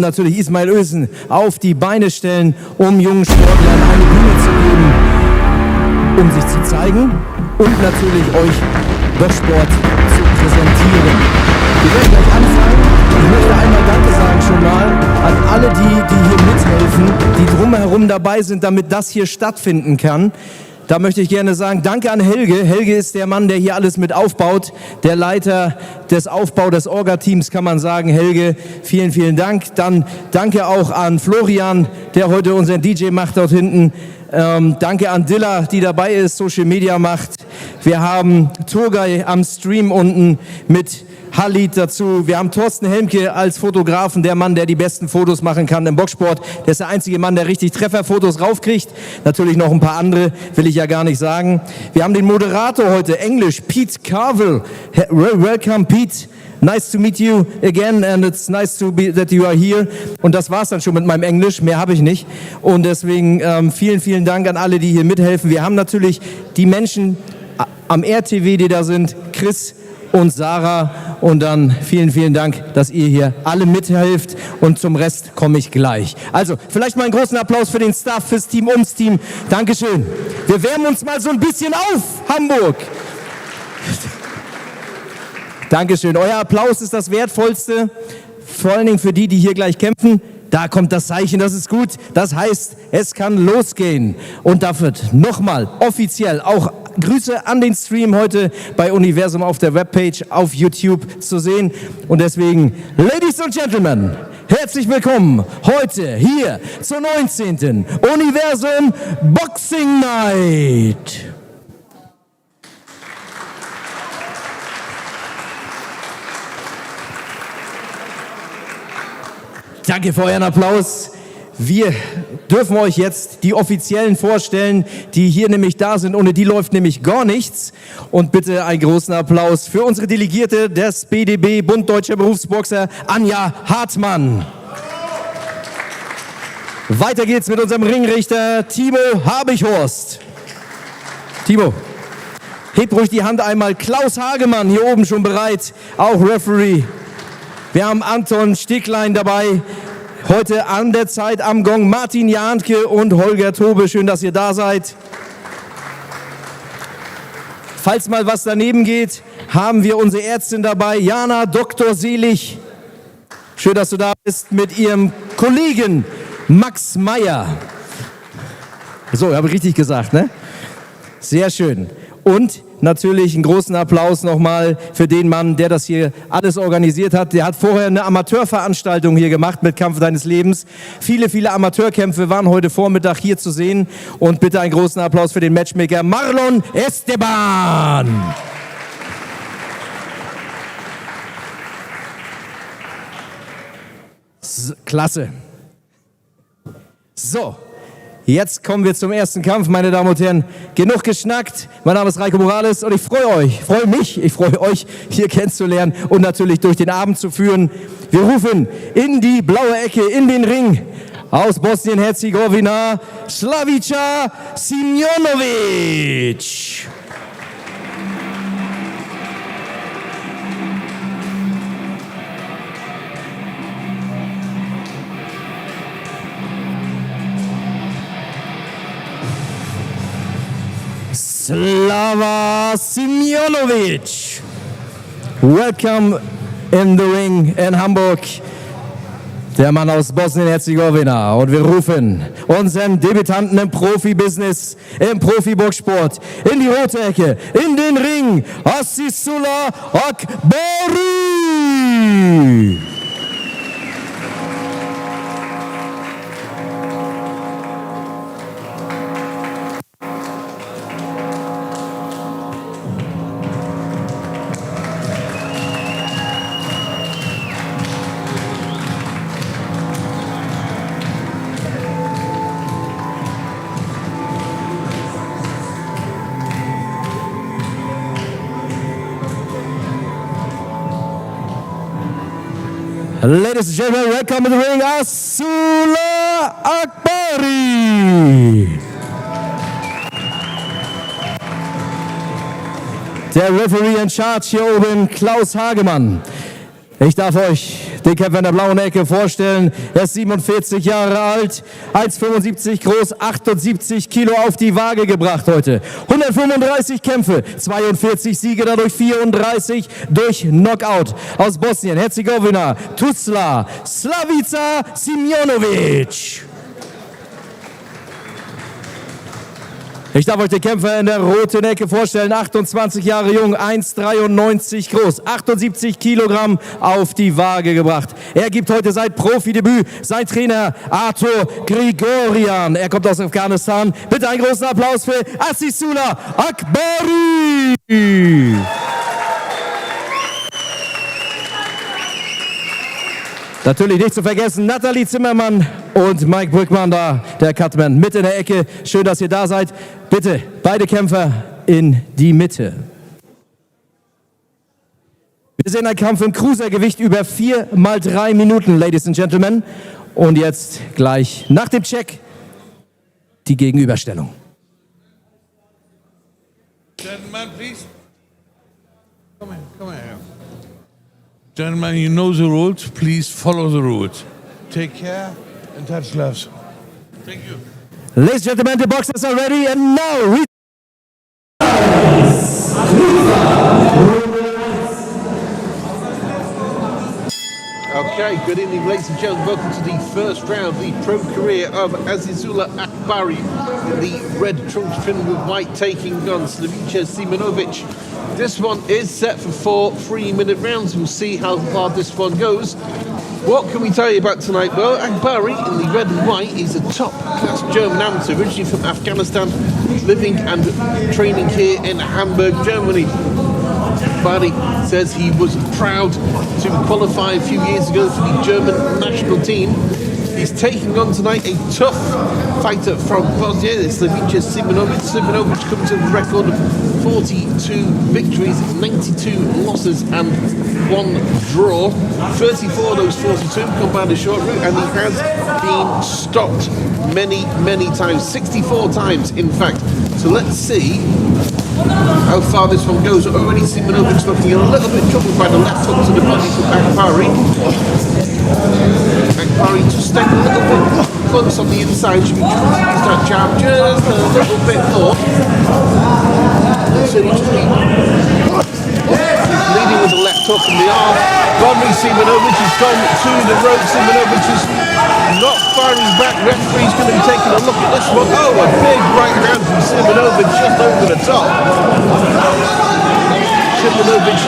natürlich Ismail Özün auf die Beine stellen, um jungen Sportlern eine Bühne zu geben, um sich zu zeigen und natürlich euch Boxsport zu präsentieren. Wir werden gleich anfangen. Ich möchte einmal Danke sagen schon mal an alle, die hier mithelfen, die drumherum dabei sind, damit das hier stattfinden kann. Da möchte ich gerne sagen, danke an Helge. Helge ist der Mann, der hier alles mit aufbaut, der Leiter des Aufbau des Orga-Teams, kann man sagen. Helge, vielen, vielen Dank. Dann danke auch an Florian, der heute unseren DJ macht dort hinten. Danke an Dilla, die dabei ist, Social Media macht. Wir haben Turgay am Stream unten mit Halid dazu. Wir haben Thorsten Helmke als Fotografen, der Mann, der die besten Fotos machen kann im Boxsport. Der ist der einzige Mann, der richtig Trefferfotos raufkriegt. Natürlich noch ein paar andere, will ich ja gar nicht sagen. Wir haben den Moderator heute, Englisch, Pete Carville. Welcome, Pete. Nice to meet you again and it's nice that you are here. Und das war's dann schon mit meinem Englisch, mehr habe ich nicht. Und deswegen vielen, vielen Dank an alle, die hier mithelfen. Wir haben natürlich die Menschen am RTW, die da sind, Chris und Sarah, und dann vielen, vielen Dank, dass ihr hier alle mithelft, und zum Rest komme ich gleich. Also, vielleicht mal einen großen Applaus für den Staff, fürs Team, ums Team. Dankeschön. Wir wärmen uns mal so ein bisschen auf, Hamburg. Dankeschön. Euer Applaus ist das Wertvollste, vor allen Dingen für die, die hier gleich kämpfen. Da kommt das Zeichen, das ist gut. Das heißt, es kann losgehen. Und da wird nochmal offiziell auch Grüße an den Stream heute bei Universum auf der Webpage auf YouTube zu sehen. Und deswegen, Ladies and Gentlemen, herzlich willkommen heute hier zur 19. Universum Boxing Night. Danke für euren Applaus. Wir dürfen euch jetzt die Offiziellen vorstellen, die hier nämlich da sind. Ohne die läuft nämlich gar nichts. Und bitte einen großen Applaus für unsere Delegierte des BDB, Bund Deutscher Berufsboxer, Anja Hartmann. Weiter geht's mit unserem Ringrichter Timo Habichhorst. Timo, hebt ruhig die Hand einmal. Klaus Hagemann, hier oben schon bereit, auch Referee. Wir haben Anton Sticklein dabei. Heute an der Zeit am Gong Martin Jahnke und Holger Tobe. Schön, dass ihr da seid. Falls mal was daneben geht, haben wir unsere Ärztin dabei, Jana Dr. Selig. Schön, dass du da bist mit ihrem Kollegen Max Meyer. So, habe ich richtig gesagt, ne? Sehr schön. Und natürlich einen großen Applaus nochmal für den Mann, der das hier alles organisiert hat. Der hat vorher eine Amateurveranstaltung hier gemacht mit Kampf deines Lebens. Viele, viele Amateurkämpfe waren heute Vormittag hier zu sehen. Und bitte einen großen Applaus für den Matchmaker Marlon Esteban. Klasse. So. Jetzt kommen wir zum ersten Kampf, meine Damen und Herren. Genug geschnackt. Mein Name ist Reiko Morales und ich freue euch, hier kennenzulernen und natürlich durch den Abend zu führen. Wir rufen in die blaue Ecke, in den Ring aus Bosnien-Herzegowina, Slavisa Simeunovic. Slava Simeunovic. Welcome in the ring in Hamburg. Der Mann aus Bosnien-Herzegowina. Und wir rufen unseren Debütanten im Profibusiness, im Profiboxsport, in die rote Ecke, in den Ring, Azizullah Akbari. Ladies and gentlemen, welcome to the ring, Azizullah Akbari. Der Referee in Charge hier oben, Klaus Hagemann. Ich darf euch den Kämpfer in der blauen Ecke vorstellen. Er ist 47 Jahre alt, 1,75 groß, 78 Kilo auf die Waage gebracht heute. 135 Kämpfe, 42 Siege, dadurch 34 durch Knockout. Aus Bosnien-Herzegowina, Tuzla, Slavisa, Simeunovic. Ich darf euch den Kämpfer in der roten Ecke vorstellen, 28 Jahre jung, 1,93 groß, 78 Kilogramm auf die Waage gebracht. Er gibt heute sein Profidebüt, sein Trainer Arthur Grigorian. Er kommt aus Afghanistan. Bitte einen großen Applaus für Azizullah Akbari. Natürlich nicht zu vergessen, Nathalie Zimmermann und Mike Brückmann da, der Cutman, mit in der Ecke. Schön, dass ihr da seid. Bitte, beide Kämpfer in die Mitte. Wir sehen einen Kampf im Cruisergewicht über 4 mal 3 Minuten, Ladies and Gentlemen. Und jetzt gleich nach dem Check die Gegenüberstellung. Gentlemen, please. Come here. Gentlemen, you know the rules. Please follow the rules. Take care and touch gloves. Thank you. Ladies and gentlemen, the boxers are ready and now... Okay, good evening, ladies and gentlemen. Welcome to the first round, the pro career of Azizullah Akbari in the red trunks trimmed with white, taking on Slavisa Simeunovic. This one is set for 4 3-minute rounds. We'll see how far this one goes. What can we tell you about tonight? Well, Akbari in the red and white is a top-class German amateur, originally from Afghanistan, living and training here in Hamburg, Germany. Akbari says he was proud to qualify a few years ago for the German national team. He's taking on tonight a tough fighter from Bosnia, Slavisa Simeunovic. Simeunovic comes with a record of 42 victories, 92 losses and 1 draw. 34 of those 42 come by the short route, and he has been stopped many, many times, 64 times in fact. So let's see how far this one goes. Already Simeunovic looking a little bit troubled by the left hook to the body from Akbari. Akbari just staying a little bit close on the inside. Should be trying to use that jab just a little bit more. So he just leading with the left hook and the arm. Vladimir Simeunovic has gone to the rope. Simeunovic is not firing back. Referee's going to be taking a look at this one. Oh, a big right hand from Simeunovic just over the top. Simeunovic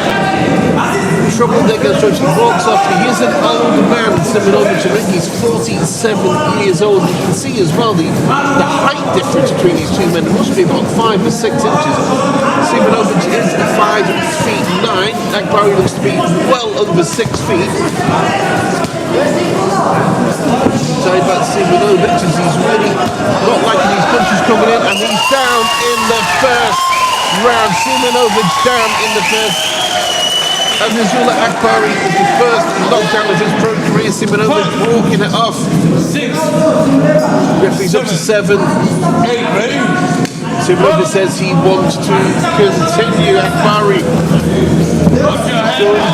trouble there, goes he walks off. He is an older man, Simeunovic. I think he's 47 years old. You can see as well the height difference between these two men. It must be about 5 or 6 inches. Simeunovic is 5 feet 9. Akbari looks to be well over 6 feet. Tell you about Simeunovic, as he's really not liking these punches coming in, and he's down in the first round. Simeunovic down in the first. Azizullah Akbari is the first knockdown of his pro career. Simeunovic walking it off. Referee's up to 7. Simeunovic says he wants to continue. Akbari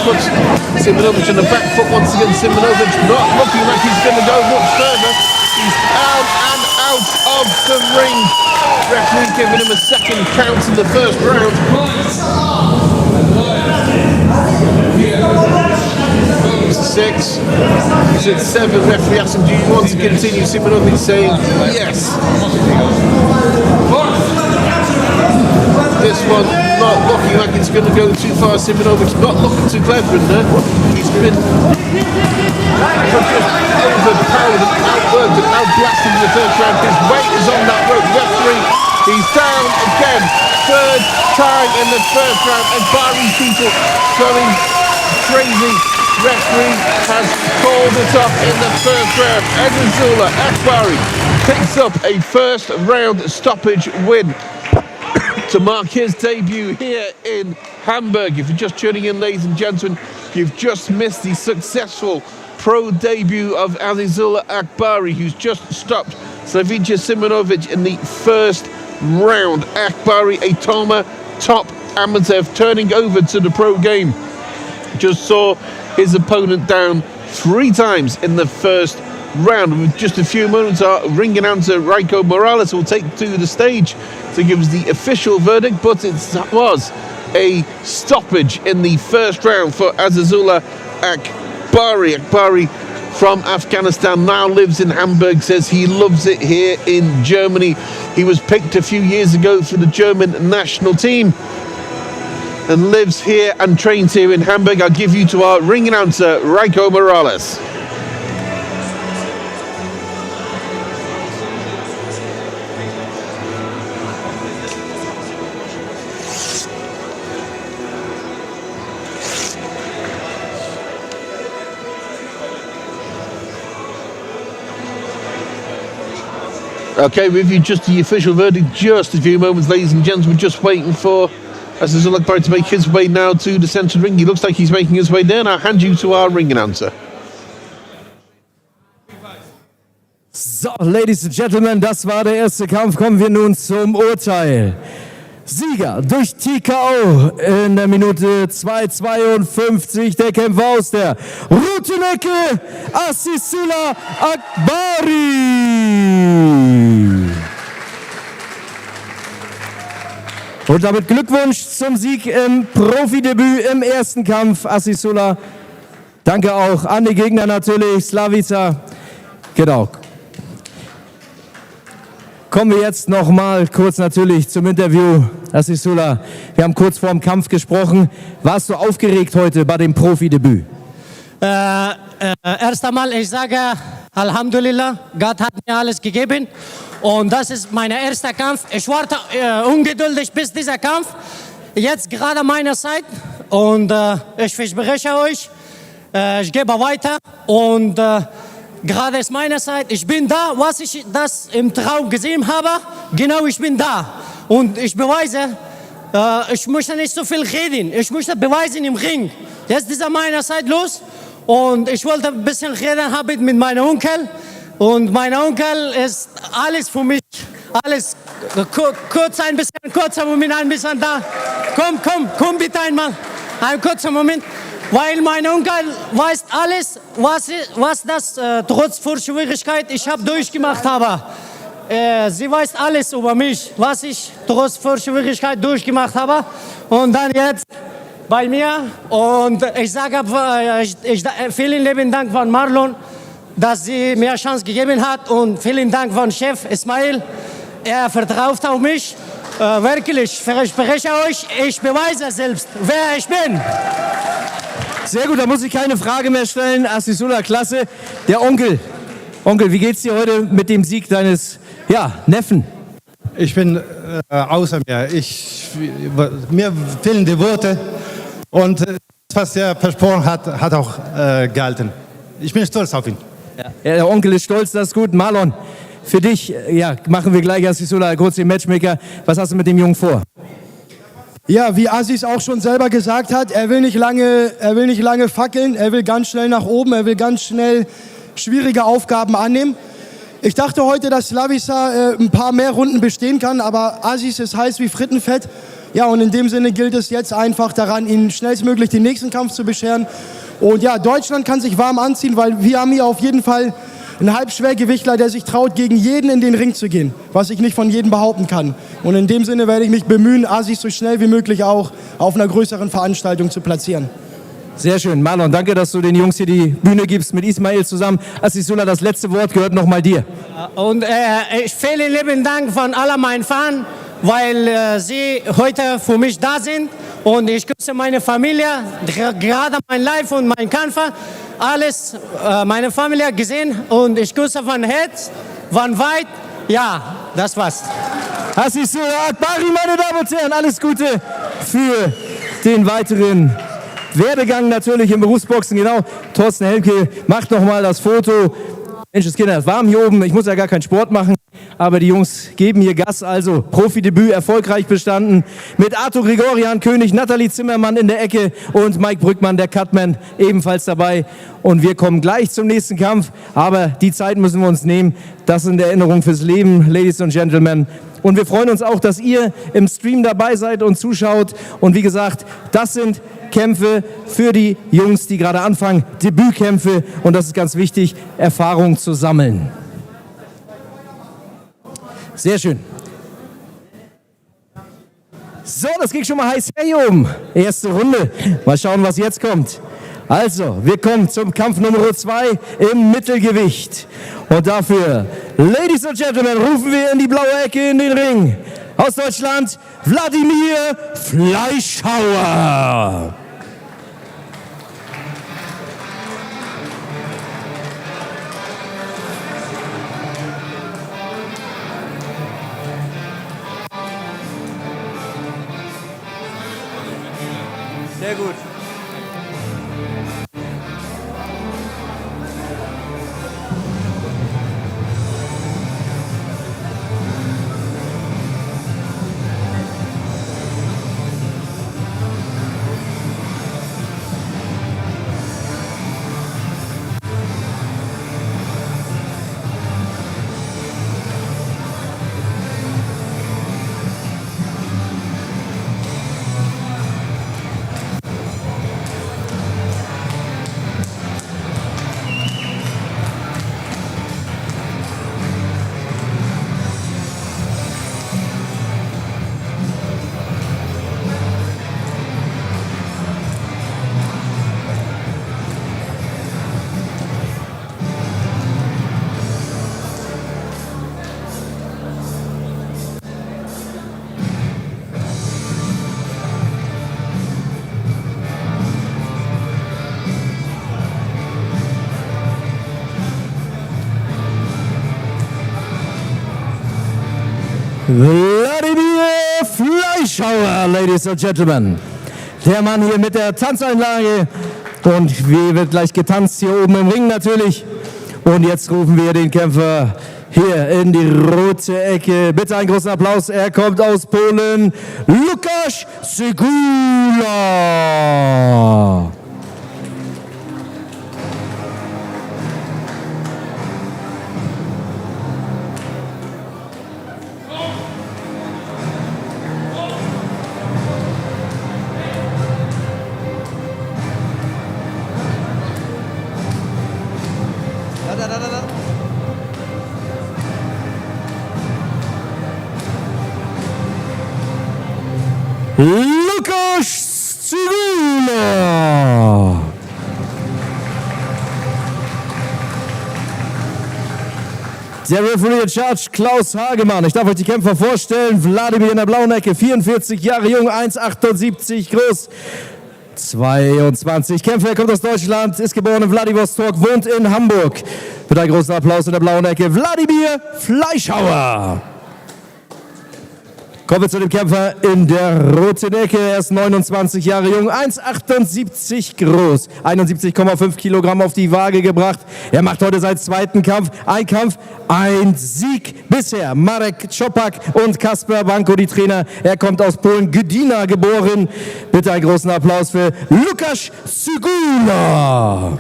puts Simeunovic on the back foot once again. Simeunovic not looking like he's going to go much further. He's down and out of the ring. Referee giving him a second count in the first round. 6. He's at 7. Referee asks him, do you want to continue? Simeunovic saying yes. This one not looking like it's going to go too far. Simeunovic not looking too clever in there. He's been overpowered and outworked and outblasted in the first round. His weight is on that rope. Referee, he's down again. 3rd time in the first round. Akbari's people going crazy. Referee has called it off in the first round. Azizullah Akbari takes up a first round stoppage win to mark his debut here in Hamburg. If you're just tuning in, ladies and gentlemen, you've just missed the successful pro debut of Azizullah Akbari, who's just stopped Slavisa Simeunovic in the first round. Akbari, a Toma top amateur, turning over to the pro game. Just saw his opponent down 3 times in the first round. With just a few moments, our ring announcer Raiko Morales will take to the stage to give us the official verdict, but it was a stoppage in the first round for Azizullah Akbari. Akbari from Afghanistan now lives in Hamburg, says he loves it here in Germany. He was picked a few years ago for the German national team and lives here and trains here in Hamburg. I'll give you to our ring announcer Raiko Morales. Okay, with you, just the official verdict, just a few moments, ladies and gentlemen, just waiting for Azizullah Akbari to make his way now to the centre ring. He looks like he's making his way there. Now, I'll hand you to our ring announcer. So, Ladies and Gentlemen, das war der erste Kampf. Kommen wir nun zum Urteil. Sieger durch TKO in der Minute 2:52, der Kämpfer aus der roten Ecke, Azizullah Akbari. Und damit Glückwunsch zum Sieg im Profidebüt im ersten Kampf, Azizullah. Danke auch an die Gegner natürlich, Slavisa. Genau. Kommen wir jetzt noch mal kurz natürlich zum Interview. Azizullah, wir haben kurz vor dem Kampf gesprochen. Warst du aufgeregt heute bei dem Profidebüt? Erst einmal, ich sage Alhamdulillah, Gott hat mir alles gegeben. Und das ist mein erster Kampf. Ich warte ungeduldig bis dieser Kampf. Jetzt gerade meiner Zeit. Und ich verspreche euch, ich gebe weiter. Und gerade ist meine Zeit. Ich bin da, was ich das im Traum gesehen habe. Genau, ich bin da. Und ich beweise, ich möchte nicht so viel reden. Ich möchte beweisen im Ring. Jetzt ist meiner Zeit los. Und ich wollte ein bisschen reden haben mit meinem Onkel. Und mein Onkel ist alles für mich. Alles kurz ein bisschen, kurzer Moment, ein bisschen da. Komm bitte einmal. Ein kurzer Moment. Weil mein Onkel weiß alles, was das trotz vor Schwierigkeit ich habe durchgemacht habe. Sie weiß alles über mich, was ich trotz vor Schwierigkeit durchgemacht habe. Und dann jetzt bei mir. Und ich sage vielen lieben Dank von Marlon, dass sie mir eine Chance gegeben hat. Und vielen Dank von Chef Ismail. Er vertraut auf mich. Wirklich, ich verspreche euch, ich beweise selbst, wer ich bin. Sehr gut, da muss ich keine Frage mehr stellen. Azizullah, klasse. Der Onkel. Onkel, wie geht's dir heute mit dem Sieg deines Neffen? Ich bin außer mir. Mir fehlen die Worte. Und was er versprochen hat, hat auch gehalten. Ich bin stolz auf ihn. Ja, der Onkel ist stolz, das ist gut. Marlon, für dich, machen wir gleich Azizullah kurz den Matchmaker. Was hast du mit dem Jungen vor? Ja, wie Aziz auch schon selber gesagt hat, er will nicht lange fackeln, er will ganz schnell nach oben, er will ganz schnell schwierige Aufgaben annehmen. Ich dachte heute, dass Slavisa ein paar mehr Runden bestehen kann, aber Aziz ist heiß wie Frittenfett. Ja, und in dem Sinne gilt es jetzt einfach daran, ihn schnellstmöglich den nächsten Kampf zu bescheren. Und ja, Deutschland kann sich warm anziehen, weil wir haben hier auf jeden Fall einen Halbschwergewichtler, der sich traut, gegen jeden in den Ring zu gehen, was ich nicht von jedem behaupten kann. Und in dem Sinne werde ich mich bemühen, Aziz so schnell wie möglich auch auf einer größeren Veranstaltung zu platzieren. Sehr schön. Marlon, danke, dass du den Jungs hier die Bühne gibst mit Ismail zusammen. Azizullah, das letzte Wort gehört nochmal dir. Und vielen lieben Dank von allen meinen Fans, weil sie heute für mich da sind. Und ich grüße meine Familie, gerade mein Live und mein Kämpfer. Alles, meine Familie gesehen. Und ich grüße von Herz, von weit. Ja, das war's. Azizullah Akbari, meine Damen und Herren, alles Gute für den weiteren Werdegang natürlich im Berufsboxen. Genau, Thorsten Helmke macht nochmal das Foto. Mensch, das Kinder, es ist warm hier oben. Ich muss ja gar keinen Sport machen, aber die Jungs geben hier Gas. Also Profidebüt erfolgreich bestanden mit Arthur Gregorian, König, Nathalie Zimmermann in der Ecke und Mike Brückmann, der Cutman, ebenfalls dabei. Und wir kommen gleich zum nächsten Kampf, aber die Zeit müssen wir uns nehmen. Das sind Erinnerungen fürs Leben, Ladies and Gentlemen. Und wir freuen uns auch, dass ihr im Stream dabei seid und zuschaut. Und wie gesagt, das sind Kämpfe für die Jungs, die gerade anfangen, Debütkämpfe. Und das ist ganz wichtig, Erfahrung zu sammeln. Sehr schön. So, das ging schon mal heiß her hier oben. Erste Runde. Mal schauen, was jetzt kommt. Also, wir kommen zum Kampf Nummer 2 im Mittelgewicht. Und dafür, Ladies and Gentlemen, rufen wir in die blaue Ecke in den Ring. Aus Deutschland, Vladimir Fleischhauer. Sehr gut. Vladimir Fleischhauer, Ladies and Gentlemen. Der Mann hier mit der Tanzeinlage. Und wie wird gleich getanzt hier oben im Ring natürlich. Und jetzt rufen wir den Kämpfer hier in die rote Ecke. Bitte einen großen Applaus. Er kommt aus Polen. Lukasz Zygula. Lukasz Zygula. Der Referee in Charge, Klaus Hagemann. Ich darf euch die Kämpfer vorstellen. Vladimir in der blauen Ecke, 44 Jahre jung, 1,78 groß. 22 Kämpfer, er kommt aus Deutschland, ist geboren in Vladivostok, wohnt in Hamburg. Bitte einen großen Applaus in der blauen Ecke. Vladimir Fleischhauer. Kommen wir zu dem Kämpfer in der roten Ecke. Er ist 29 Jahre jung, 1,78 groß, 71,5 Kilogramm auf die Waage gebracht. Er macht heute seinen zweiten Kampf. Ein Sieg bisher. Marek Czopak und Kasper Blanco, die Trainer. Er kommt aus Polen, Gdynia geboren. Bitte einen großen Applaus für Lukasz Zygula.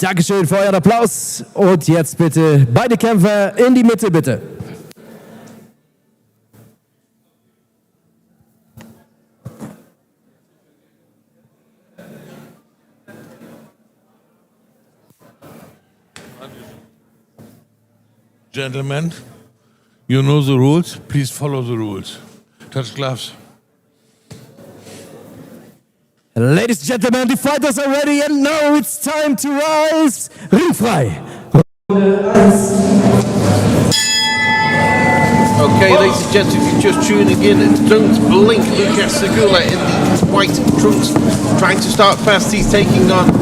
Dankeschön für euren Applaus. Und jetzt bitte beide Kämpfer in die Mitte, bitte. Gentlemen, you know the rules. Please follow the rules. Touch gloves. Ladies and gentlemen, the fighters are ready and now it's time to rise. Ringfrei. Okay, ladies and gentlemen, if you're just tuning in, don't blink. Lukasz Zygula in the white trunks, trying to start fast. He's taking on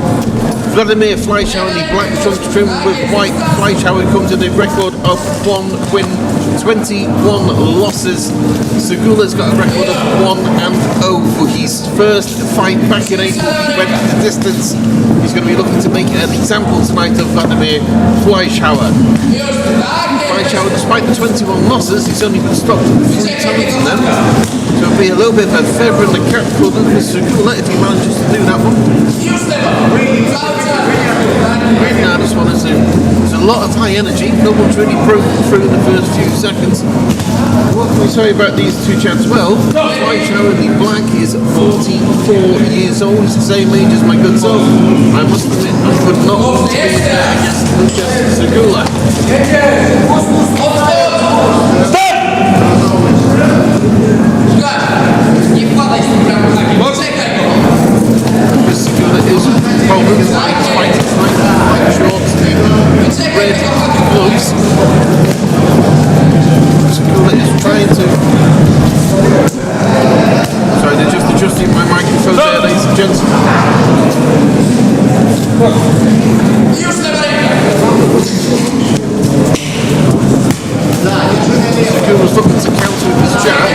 Vladimir Fleischhauer in the black trunks trimmed with white. Fleischhauer comes in a record of 1 win, 21 losses. Zygula's got a record of 1-0 for his first fight back in April. He went the distance. He's going to be looking to make an example tonight of Vladimir Fleischhauer. Fleischhauer, despite the 21 losses, he's only been stopped 3 times in them. So it'll be a little bit of a feather in the cap for Lukasz Zygula if he manages to do that one. Now this one is a starts high energy. No one's really broken through in the first few seconds. What can we say about these two chaps? Well, Fleischhauer, the black, is 44 years old. He's the same age as my good self. I must admit, I could not want to be there against Lukasz Zygula. Zygula is probably like fighting like shorts, red gloves. Zygula is trying to... Sorry, they're just adjusting my microphone there, ladies and gents. Zygula's looking to counter with his jab.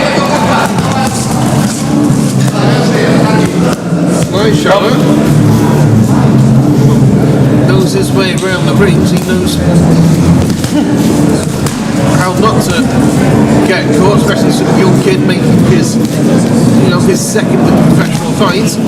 Fleischhauer knows his way around the rings. He knows how not to get caught, especially some young kid making his, his second professional fight.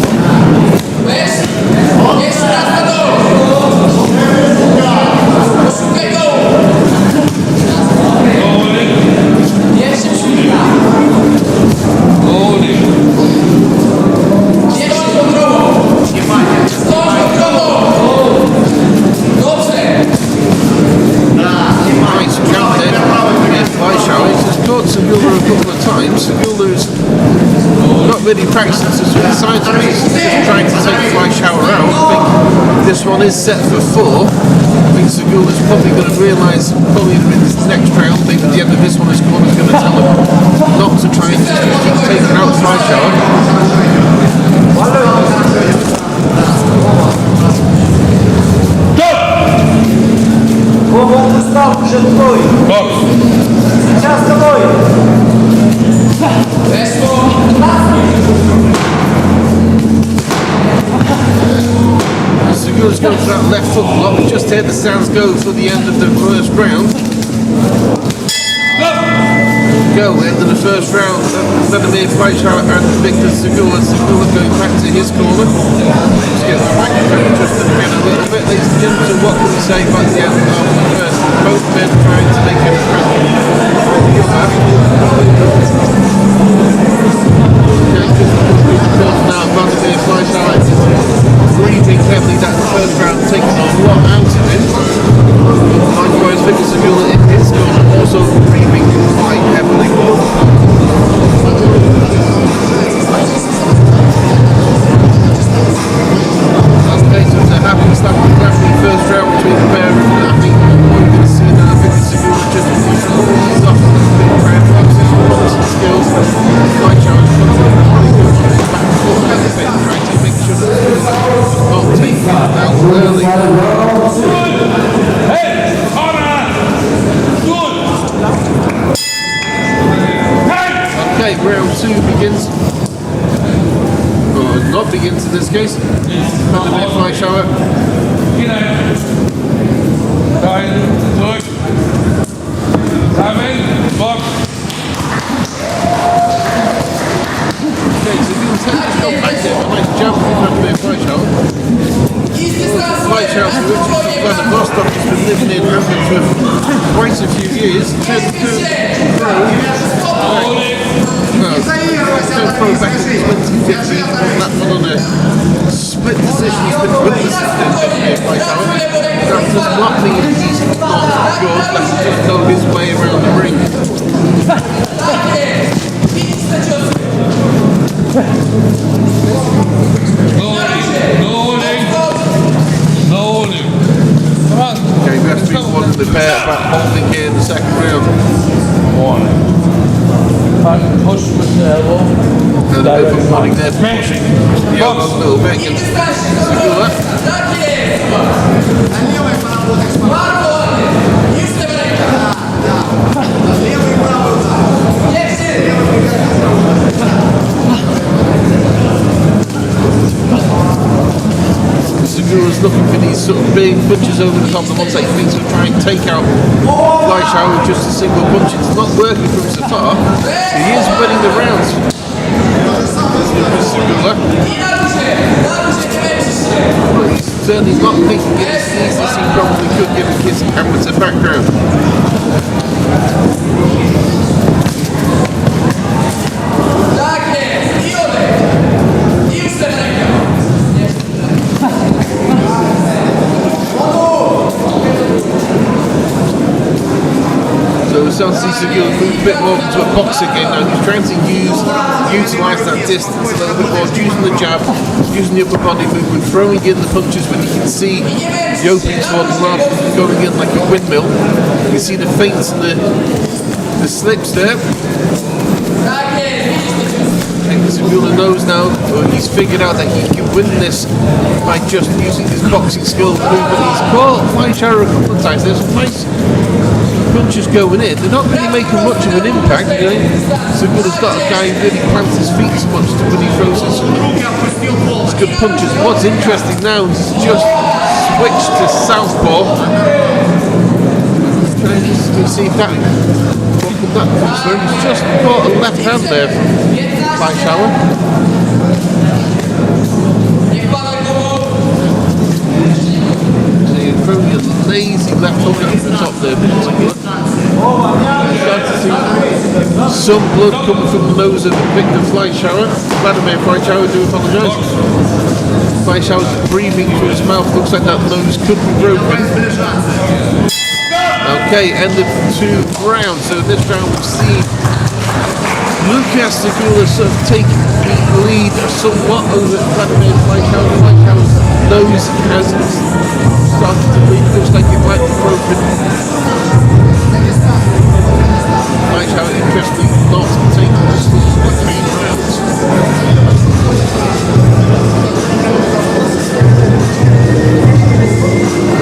Zygula a couple of times. Zygula's not really practicing to switch sides, he's just trying to take Fleischhauer out. I think this one is set for 4. I think Zygula's probably going to realise, probably in this next round, maybe at the end of this one, his corner's going to tell him not to try and just keep taking out Fleischhauer. Zygula's going for that left hook block. We just heard the sounds go for the end of the first round. Go, end of the first round. Vladimir Fleischhauer and Victor Zygula. Zygula going back to his corner. Let's get the microphone adjusted again a little bit. Ladies and gentlemen, so what can we say about the end of the first? Both men trying to make it now Vladimir Fleischhauer breathing heavily. That first round taking a lot out of him. Likewise, Victor Zygula in his corner also breathing quite heavily. That's basically the happenstance of the first round between the pair, and I think what we're going to see now, Victor Zygula just pushing all these off on the big ground, practicing boxing skills. Fleischhauer trying to make sure that he's not taking it out early. Okay, round 2 begins. Or not begins in this case. Vladimir Fleischhauer. Okay, so you can just go back there, a nice jump from Vladimir Fleischhauer. Fleischhauer, which is Vladivostok, has been living in Abends for quite a few years. Turned pro back in 2015, won that one on a split decision. He's been with the system, Vladimir Fleischhauer. That does not mean he's not good, let's just know his way around the ring. Okay, referee wanted the pair about holding here in the second round. Push with the elbow. And a bit of warning there for pushing the elbow a little bit against Zygula. Zygula's looking for these sort of big punches over the top, the ones that he thinks will try and take out Fleischhauer with just a single punch. It's not working for him so far. He is winning the rounds. Zygula. He's certainly not making it as easy as he probably could given his amateur background. So we're starting to see Zygula move a bit more into a boxing game now. He's trying to utilise that distance a little bit more, using the jab, using the upper body movement, throwing in the punches when you can see the openings for them rather than going in like a windmill. You can see the feints and the slips there. Zygula knows now, or he's figured out that he can win this by just using his boxing skill movement. He's caught Fleischhauer a couple of times. There's some nice punches going in. They're not really making much of an impact. You know? Zygula's not a guy who really plants his feet so much when he throws his good punches. What's interesting now is he's just switched to southpaw. Let's see if that comes through. He's just caught a left hand there from Fleischhauer. Throwing a lazy left hook at the top there. Some blood coming from the nose of Victor Fleischhauer. Vladimir Fleischhauer do apologise. Fleischhauer's breathing through his mouth. Looks like that nose could be broken. Okay, end of 2 rounds. So in this round we've seen Lukasz Zygula sort of taking the lead somewhat over Vladimir Fleischhauer. Fleischhauer's nose has started to bleed. Looks like it might be broken. Fleischhauer interestingly not taking this for 3 rounds.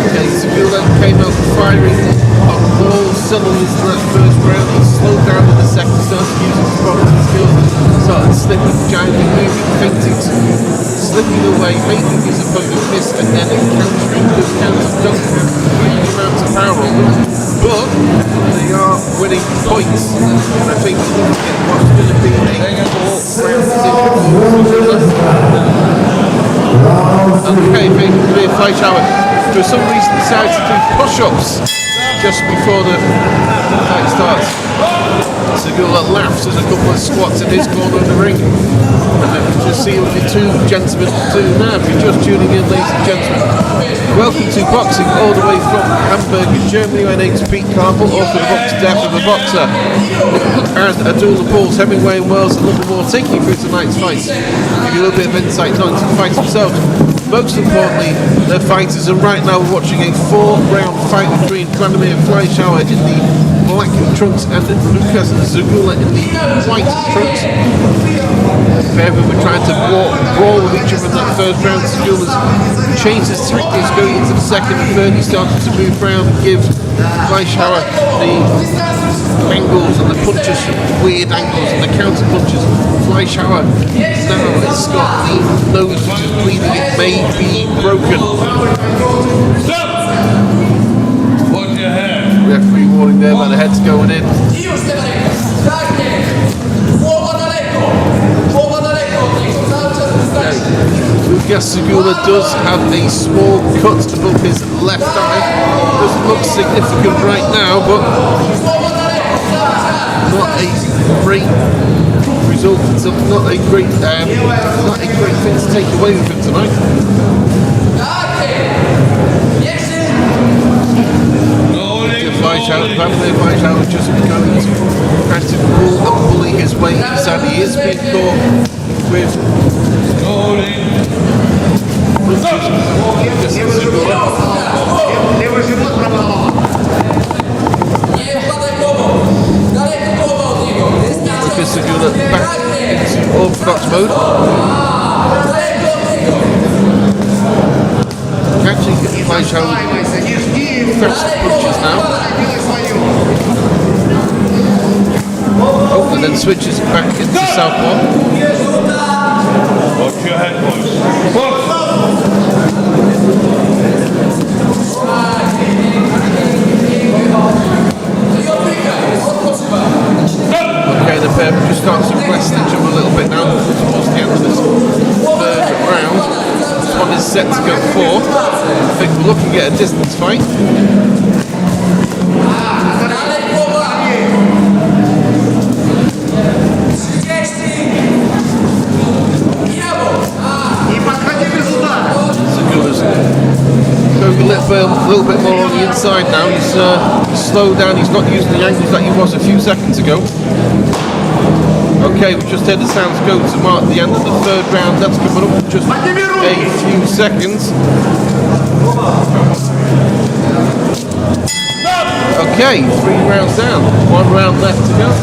Okay, Zygula came out firing on all cylinders in that first round. He slowed down in the second, started using his boxing skills, started slipping, jiving, moving, feinting, slipping away, making his opponent miss, and then countering. Those counters don't have huge amounts of power on them, but they are winning points. And I think we're looking at what's going to be a 4-round decision. Okay, Vladimir Fleischhauer for some reason decides to do push-ups just before the fight starts. Zygula laughs as a couple of squats in his corner of the ring. And then we just see what the 2 gentlemen do now. If you're just tuning in, ladies and gentlemen, welcome to boxing all the way from Hamburg in Germany. My name's Pete Carpel, orthodox deaf of a boxer. And Abdullah Pauls, Hemingway and Wells, and Livermore, taking you through tonight's fights. Give you a little bit of insight into the fight himself. Most importantly, their fighters, and right now we're watching a 4-round fight between Vladimir Fleischhauer in the black trunks and Lukasz Zygula in the white trunks. However, we're trying to brawl with each other in that first round. Zygula's changed his tactics going into the second and third. He started to move around and give Fleischhauer the angles and the punches from weird angles and the counter punches. Fleischhauer now has got the nose which is bleeding. It may be broken. Referee warning there about the heads going in. Lukasz Zygula does have a small cut above his left eye. Doesn't look significant right now, but not a great result. It's not a great thing to take away with him tonight. Vladimir Fleischhauer just going to try to pull and bully his way inside. He is being caught with Zygula back into orthodox mode. Catching Fleischhauer fresh punches now. Oh, and then switches back into southpaw. is set to go for. I think we're looking at a distance fight. Zygula's going a little bit more on the inside now. He's slowed down. He's not using the angles that he was a few seconds ago. Okay, we just heard the sounds go to mark the end of the third round. That's coming up in just a few seconds. Okay, 3 rounds down. 1 round left to go.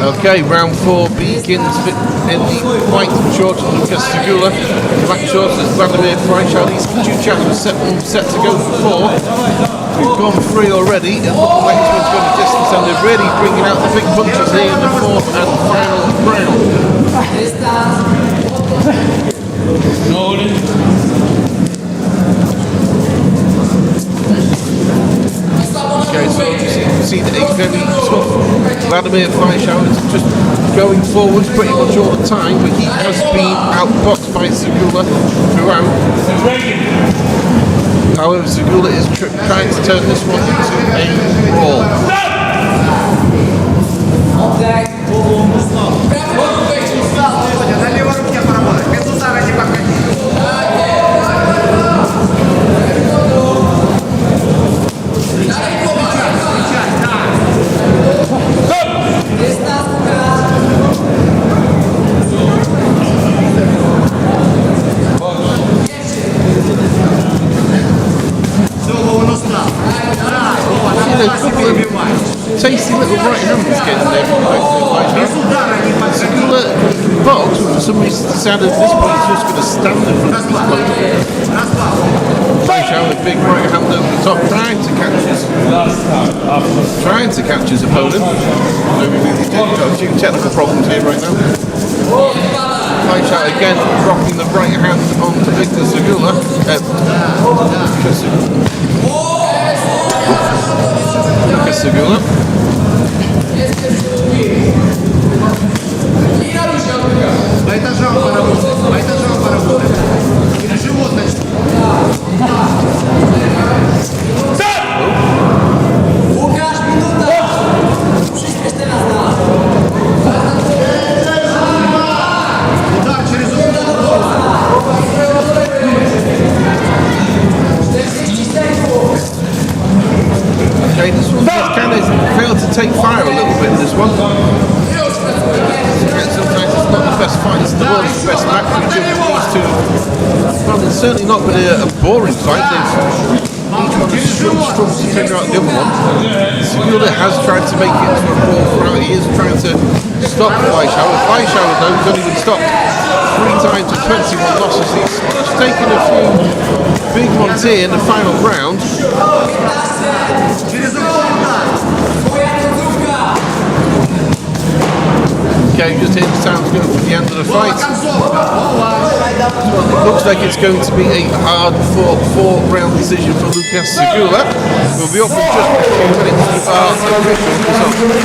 Okay, round 4 begins in the white shorts of Lukasz Zygula. Black shorts is Vladimir Fleischhauer. Vujicic was set to go for 4. We've gone 3 already. It looks like this one's going a distance, and they're really bringing out the big punches here in the 4th and final round. Okay, so you can see that a very tough Vladimir Fleischhauer is just going forwards pretty much all the time, but he has been outboxed by Zygula throughout. However, Zygula is trying to turn this one into a brawl. Tasty little right hand is getting there from Zygula box, for some reason decided at this point he's just going to stand in front of his opponent. Fleischhauer with a big right hand over the top, trying to catch his opponent. We've got a few technical problems here right now. Fleischhauer again dropping the right hand onto Victor Zygula. Zygula. По этажам поработать. Или животное. Лукаш, минута! Wszystkie teraz удар через Okay, this one kind of failed to take fire a little bit, this one. Sometimes it's not the best fight in the world, it's the best match between these two. Well, it's certainly not been a boring fight. Each one has struggled to figure out the other one. Zygula has tried to make it into a brawl throughout. He is trying to stop Fleischhauer. Fleischhauer, though, has only been stopped 3 times with 21 losses. He's taken a few big ones here in the final round. Okay, just hear the sounds going for the end of the fight. Well, it looks like it's going to be a hard-fought 4-round decision for Lukasz Zygula. We'll be up in just a few minutes with our official results.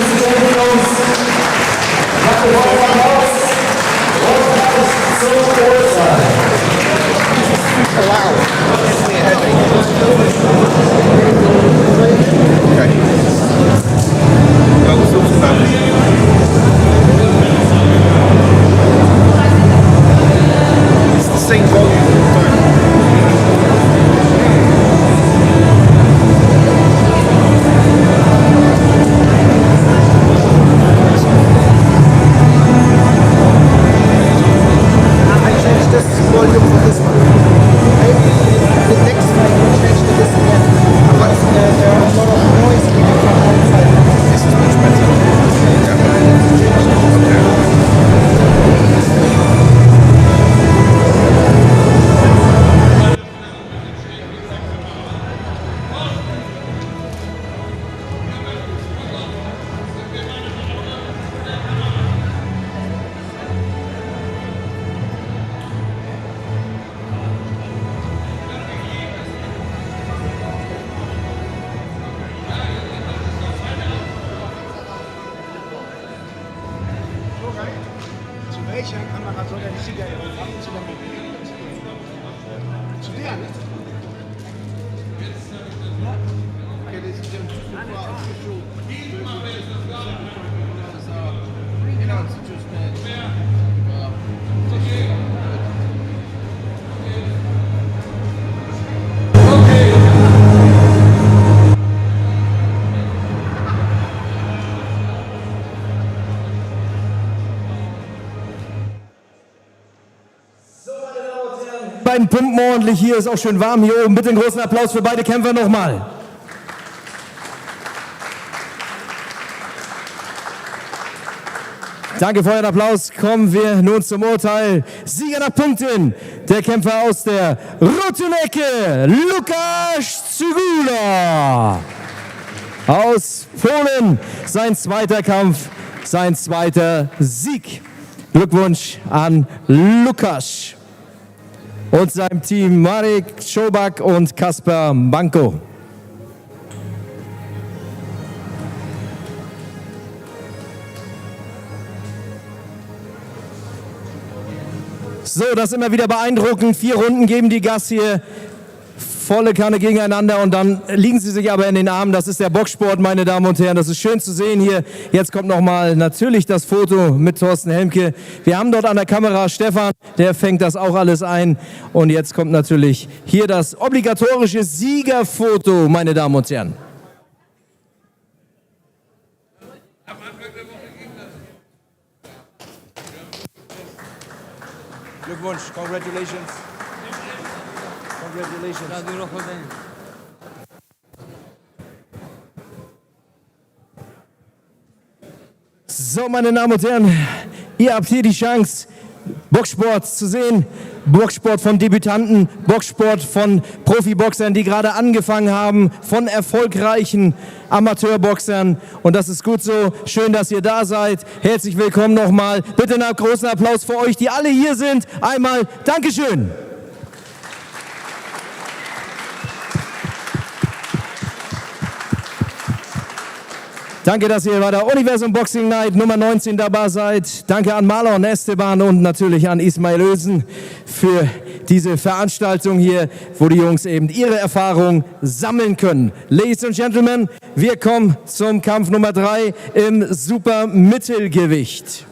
It's the same volume all the time. I changed this volume for this one. The next time I changed to this again. Because there are a lot of noise coming from outside. This is much better. Zu welcher Kamera soll der Sieger überhaupt zu der Zu der, ne? Beiden pumpen ordentlich, hier ist auch schön warm hier oben. Bitte einen großen Applaus für beide Kämpfer nochmal. Danke für euren Applaus. Kommen wir nun zum Urteil. Sieger nach Punkten, der Kämpfer aus der roten Ecke, Lukasz Zygula. Aus Polen, sein zweiter Kampf, sein zweiter Sieg. Glückwunsch an Lukasz und seinem Team Marek Schobak und Kasper Blanco. So, das ist immer wieder beeindruckend. 4 Runden geben die Gas hier. Volle Kanne gegeneinander und dann liegen sie sich aber in den Armen. Das ist der Boxsport, meine Damen und Herren. Das ist schön zu sehen hier. Jetzt kommt nochmal natürlich das Foto mit Thorsten Helmke. Wir haben dort an der Kamera Stefan, der fängt das auch alles ein. Und jetzt kommt natürlich hier das obligatorische Siegerfoto, meine Damen und Herren. Glückwunsch, congratulations. Congratulations. So, meine Damen und Herren, ihr habt hier die Chance, Boxsport zu sehen. Boxsport von Debütanten, Boxsport von Profiboxern, die gerade angefangen haben, von erfolgreichen Amateurboxern. Und das ist gut so. Schön, dass ihr da seid. Herzlich willkommen nochmal. Bitte einen großen Applaus für euch, die alle hier sind. Einmal Dankeschön. Danke, dass ihr bei der Universum Boxing Night Nummer 19 dabei seid. Danke an Marlon Esteban und natürlich an Ismail Ösen für diese Veranstaltung hier, wo die Jungs eben ihre Erfahrung sammeln können. Ladies and Gentlemen, wir kommen zum Kampf Nummer 3 im Supermittelgewicht.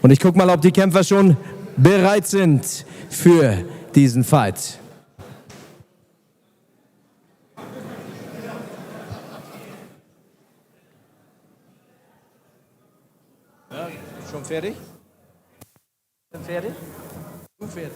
Und ich gucke mal, ob die Kämpfer schon bereit sind für diesen Fight. Schon fertig? Fertig? Du fertig.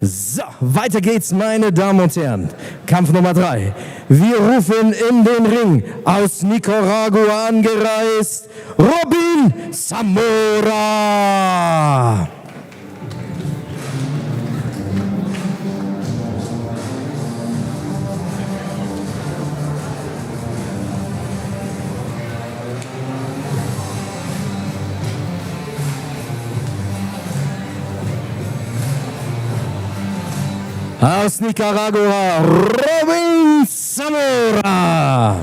So, weiter geht's, meine Damen und Herren. Kampf Nummer 3. Wir rufen in den Ring aus Nicaragua angereist, Robin Zamora. Aus Nicaragua, Robin Zamora.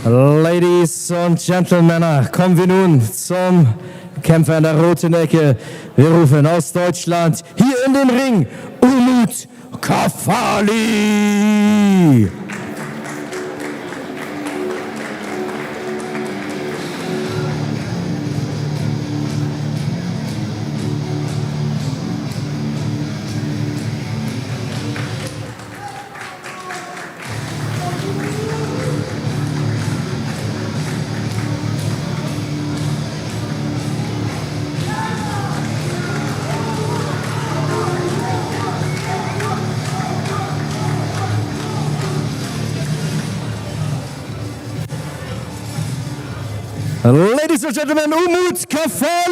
Ladies und Gentlemen, kommen wir nun zum Kämpfer in der roten Ecke. Wir rufen aus Deutschland hier in den Ring Umut Kafali. Ladies and Gentlemen, Umut Kafali.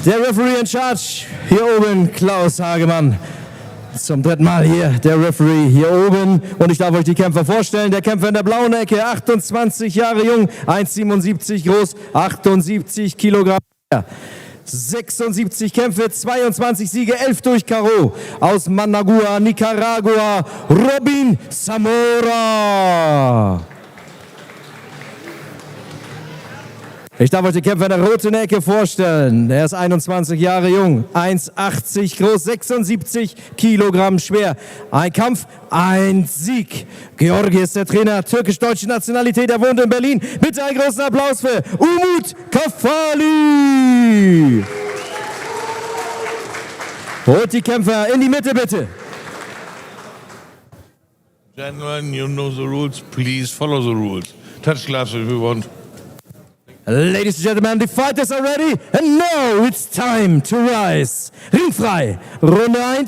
Der Referee in Charge, hier oben Klaus Hagemann. Zum dritten Mal hier der Referee hier oben. Und ich darf euch die Kämpfer vorstellen. Der Kämpfer in der blauen Ecke, 28 Jahre jung, 1,77 groß, 78 Kilogramm. 76 Kämpfe, 22 Siege, 11 durch K.O. Aus Managua, Nicaragua, Robin Zamora. Ich darf euch den Kämpfer in der roten Ecke vorstellen. Er ist 21 Jahre jung, 1,80 groß, 76 Kilogramm schwer. Ein Kampf, ein Sieg. Georgi ist der Trainer, türkisch-deutsche Nationalität. Er wohnt in Berlin. Bitte einen großen Applaus für Umut Kafali. Holt die Kämpfer in die Mitte, bitte. Gentlemen, you know the rules. Please follow the rules. Touch gloves if you want. Ladies and gentlemen, the fighters are ready, and now it's time to rise. Ringfrei, Runde 1.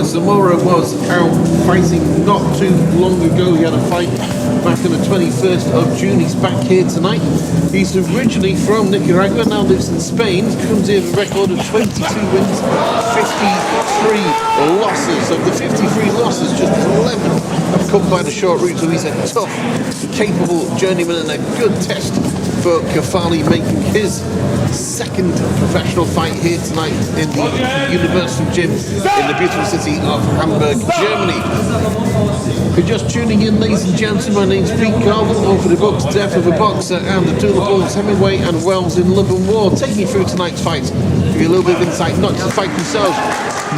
Zamora was out fighting not too long ago. He had a fight back on the 21st of June. He's back here tonight. He's originally from Nicaragua, now lives in Spain. Comes here with a record of 22 wins, 53 losses. Of the 53 losses, just 11 have come by the short route. So he's a tough, capable journeyman and a good test for Kafali, making his second professional fight here tonight in the Universum gym in the beautiful city of Hamburg, Germany. If you're just tuning in, ladies and gentlemen, my name's Pete Carville, author of the books Death of a Boxer and The Duel of Bulls, Hemingway and Wells in Love and War. Taking you through tonight's fight, give you a little bit of insight, not just the fight themselves,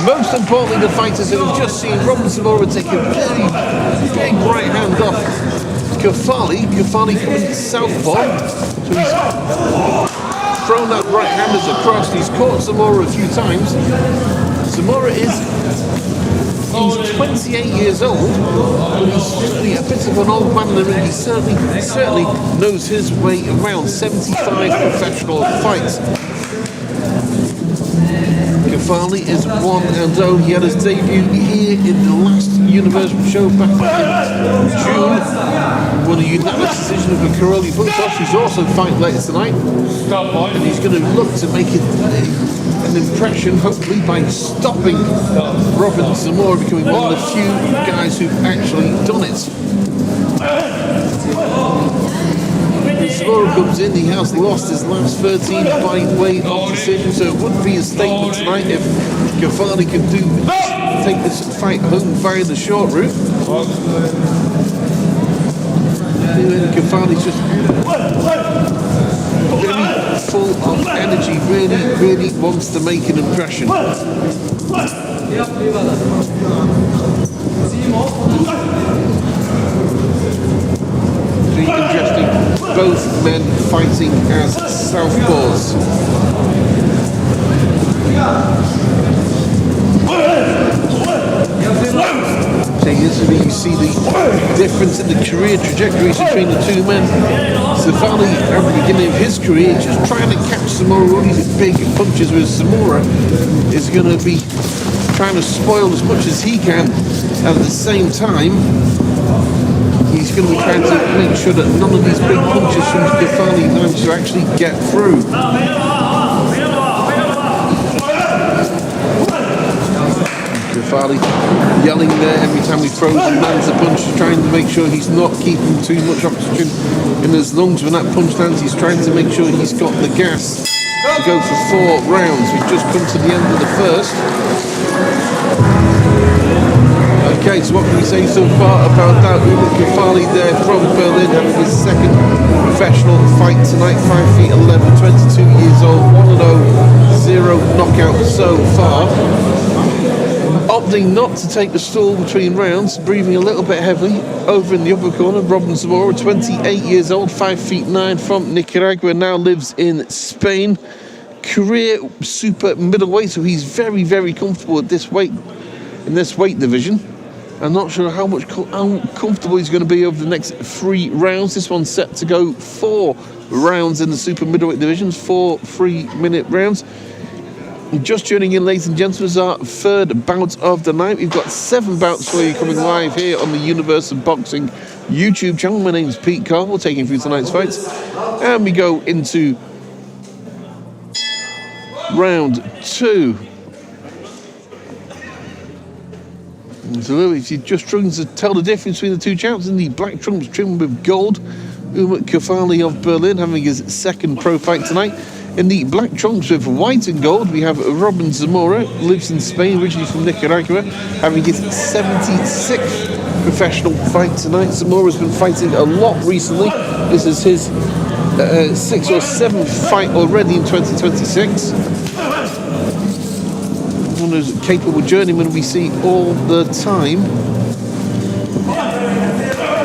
most importantly the fighters who have just seen Robin Zamora take a very big right hand off Kafali coming southpaw, so he's thrown that right handers across. He's caught Zamora a few times. Zamora he's 28 years old, but he's certainly a bit of an old man in the ring. He certainly knows his way around. 75 professional fights. Kafali is 1-0. He had his debut here in the last Universum show back in June. Won a unanimous decision over Karoly Botos, who's also fighting later tonight. And he's going to look to make it an impression, hopefully, by stopping Robin Zamora, becoming one of the few guys who've actually done it. Zamora comes in, he has lost his last 13 by way of decision, so it wouldn't be a statement tonight if Kafali can take this fight home via the short route. And Kafali's just really full of energy, really wants to make an impression. Very interesting, both men fighting as southpaws. So you see the difference in the career trajectories between the two men. Kafali, at the beginning of his career, just trying to catch Zamora with these big punches, with Zamora is going to be trying to spoil as much as he can, and at the same time he's going to be trying to make sure that none of these big punches from Kafali manage to actually get through. Kafali yelling there every time he throws and lands a punch, trying to make sure he's not keeping too much oxygen in his lungs. When that punch lands, he's trying to make sure he's got the gas to go for 4 rounds. We've just come to the end of the first. Okay, so what can we say so far about that? Umut Kafali there from Berlin, having his second professional fight tonight, 5 feet 11, 22 years old, 1-0, 0 knockout so far. Opting not to take the stall between rounds, breathing a little bit heavily, over in the upper corner, Zamora, 28 years old, 5 feet 9, from Nicaragua, now lives in Spain. Career super middleweight, so he's very, very comfortable at this weight, in this weight division. I'm not sure how comfortable he's going to be over the next 3 rounds. This one's set to go 4 rounds in the super middleweight divisions, 4 3-minute rounds. Just tuning in, ladies and gentlemen, is our third bout of the night. We've got 7 bouts for you coming live here on the Universum Boxing YouTube channel. My name's Pete Carville, taking you through tonight's fights. And we go into round 2. So if you're just struggling to tell the difference between the two champs, in the black trunks trimmed with gold, Umut Kafali of Berlin having his second pro fight tonight. In the black trunks with white and gold, we have Zamora, lives in Spain, originally from Nicaragua, having his 76th professional fight tonight. Zamora's been fighting a lot recently. This is his 6th or 7th fight already in 2026. One of those capable journeymen we see all the time.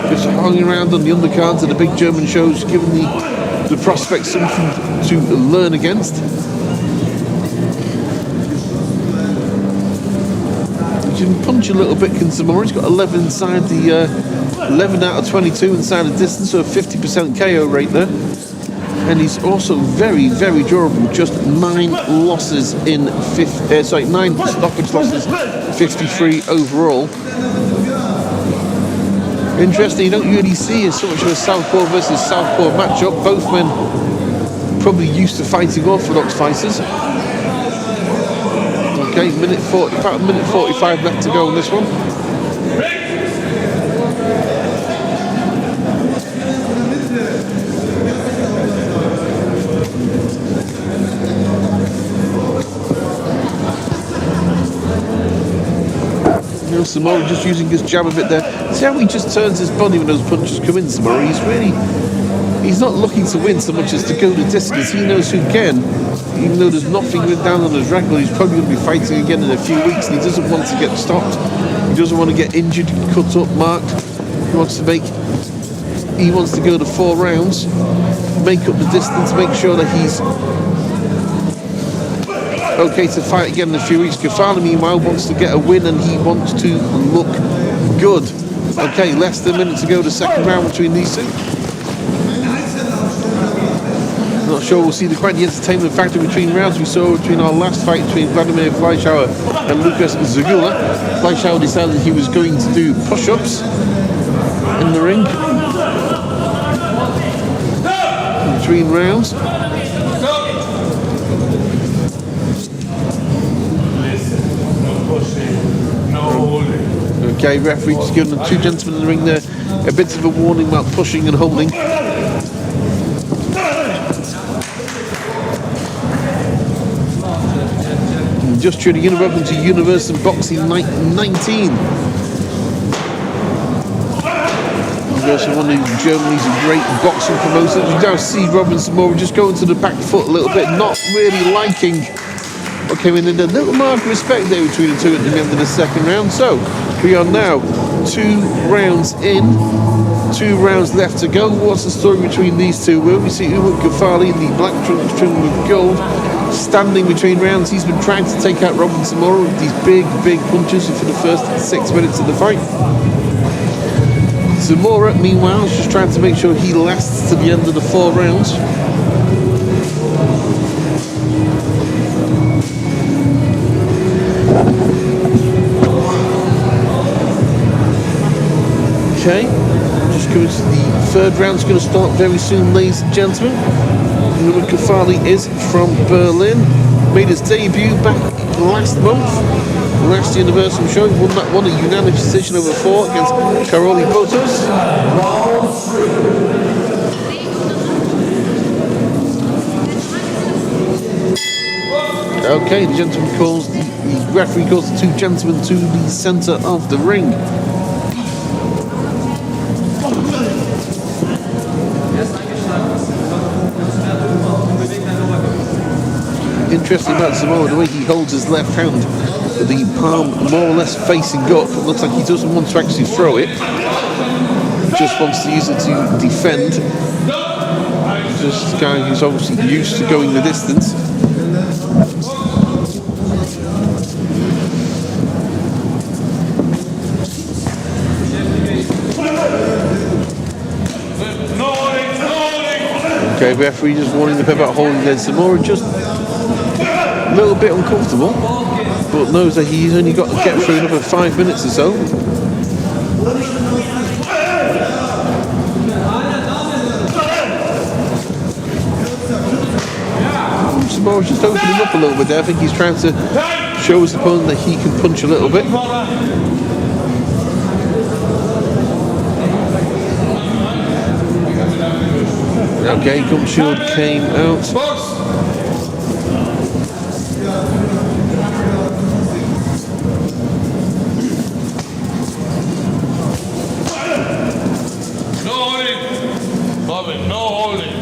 Just hanging around on the undercards of the big German shows, giving the prospects something to learn against. He can punch a little bit, can Zamora. He's got 11 inside the 11 out of 22 inside the distance, so a 50% KO rate there. And he's also very, very durable. Just 9 losses in 9 stoppage losses, 53 overall. Interesting, you don't really see so much of a southpaw versus southpaw matchup. Both men probably used to fighting orthodox fighters. Okay, about a minute 45 left to go on this one. Zamora just using his jab a bit there. See how he just turns his body when those punches come in, Zamora? He's not looking to win so much as to go the distance. He knows who can. Even though there's nothing written down on his record, he's probably going to be fighting again in a few weeks, and he doesn't want to get stopped. He doesn't want to get injured, cut up, marked. He wants to go to 4 rounds, make up the distance, make sure that he's okay to fight again in a few weeks. Kafali, meanwhile, wants to get a win and he wants to look good. Okay, less than a minute to go to the second round between these two. Not sure we'll see quite the entertainment factor between rounds we saw between our last fight between Vladimir Fleischhauer and Lukasz Zygula. Fleischhauer decided he was going to do push-ups in the ring between rounds. Okay, referee just giving the 2 gentlemen in the ring there a bit of a warning about pushing and holding. Just tuning in, welcome to Universum Boxing Night 19. Universum, one of Germany's great boxing promoters. You now see Zamora just going to the back foot a little bit, not really liking what came in. A little mark of respect there between the two at the end of the second round. So we are now 2 rounds in, 2 rounds left to go. What's the story between these two? Well, we see Umut Kafali in the black trunks trimmed with gold, standing between rounds. He's been trying to take out Zamora with these big punches for the first 6 minutes of the fight. Zamora, meanwhile, is just trying to make sure he lasts to the end of the 4 rounds. Okay, just coming to the 3rd round. It's going to start very soon, ladies and gentlemen. Umut Kafali is from Berlin. Made his debut back last month last Universum show. Won a unanimous decision over 4 against Karoly Botos. Okay, the gentleman calls, the referee calls the 2 gentlemen to the centre of the ring. Interesting about Zamora, the way he holds his left hand with the palm more or less facing up. It looks like he doesn't want to actually throw it. He just wants to use it to defend. This guy who's obviously used to going the distance. Okay, referee just warning the pair about holding against Zamora, just a little bit uncomfortable, but knows that he's only got to get through another 5 minutes or so. Zamora's just opening up a little bit there. I think he's trying to show his opponent that he can punch a little bit. Okay, gum shield came out. No holding. Bobby, no holding.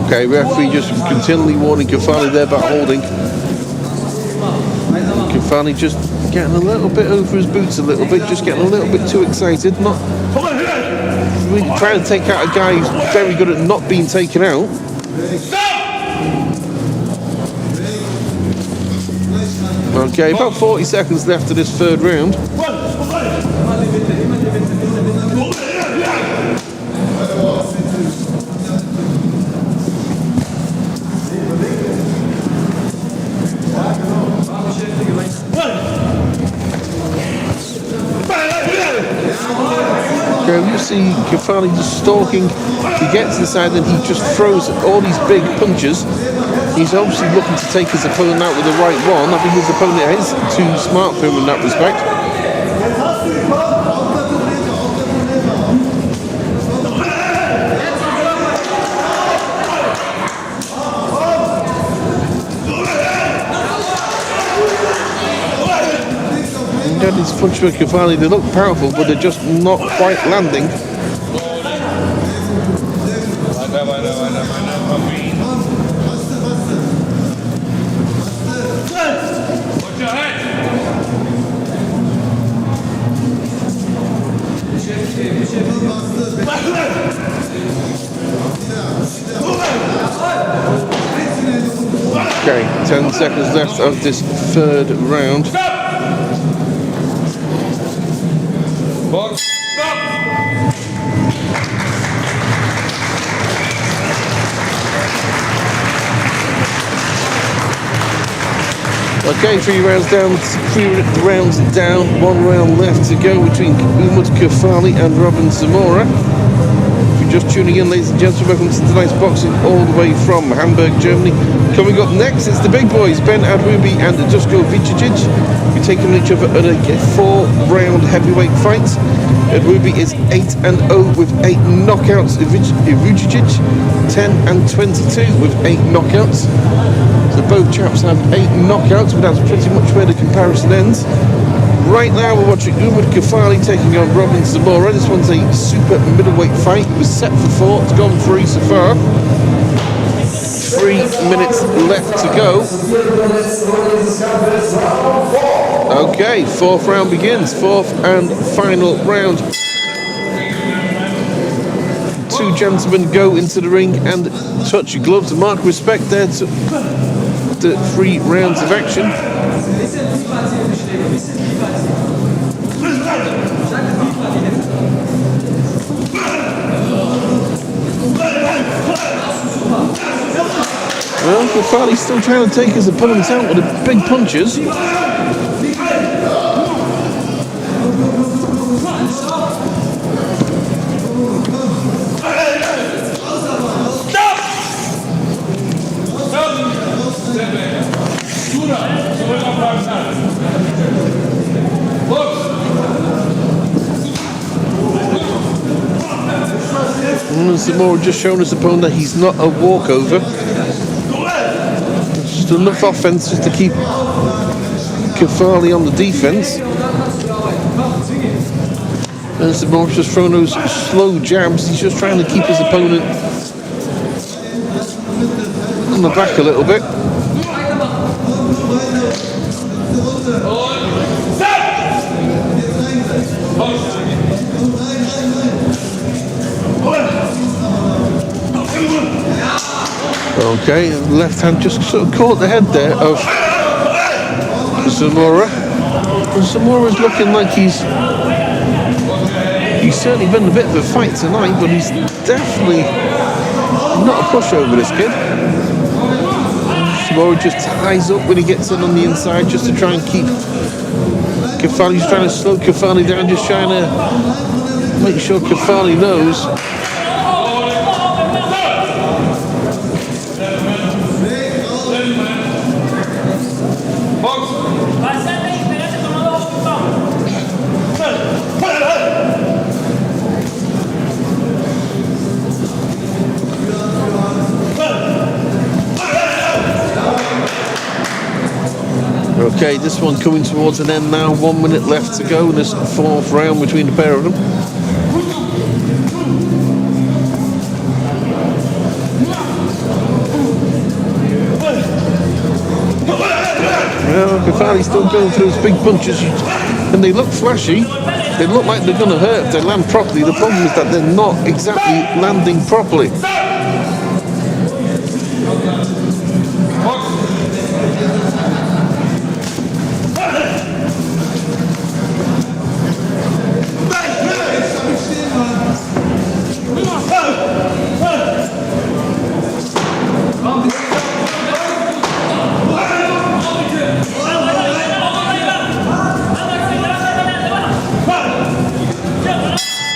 Okay, referee just continually warning Kafali there about holding. Kafali just getting a little bit over his boots a little bit, just getting a little bit too excited, not really trying to take out a guy who's very good at not being taken out. Okay, about 40 seconds left of this 3rd round. You see Kafali just stalking. He gets to the side and he just throws all these big punches. He's obviously looking to take his opponent out with the right one. I think his opponent is too smart for him in that respect. These punches with Kafali, they look powerful, but they're just not quite landing. Okay, 10 seconds left of this 3rd round. Okay, 3 rounds down, 3 rounds down, 1 round left to go between Umut Kafali and Robin Zamora. If you're just tuning in, ladies and gentlemen, welcome to tonight's boxing all the way from Hamburg, Germany. Coming up next, it's the big boys, Ben Adwubi and Dusko Vujicic. We're taking each other at a 4-round heavyweight fight. Adwubi is 8-0 with 8 knockouts. Vujicic 10-22 with 8 knockouts. So both chaps have 8 knockouts, but that's pretty much where the comparison ends. Right now we're watching Umut Kafali taking on Robin Zamora. This one's a super middleweight fight. It was set for 4, it's gone 3 so far. 3 minutes left to go. Okay, 4th round begins, 4th and final round. 2 gentlemen go into the ring and touch gloves. Mark respect there to the 3 rounds of action. Well, Kafali's still trying to take his opponents out with the big punches. Zamora just shown his opponent that he's not a walkover. Just enough offense just to keep Kafali on the defense. And Zamora's just throwing those slow jabs. He's just trying to keep his opponent on the back a little bit. Okay, left hand just sort of caught the head there of Zamora. Zamora's looking like he's certainly been a bit of a fight tonight, but he's definitely not a pushover, this kid. Zamora just ties up when he gets in on the inside just to try and keep Kafali. He's trying to slow Kafali down, just trying to make sure Kafali knows. Okay, this one coming towards an end now. 1 minute left to go in this fourth round between the pair of them. Well, Kafali's still going through his big punches, and they look flashy. They look like they're going to hurt if they land properly. The problem is that they're not exactly landing properly.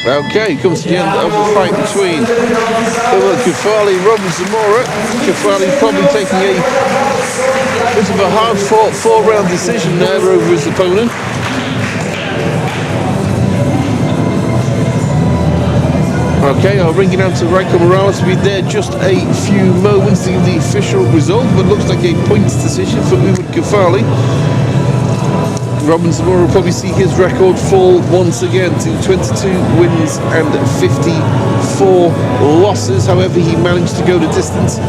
Okay, comes to the end of the fight between Kafali and Zamora. Kafali probably taking a bit of a hard-fought 4-round decision there over his opponent. Okay, I'll ring it out to Reinaldo Morales to be there just a few moments to give the official result, but looks like a points decision for Umut Kafali. Zamora will probably see his record fall once again to 22 wins and 54 losses. However, he managed to go the distance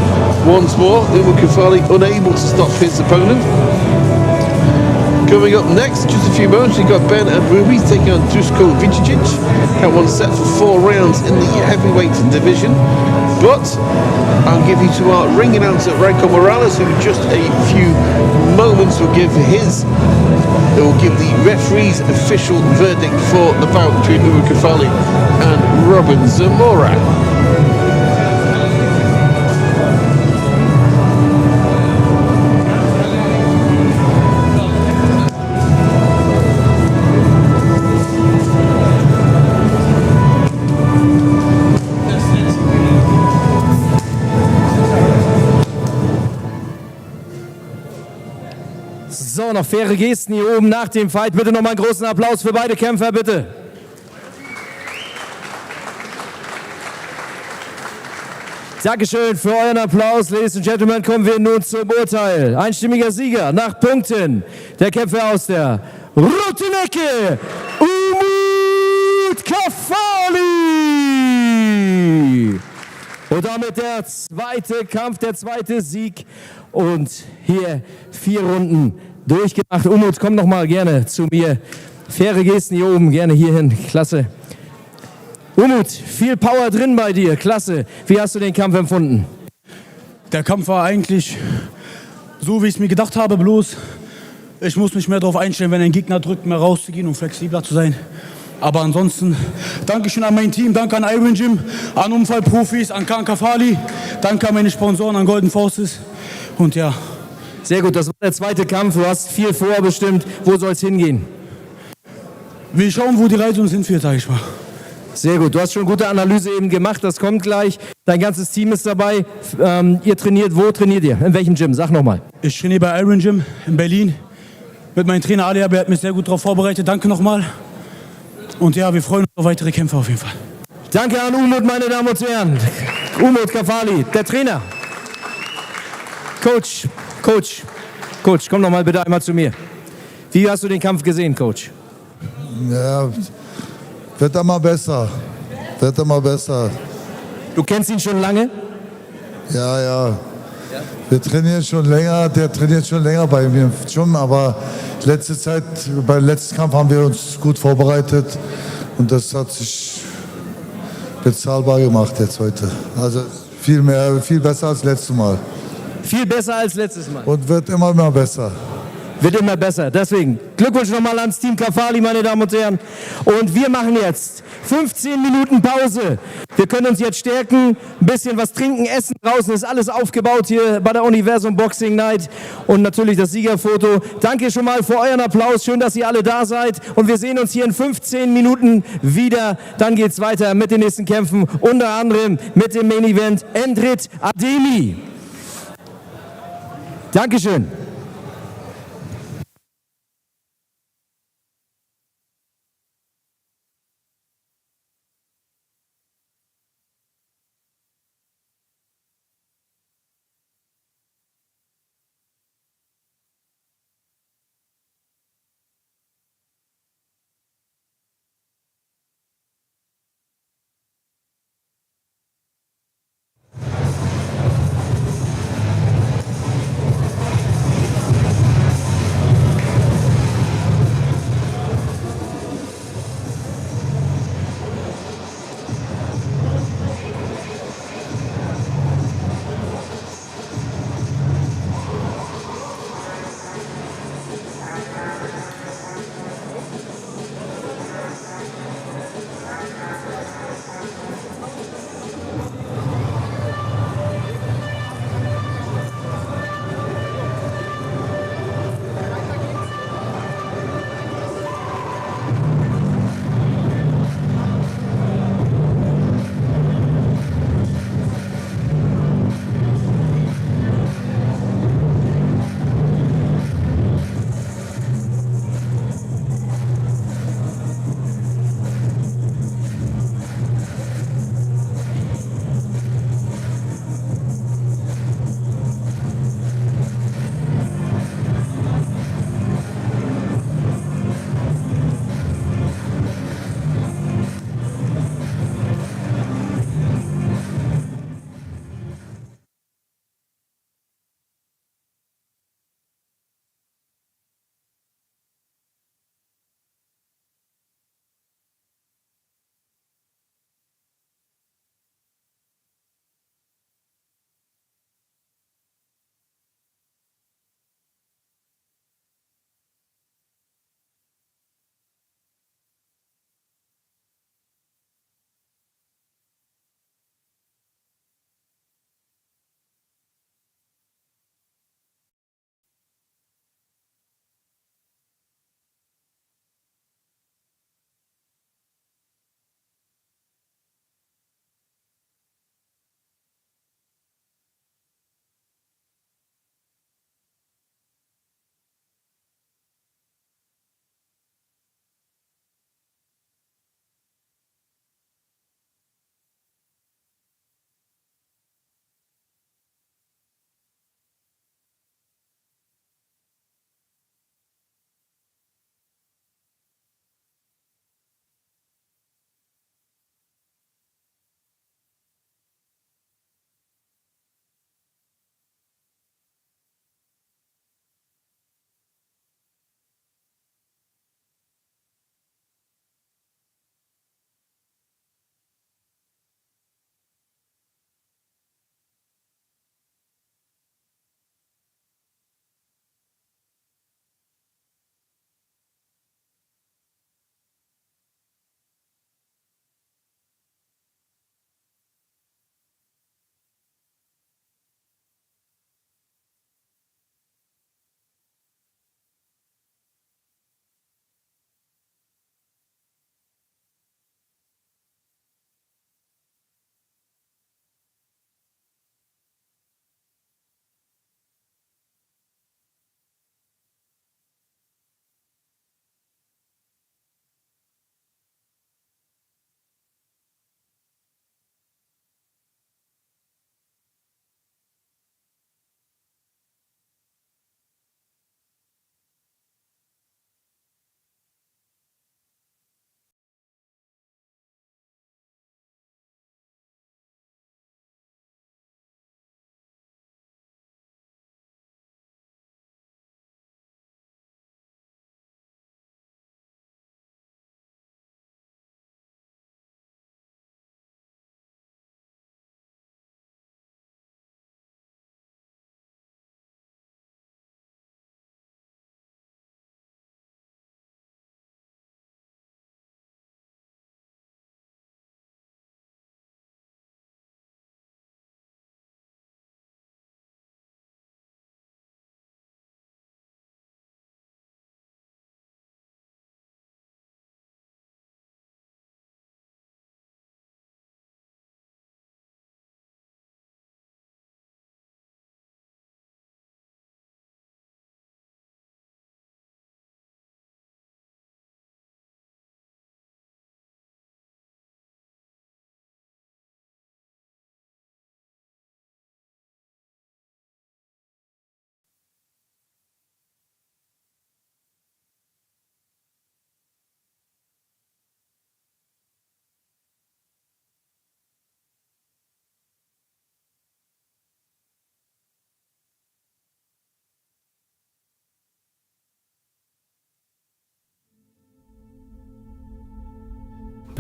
once more. Umut Kafali unable to stop his opponent. Coming up next, just a few moments, we've got Adwubi taking on Dusko Vujicic. That one's set for 4 rounds in the heavyweight division. But I'll give you to our ring announcer, Reinaldo Morales, who in just a few moments will give the referee's official verdict for the bout between Umut Kafali and Zamora. So, noch faire Gesten hier oben nach dem Fight. Bitte nochmal einen großen Applaus für beide Kämpfer, bitte. Dankeschön für euren Applaus. Ladies and Gentlemen, kommen wir nun zum Urteil. Einstimmiger Sieger nach Punkten. Der Kämpfer aus der roten Ecke, Umut Kafali. Und damit der zweite Kampf, der zweite Sieg. Und hier 4 Runden durchgemacht. Umut, komm noch mal gerne zu mir. Faire Gesten hier oben, gerne hierhin. Klasse. Umut, viel Power drin bei dir. Klasse. Wie hast du den Kampf empfunden? Der Kampf war eigentlich so, wie ich es mir gedacht habe, bloß ich muss mich mehr darauf einstellen, wenn ein Gegner drückt, mehr rauszugehen und flexibler zu sein. Aber ansonsten, Dankeschön an mein Team, danke an Iron Gym, an Unfallprofis, an Kafali, danke an meine Sponsoren, an Golden Forces. Und ja. Sehr gut, das war der zweite Kampf. Du hast viel vorbestimmt. Wo soll es hingehen? Wir schauen, wo die Reise uns hinführt, sag ich mal. Sehr gut, du hast schon gute Analyse eben gemacht. Das kommt gleich. Dein ganzes Team ist dabei. Ihr trainiert, wo trainiert ihr? In welchem Gym? Sag nochmal. Ich trainiere bei Iron Gym in Berlin. mit meinem Trainer Ali, der hat mich sehr gut darauf vorbereitet. Danke nochmal. Und ja, wir freuen uns auf weitere Kämpfe auf jeden Fall. Danke an Umut, meine Damen und Herren. Umut Kafali, der Trainer. Coach, komm noch mal bitte einmal zu mir. Wie hast du den Kampf gesehen, Coach? Ja, wird immer besser. Wird immer besser. Du kennst ihn schon lange? Ja. Wir trainieren schon länger, der trainiert schon länger bei mir schon, aber letzte Zeit, beim letzten Kampf haben wir uns gut vorbereitet und das hat sich bezahlbar gemacht jetzt heute. Also viel besser als letztes Mal. Viel besser als letztes Mal. Und wird immer mehr besser. Wird immer besser. Deswegen Glückwunsch nochmal ans Team Kafali, meine Damen und Herren. Und wir machen jetzt 15 Minuten Pause. Wir können uns jetzt stärken, ein bisschen was trinken, essen. Draußen ist alles aufgebaut hier bei der Universum Boxing Night. Und natürlich das Siegerfoto. Danke schon mal für euren Applaus. Schön, dass ihr alle da seid. Und wir sehen uns hier in 15 Minuten wieder. Dann geht's weiter mit den nächsten Kämpfen. Unter anderem mit dem Main Event Endrit Ademi. Dankeschön.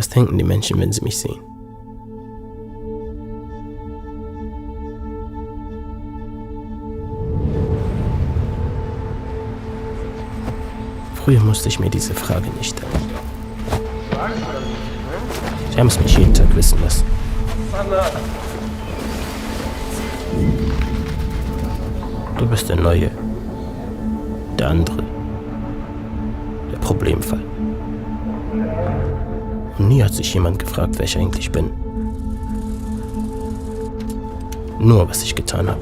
Was denken die Menschen, wenn sie mich sehen? Früher musste ich mir diese Frage nicht stellen. Sie haben es mich jeden Tag wissen lassen. Du bist der Neue, der andere, der Problemfall. Und nie hat sich jemand gefragt, wer ich eigentlich bin. Nur, was ich getan habe.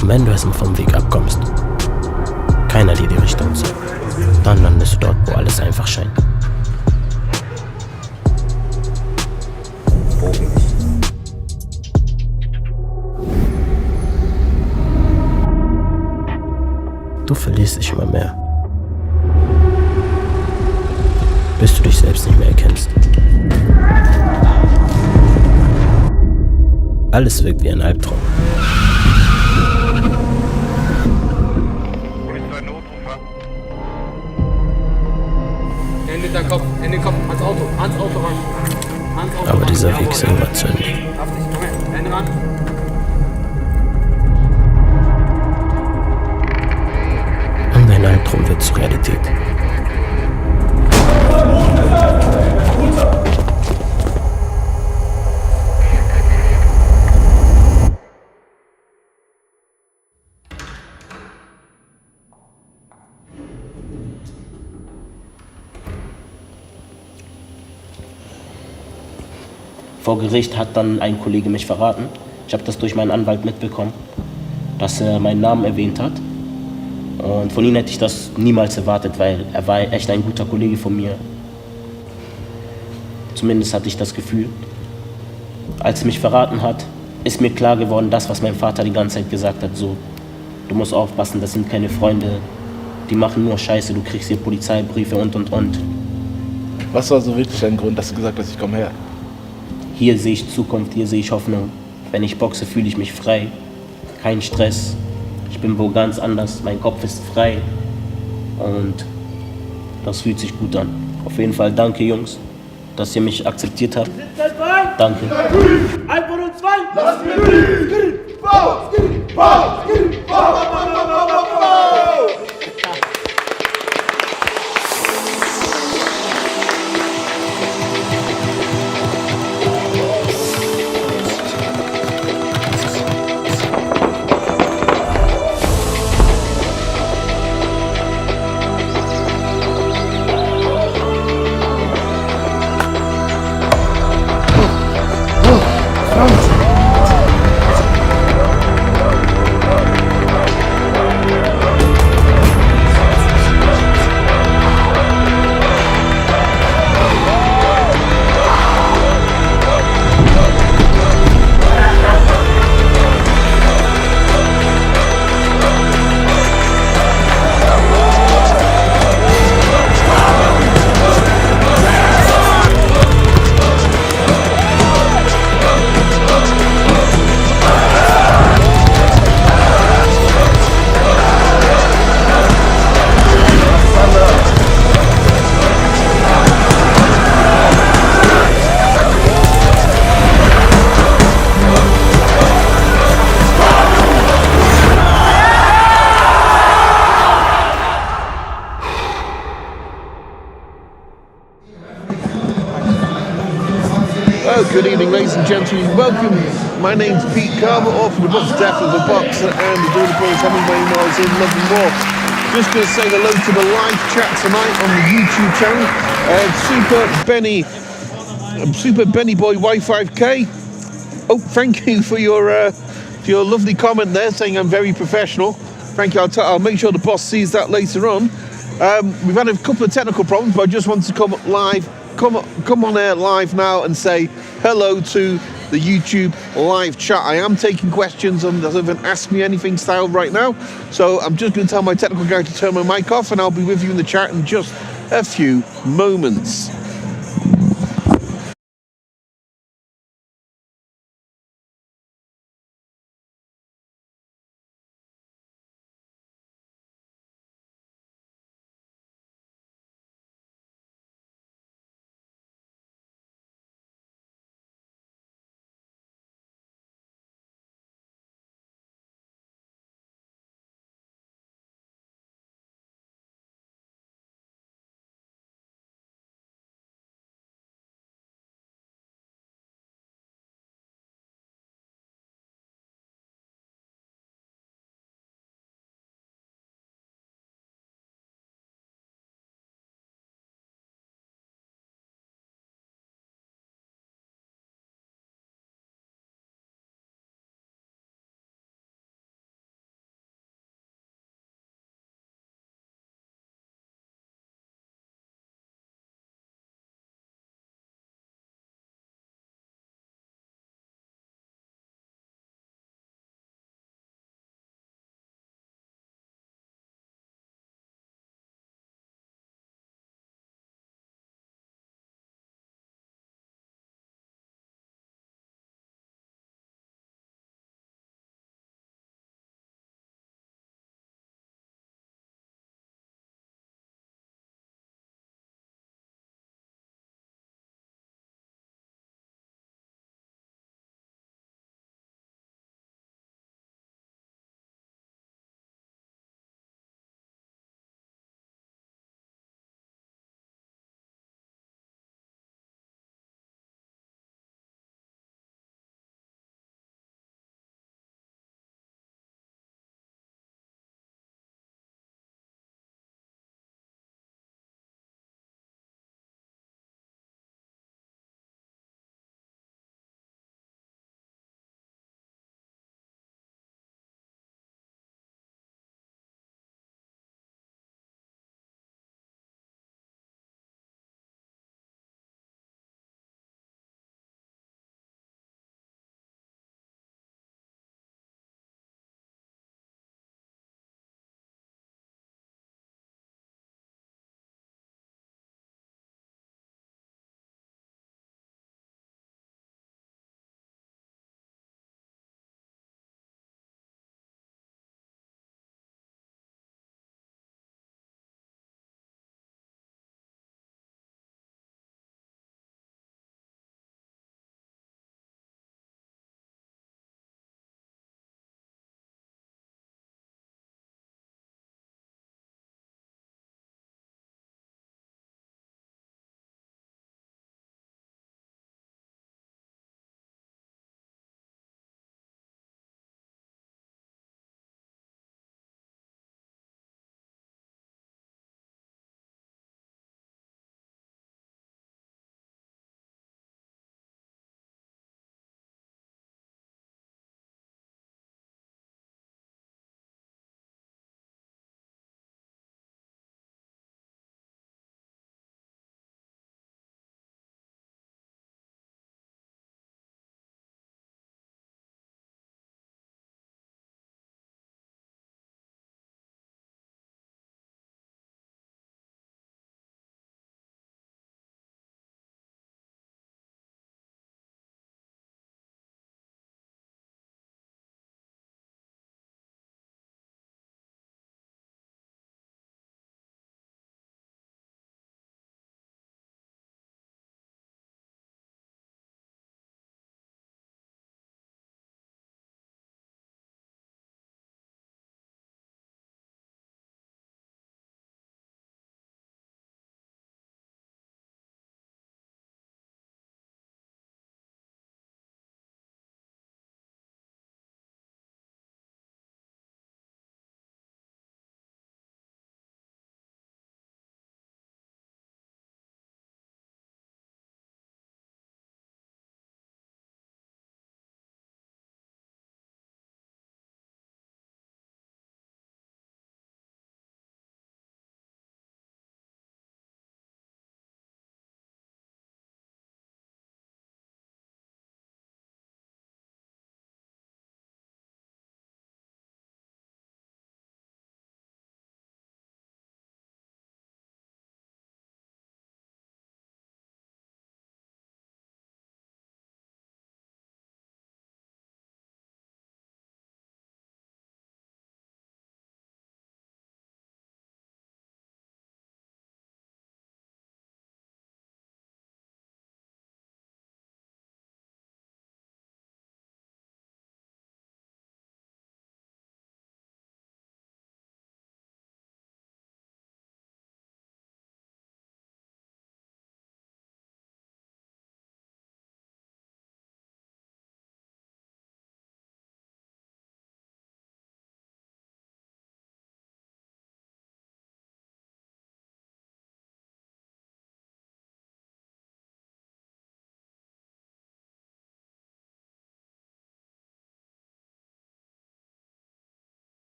Und wenn du erstmal vom Weg abkommst, keiner dir die Richtung zeigt, dann landest du dort, wo alles einfach scheint. Wo bin ich? Du verlierst dich immer mehr, bis du dich selbst nicht mehr erkennst. Alles wirkt wie ein Albtraum. Hände in den Kopf, Hände in den Kopf, ans Auto ran. Ans Auto Aber ran. dieser Weg ist immer zu Ende. Darf dich, komm her, Hände ran. Und dein Albtraum wird zur Realität. Vor Gericht hat dann ein Kollege mich verraten. Ich habe das durch meinen Anwalt mitbekommen, dass er meinen Namen erwähnt hat. Und von ihm hätte ich das niemals erwartet, weil er war echt ein guter Kollege von mir. Zumindest hatte ich das Gefühl. Als er mich verraten hat, ist mir klar geworden, das, was mein Vater die ganze Zeit gesagt hat, so, du musst aufpassen, das sind keine Freunde, die machen nur Scheiße, du kriegst hier Polizeibriefe und. Was war so wirklich dein Grund, dass du gesagt hast, ich komme her? Hier sehe ich Zukunft, hier sehe ich Hoffnung. Wenn ich boxe, fühle ich mich frei. Kein Stress. Ich bin wo ganz anders. Mein Kopf ist frei. Und das fühlt sich gut an. Auf jeden Fall danke, Jungs, dass ihr mich akzeptiert habt. Danke. 1 und 2. Lass mir liegen. Good evening, ladies and gentlemen. Welcome. My name's Pete Carver, author of the book Death of a Boxer and the Daughter Brothers Hemingway Miles in Love and War. Just going to say hello to the live chat tonight on the YouTube channel. Super Benny Boy Y5K. Oh, thank you for your lovely comment there, saying I'm very professional. Thank you. I'll make sure the boss sees that later on. We've had a couple of technical problems, but I just wanted to come live. Come on air live now and say hello to the YouTube live chat. I am taking questions on the Ask Me Anything style right now. So I'm just going to tell my technical guy to turn my mic off, and I'll be with you in the chat in just a few moments.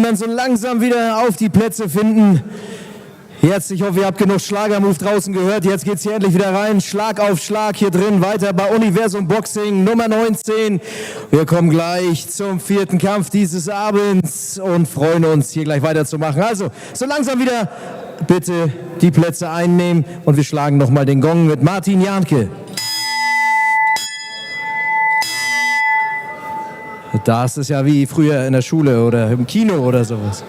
dann so langsam wieder auf die Plätze finden. Jetzt, ich hoffe, ihr habt genug Schlagermove draußen gehört. Jetzt geht's hier endlich wieder rein. Schlag auf Schlag hier drin. Weiter bei Universum Boxing Nummer 19. Wir kommen gleich zum 4. Kampf dieses Abends und freuen uns, hier gleich weiterzumachen. Also, so langsam wieder bitte die Plätze einnehmen und wir schlagen nochmal den Gong mit Martin Jahnke. Das ist ja wie früher in der Schule oder im Kino oder sowas.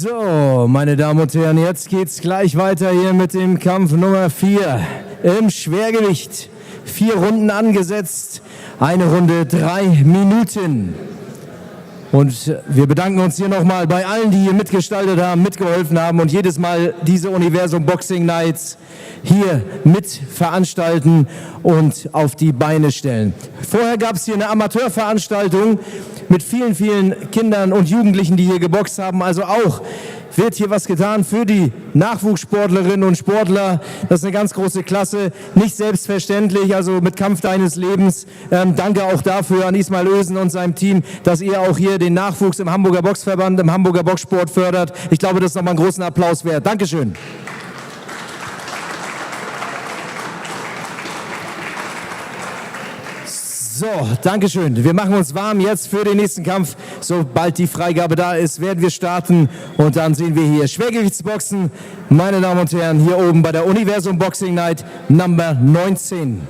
So, meine Damen und Herren, jetzt geht's gleich weiter hier mit dem Kampf Nummer 4 im Schwergewicht. 4 Runden angesetzt, eine Runde 3 Minuten. Und wir bedanken uns hier nochmal bei allen, die hier mitgestaltet haben, mitgeholfen haben und jedes Mal diese Universum Boxing Nights hier mitveranstalten und auf die Beine stellen. Vorher gab es hier eine Amateurveranstaltung mit vielen, vielen Kindern und Jugendlichen, die hier geboxt haben. Also auch wird hier was getan für die Nachwuchssportlerinnen und Sportler. Das ist eine ganz große Klasse, nicht selbstverständlich, also mit Kampf deines Lebens. Danke auch dafür an Ismail Ösen und seinem Team, dass ihr auch hier den Nachwuchs im Hamburger Boxverband, im Hamburger Boxsport fördert. Ich glaube, das ist nochmal einen großen Applaus wert. Dankeschön. So, Dankeschön. Wir machen uns warm jetzt für den nächsten Kampf. Sobald die Freigabe da ist, werden wir starten und dann sehen wir hier Schwergewichtsboxen. Meine Damen und Herren, hier oben bei der Universum Boxing Night Nummer 19.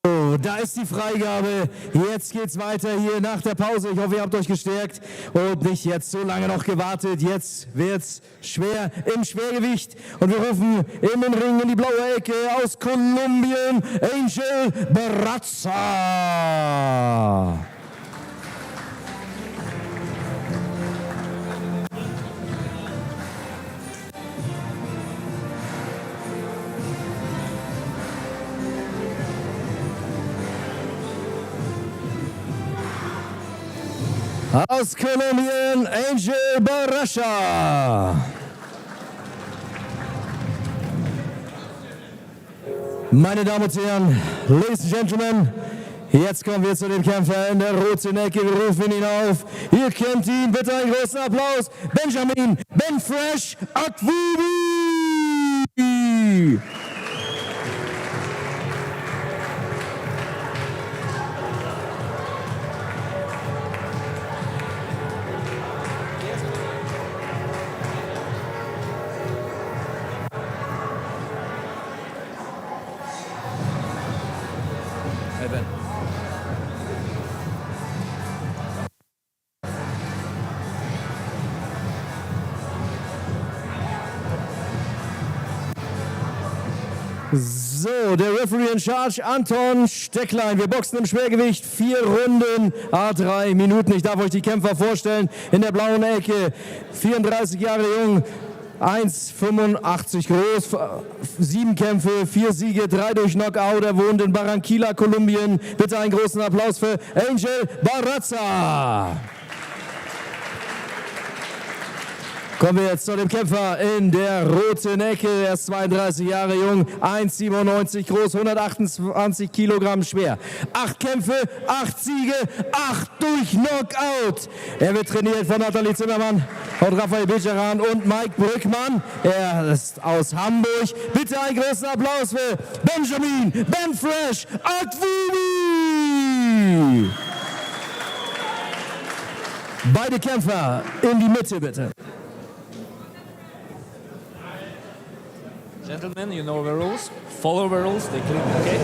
So, da ist die Freigabe. Jetzt geht's weiter hier nach der Pause. Ich hoffe, ihr habt euch gestärkt und nicht jetzt so lange noch gewartet. Jetzt wird's schwer im Schwergewicht. Und wir rufen in den Ring in die blaue Ecke aus Kolumbien, Angel Barraza. Aus Kolumbien, Angel Barraza. Meine Damen und Herren, Ladies and Gentlemen, jetzt kommen wir zu dem Kämpfer in der roten Ecke. Wir rufen ihn auf. Ihr kennt ihn, bitte einen großen Applaus. Benjamin Ben Fresh Adwubi. Adwubi. So, der Referee in Charge, Anton Stecklein. Wir boxen im Schwergewicht 4 Runden, 3 Minuten. Ich darf euch die Kämpfer vorstellen. In der blauen Ecke, 34 Jahre jung, 1,85 groß, 7 Kämpfe, 4 Siege, 3 durch Knockout. Er wohnt in Barranquilla, Kolumbien. Bitte einen großen Applaus für Angel Barraza. Kommen wir jetzt zu dem Kämpfer in der roten Ecke. Er ist 32 Jahre jung, 1,97 groß, 128 Kilogramm schwer. 8 Kämpfe, 8 Siege, 8 durch Knockout. Er wird trainiert von Nathalie Zimmermann, von Raphael Becheran und Mike Brückmann. Er ist aus Hamburg. Bitte einen großen Applaus für Benjamin Ben Fresh Adwubi. Beide Kämpfer in die Mitte, bitte. Gentlemen, you know the rules. Follow the rules. They click OK.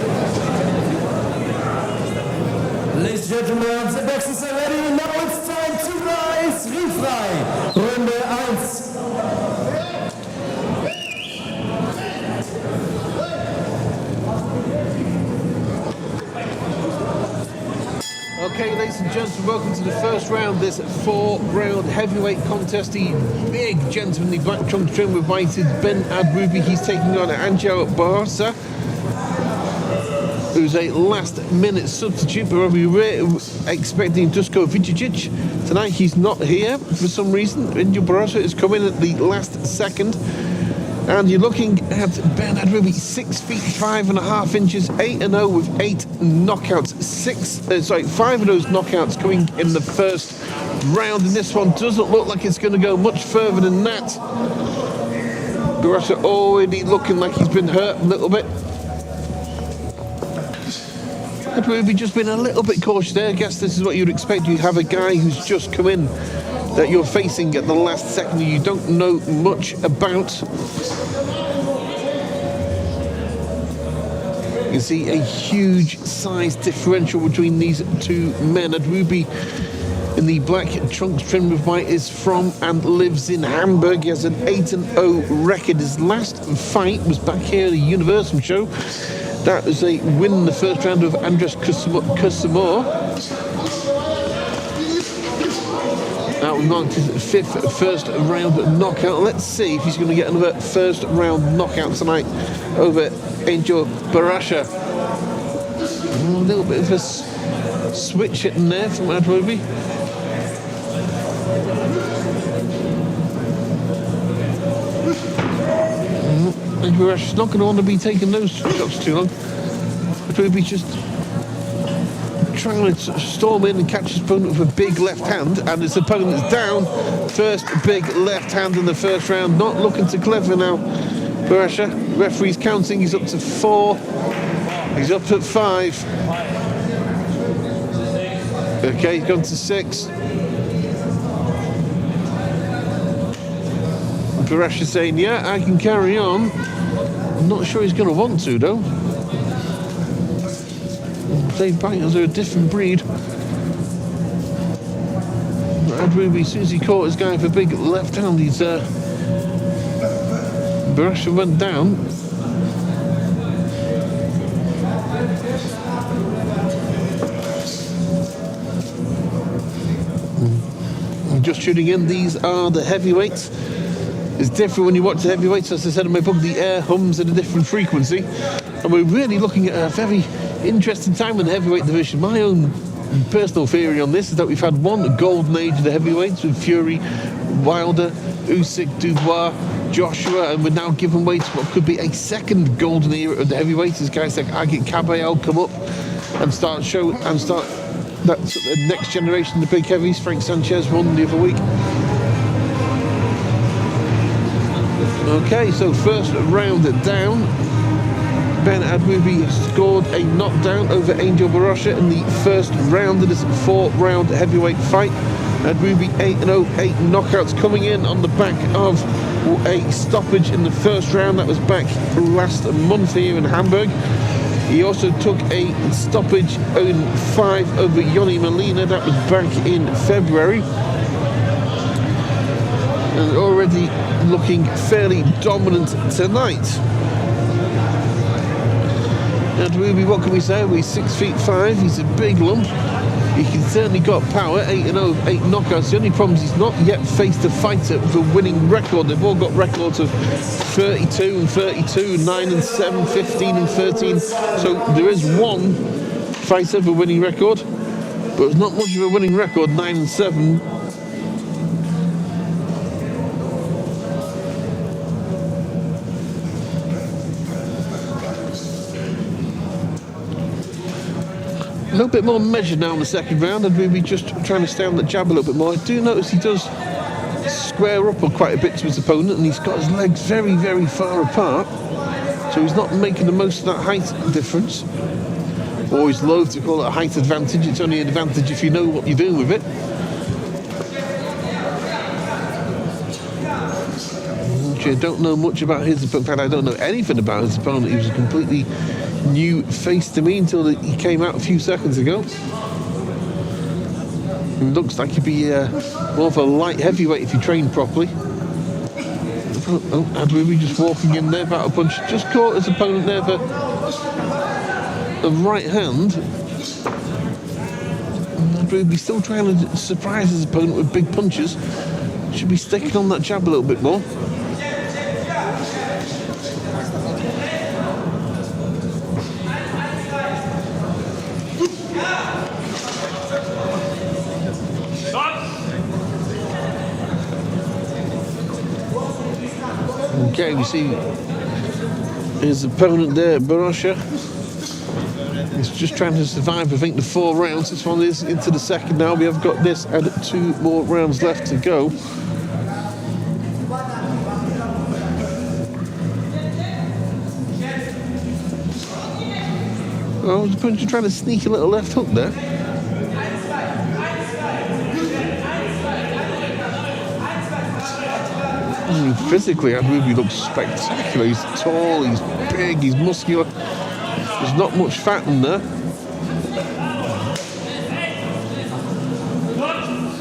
Ladies and gentlemen, the boxers are ready. Now it's time to rise. Ringfrei. Runde 1. Okay, ladies and gentlemen, welcome to the first round. This 4-round heavyweight contest. The big gentleman, the black trunk trim with white is Ben Adwubi. He's taking on Angel Barraza, who's a last-minute substitute, but we were expecting Dusko Vujicic. Tonight he's not here for some reason. Angel Barraza is coming at the last second. And you're looking at Ben Adwubi, 6 feet 5.5 inches, 8-0 with 8 knockouts. 5 of those knockouts coming in the first round. And this one doesn't look like it's going to go much further than that. Barraza already looking like he's been hurt a little bit. Adwubi just been a little bit cautious there. I guess this is what you'd expect. You have a guy who's just come in that you're facing at the last second you don't know much about. You can see a huge size differential between these two men. Adwubi in the black trunks trimmed with white is from and lives in Hamburg. He has an 8-0 record. His last fight was back here at the Universum show. That was a win in the first round of Andres Cusimor. That was marked his 5th first round knockout. Let's see if he's going to get another first round knockout tonight over Angel Barraza. A little bit of a switch hitting there from Adwubi. Angel Barraza's not going to want to be taking those shots too long. Adwubi just trying to storm in and catch his opponent with a big left hand, and his opponent's down. First big left hand in the first round. Not looking too clever now, Barraza. Referee's counting. He's up to 4. He's up at 5. Okay, he's gone to 6. Barraza saying, yeah, I can carry on. I'm not sure he's going to want to, though. Dave Bangers are a different breed. Adwubi, as soon as he caught his guy with a big left hand, he's Barraza went down. Just tuning in, these are the heavyweights. It's different when you watch the heavyweights. As I said in my book, the air hums at a different frequency. And we're really looking at a very interesting time in the heavyweight division. My own personal theory on this is that we've had one golden age of the heavyweights with Fury, Wilder, Usyk, Dubois, Joshua, and we're now giving way to what could be a second golden era of the heavyweights as guys like Agit Kabayel come up and start that next generation of the big heavies. Frank Sanchez won the other week. Okay, so first round down. Ben Adwubi scored a knockdown over Angel Barosha in the first round of this 4-round heavyweight fight. Adwubi 8-0, 8 knockouts coming in on the back of a stoppage in the first round. That was back last month here in Hamburg. He also took a stoppage in 5 over Yoni Molina. That was back in February. And already looking fairly dominant tonight. Adwubi, what can we say? He's 6'5". He's a big lump. He's certainly got power. 8-0, 8 knockouts. The only problem is he's not yet faced a fighter with a winning record. They've all got records of 32 and 32, 9 and 7, 15 and 13. So there is one fighter with a winning record, but it's not much of a winning record. 9 and 7. A little bit more measured now in the second round, and we'll be just trying to stay on the jab a little bit more. I do notice he does square up quite a bit to his opponent, and he's got his legs very, very far apart, so he's not making the most of that height difference. Always loath to call it a height advantage. It's only an advantage if you know what you're doing with it. I don't know much about his opponent. In fact, I don't know anything about his opponent. He was a completely new face to me until he came out a few seconds ago. He looks like he'd be more of a light heavyweight if he trained properly. Oh, Adwubi just walking in there, about a punch. Just caught his opponent there for the right hand. Adwubi still trying to surprise his opponent with big punches. Should be sticking on that jab a little bit more. Okay, we see his opponent there, Barosha. He's just trying to survive, I think, the 4 rounds. This one is into the second now. We have got this and 2 more rounds left to go. Oh, the opponent trying to sneak a little left hook there. Physically, Adwubi looks spectacular. He's tall, he's big, he's muscular. There's not much fat in there.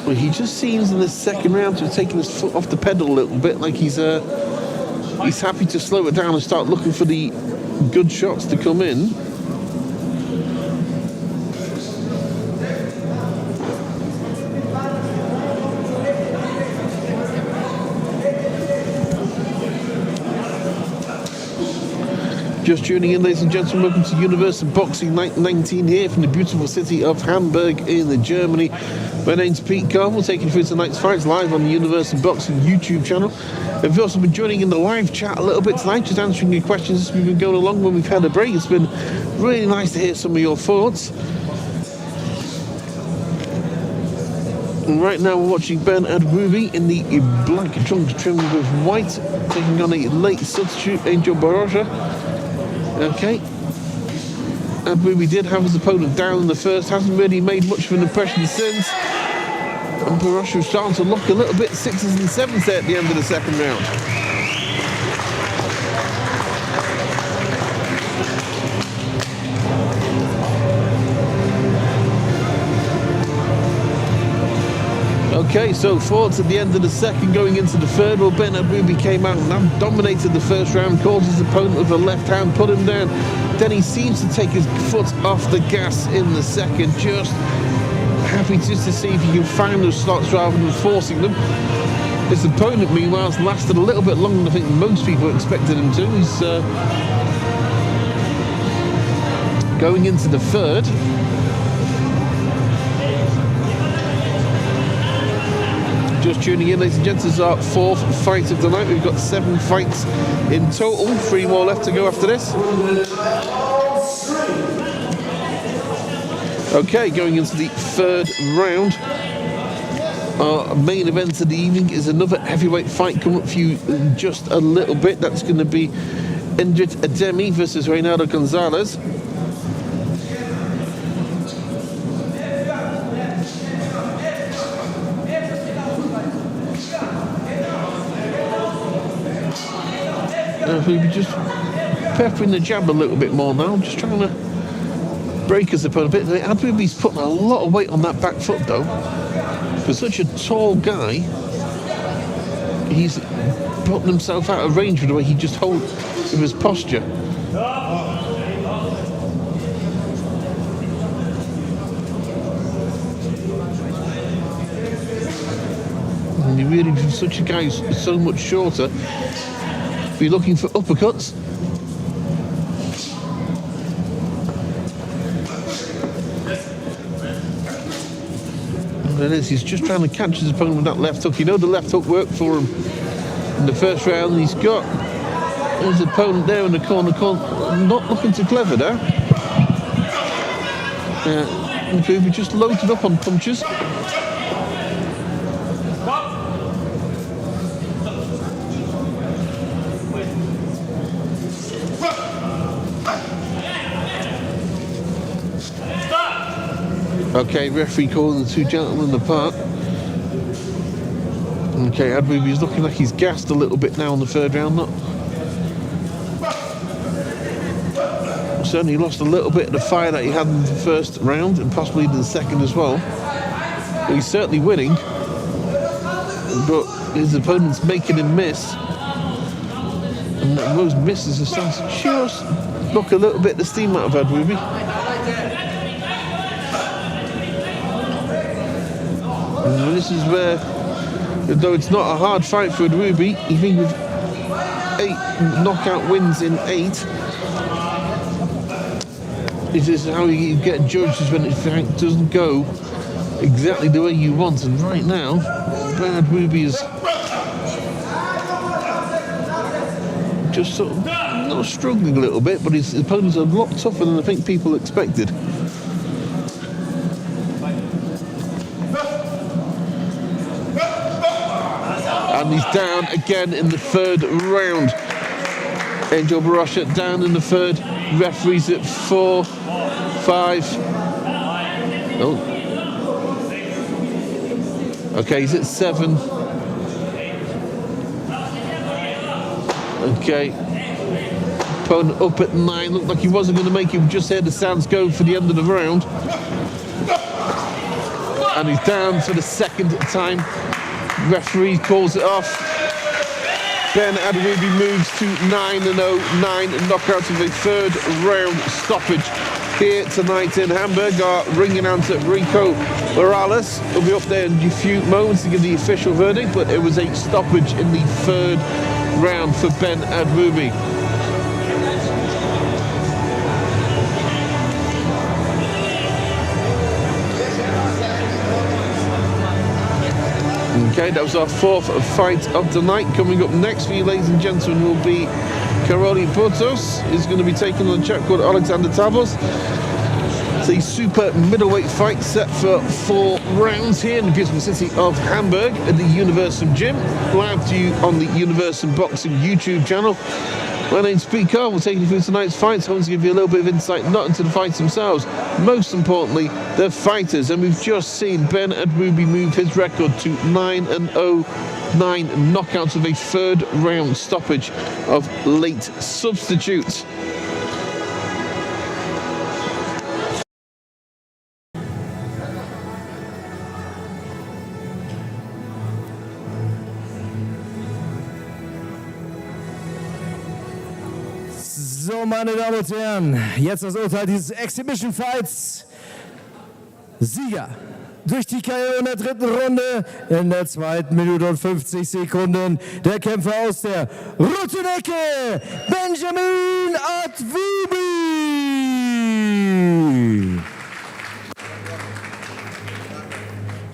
Well, he just seems in the second round to have taken his foot off the pedal a little bit, like he's happy to slow it down and start looking for the good shots to come in. Just tuning in, ladies and gentlemen, welcome to Universum Boxing Night 19 here from the beautiful city of Hamburg in Germany. My name's Pete Carr. We're taking you through tonight's fights live on the Universum Boxing YouTube channel. And we've also been joining in the live chat a little bit tonight, just answering your questions as we've been going along when we've had a break. It's been really nice to hear some of your thoughts. And right now we're watching Ben Adwubi in the black trunks trimmed with white, taking on a late substitute, Angel Barosha. Okay. Adwubi did have his opponent down in the first, hasn't really made much of an impression since. And Barosha was starting to look a little bit 6s and 7s there at the end of the second round. Okay, so thoughts at the end of the second going into the third. Well, Ben Adwubi came out and dominated the first round, caught his opponent with a left hand, put him down. Then he seems to take his foot off the gas in the second, just happy just to see if he can find those slots rather than forcing them. His opponent, meanwhile, has lasted a little bit longer than I think most people expected him to. He's going into the third. Just tuning in, ladies and gents, this is our 4th fight of the night. We've got 7 fights in total, 3 more left to go after this. Okay, going into the third round. Our main event of the evening is another heavyweight fight coming up for you in just a little bit. That's going to be Endrit Ademi versus Reinaldo Gonzalez. We'll be just peppering the jab a little bit more now, just trying to break his opponent a bit. Adwubi's putting a lot of weight on that back foot though. For such a tall guy, he's putting himself out of range with the way he just holds with his posture. And you really, for such a guy who's so much shorter, be looking for uppercuts. And it is, he's just trying to catch his opponent with that left hook. You know the left hook worked for him in the first round. He's got his opponent there in the corner, not looking too clever there. He just loaded up on punches. Okay, referee calling the two gentlemen apart. Okay, Adwubi's looking like he's gassed a little bit now in the third round. Certainly lost a little bit of the fire that he had in the first round and possibly in the second as well. But he's certainly winning, but his opponent's making him miss. And those misses are starting to just knock a little bit of the steam out of Adwubi. And this is where, though it's not a hard fight for Adwubi, even with 8 knockout wins in 8, this is how you get judged, is when it doesn't go exactly the way you want. And right now, Adwubi is just sort of not struggling a little bit, but his opponents are a lot tougher than I think people expected. And he's down again in the third round. Angel Barosha down in the third. Referees at 4, 5. Oh. Okay, he's at 7. Okay. Opponent up at 9. Looked like he wasn't going to make it. Just heard the sounds go for the end of the round. And he's down for the second time. Referee calls it off. Ben Adwubi moves to 9-0, 9 knockouts with a third round stoppage here tonight in Hamburg. Our ring announcer Rico Morales will be up there in a few moments to give the official verdict, but it was a stoppage in the third round for Ben Adwubi. Okay, that was our fourth fight of the night. Coming up next for you, ladies and gentlemen, will be Karoly Botos. Is going to be taking on a chap called Oleksandr. It's a super middleweight fight set for 4 rounds here in the beautiful city of Hamburg at the Universum gym. Live to you on the Universum Boxing YouTube channel. My name's Spychalski. We'll take you through tonight's fights. I want to give you a little bit of insight, not into the fights themselves, most importantly, the fighters. And we've just seen Ben Adwubi move his record to 9-0, 9 knockouts with a third round stoppage of late substitutes. So, meine Damen und Herren, jetzt das Urteil dieses Exhibition Fights. Sieger durch die KO in der dritten Runde in der 2. Minute und 50 Sekunden. Der Kämpfer aus der roten Ecke, Benjamin Adwubi.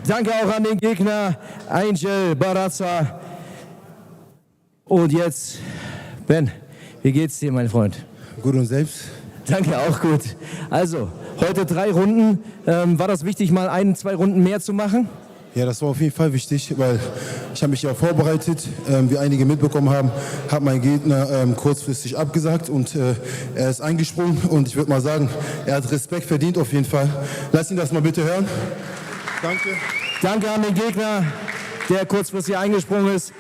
Danke auch an den Gegner, Angel Barazza. Und jetzt, Ben, wie geht's dir, mein Freund? Gut und selbst? Danke, auch gut. Also, heute 3 Runden. War das wichtig, mal 1, 2 Runden mehr zu machen? Ja, das war auf jeden Fall wichtig, weil ich habe mich ja vorbereitet. Wie einige mitbekommen haben, hat mein Gegner kurzfristig abgesagt und er ist eingesprungen. Und ich würde mal sagen, er hat Respekt verdient auf jeden Fall. Lass ihn das mal bitte hören. Danke. Danke an den Gegner, der kurzfristig eingesprungen ist.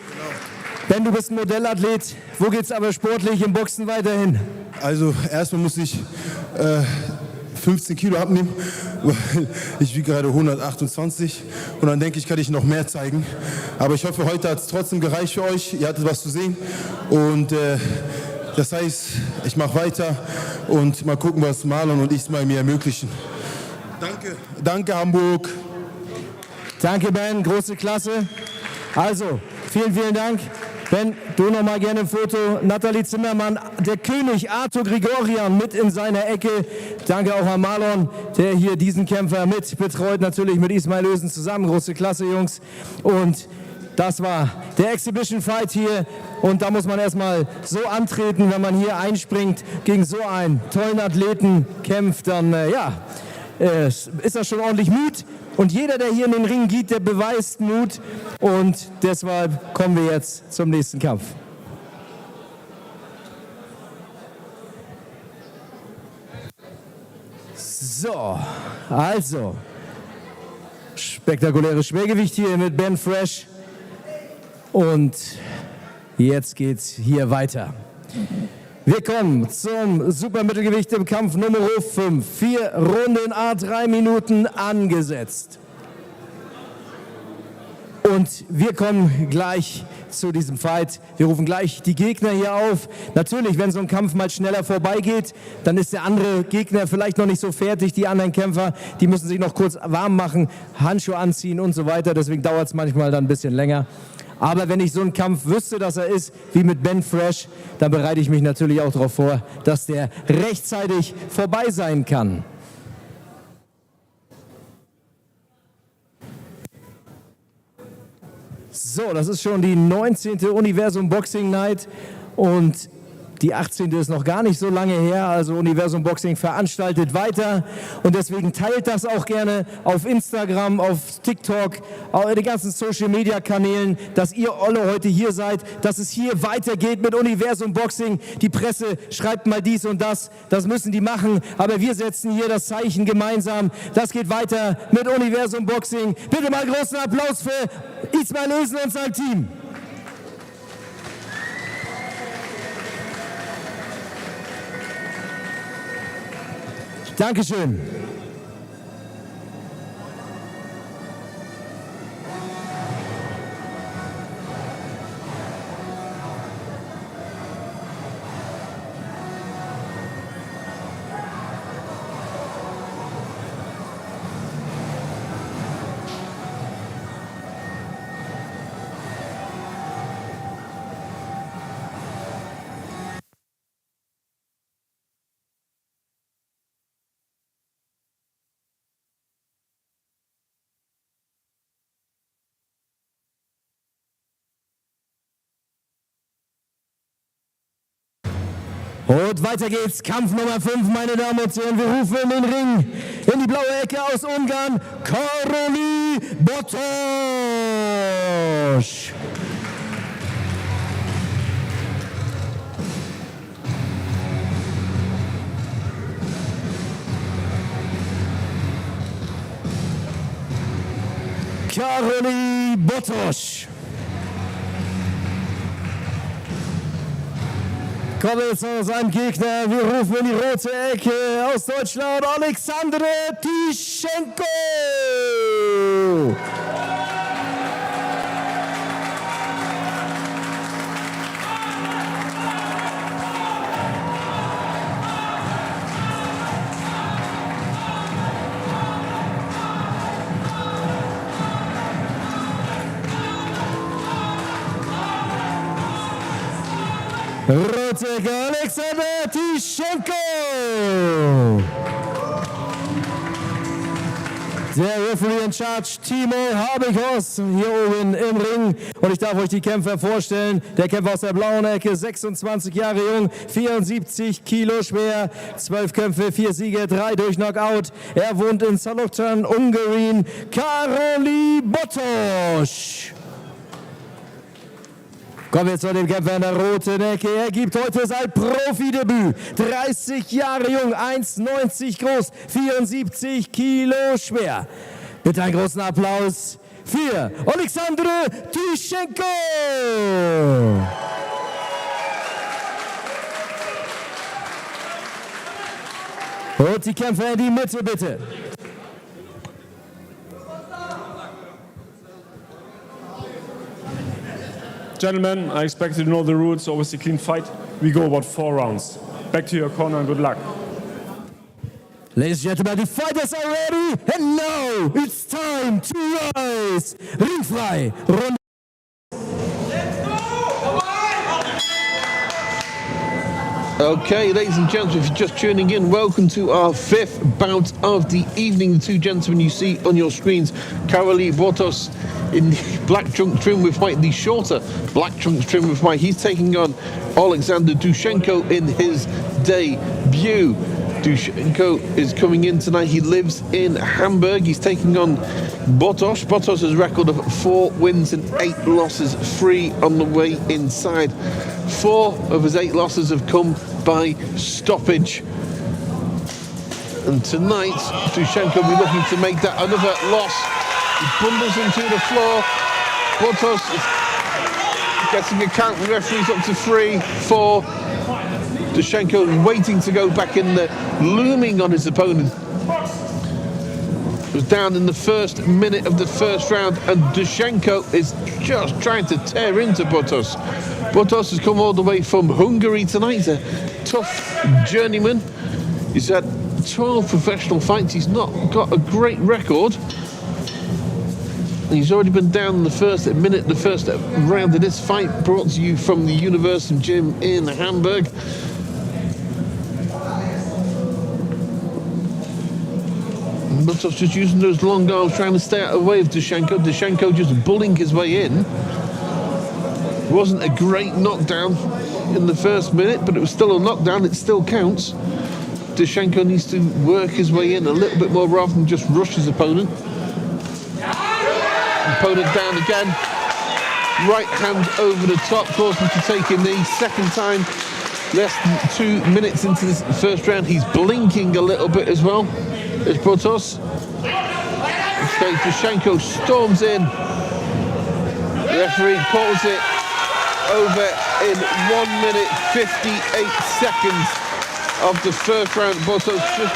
Ben, du bist ein Modellathlet. Wo geht's aber sportlich im Boxen weiterhin? Also erstmal muss ich 15 Kilo abnehmen, weil ich wiege gerade 128 und dann denke ich, kann ich noch mehr zeigen. Aber ich hoffe, heute hat es trotzdem gereicht für euch. Ihr hattet was zu sehen und das heißt, ich mache weiter und mal gucken, was Marlon und Ismail mir ermöglichen. Danke. Danke, Hamburg. Danke, Ben. Große Klasse. Also, vielen Dank. Ben, du noch mal gerne ein Foto. Nathalie Zimmermann, der König Arthur Grigorian mit in seiner Ecke. Danke auch an Marlon, der hier diesen Kämpfer mit betreut, natürlich mit Ismail Özen zusammen. Große Klasse, Jungs. Und das war der Exhibition Fight hier. Und da muss man erstmal so antreten, wenn man hier einspringt, gegen so einen tollen Athleten kämpft, dann ist das schon ordentlich Mut. Und jeder, der hier in den Ring geht, der beweist Mut. Und deshalb kommen wir jetzt zum nächsten Kampf. So, also spektakuläres Schwergewicht hier mit Ben Fresh. Und jetzt geht's hier weiter. Wir kommen zum Supermittelgewicht im Kampf Nummer 5. 4 Runden A3 Minuten angesetzt. Und wir kommen gleich zu diesem Fight. Wir rufen gleich die Gegner hier auf. Natürlich, wenn so ein Kampf mal schneller vorbeigeht, dann ist der andere Gegner vielleicht noch nicht so fertig. Die anderen Kämpfer, die müssen sich noch kurz warm machen, Handschuhe anziehen und so weiter. Deswegen dauert es manchmal dann ein bisschen länger. Aber wenn ich so einen Kampf wüsste, dass er ist, wie mit Ben Fresh, dann bereite ich mich natürlich auch darauf vor, dass der rechtzeitig vorbei sein kann. So, das ist schon die 19. Universum Boxing Night und die 18. ist noch gar nicht so lange her, also Universum Boxing veranstaltet weiter und deswegen teilt das auch gerne auf Instagram, auf TikTok, auf den ganzen Social Media Kanälen, dass ihr alle heute hier seid, dass es hier weitergeht mit Universum Boxing. Die Presse schreibt mal dies und das müssen die machen, aber wir setzen hier das Zeichen gemeinsam. Das geht weiter mit Universum Boxing. Bitte mal großen Applaus für Ismail Özen und sein Team. Dankeschön. Und weiter geht's, Kampf Nummer 5, meine Damen und Herren. Wir rufen in den Ring, in die blaue Ecke aus Ungarn, Karoly Botos. Karoly Botos. Kommen jetzt zu seinem Gegner. Wir rufen in die rote Ecke aus Deutschland, Oleksandr Tischenko. Rote Ecke, Oleksandr Tischenko. Der Referee in Charge, Timo Habichos, hier oben im Ring. Und ich darf euch die Kämpfer vorstellen. Der Kämpfer aus der blauen Ecke, 26 Jahre jung, 74 Kilo schwer, 12 Kämpfe, 4 Siege, 3 durch Knockout. Er wohnt in Saloktan, Ungarn. Karoly Botos. Kommen wir zu dem Kämpfer in der roten Ecke. Er gibt heute sein Profidebüt. 30 Jahre jung, 1,90 groß, 74 Kilo schwer. Bitte einen großen Applaus für Oleksandr Tischenko. Und die Kämpfer in die Mitte, bitte. Gentlemen, I expect you to know the rules. Always a clean fight. We go about 4 rounds. Back to your corner and good luck. Ladies and gentlemen, the fighters are ready. And now it's time to rise. Ringfrei. Runde. Okay, ladies and gentlemen, if you're just tuning in, welcome to our 5th bout of the evening. The two gentlemen you see on your screens, Karoly Botos in the black trunk trim with white, the shorter black trunk trim with white. He's taking on Oleksandr Tischenko in his debut. Tischenko is coming in tonight. He lives in Hamburg. He's taking on Botos. Botos has a record of 4 wins and 8 losses, 3 on the way inside. 4 of his 8 losses have come by stoppage. And tonight, Tischenko will be looking to make that another loss. He bundles him to the floor. Botos is getting a count. The referee's up to 3, 4. Tischenko waiting to go back in there, looming on his opponent. Was down in the first minute of the first round, and Tischenko is just trying to tear into Botos. Botos has come all the way from Hungary tonight. He's a tough journeyman. He's had 12 professional fights. He's not got a great record. He's already been down in the first minute, the first round of this fight, brought to you from the Universum gym in Hamburg. Botos just using those long arms, trying to stay out of the way of Tischenko. Tischenko just bullying his way in. It wasn't a great knockdown in the first minute, but it was still a knockdown. It still counts. Tischenko needs to work his way in a little bit more rather than just rush his opponent. Opponent down again. Right hand over the top, causing him to take a knee. Second time, less than 2 minutes into this first round. He's blinking a little bit as well. It's Botos. Okay, Tischenko storms in. The referee calls it over in 1 minute 58 seconds of the first round. Botos just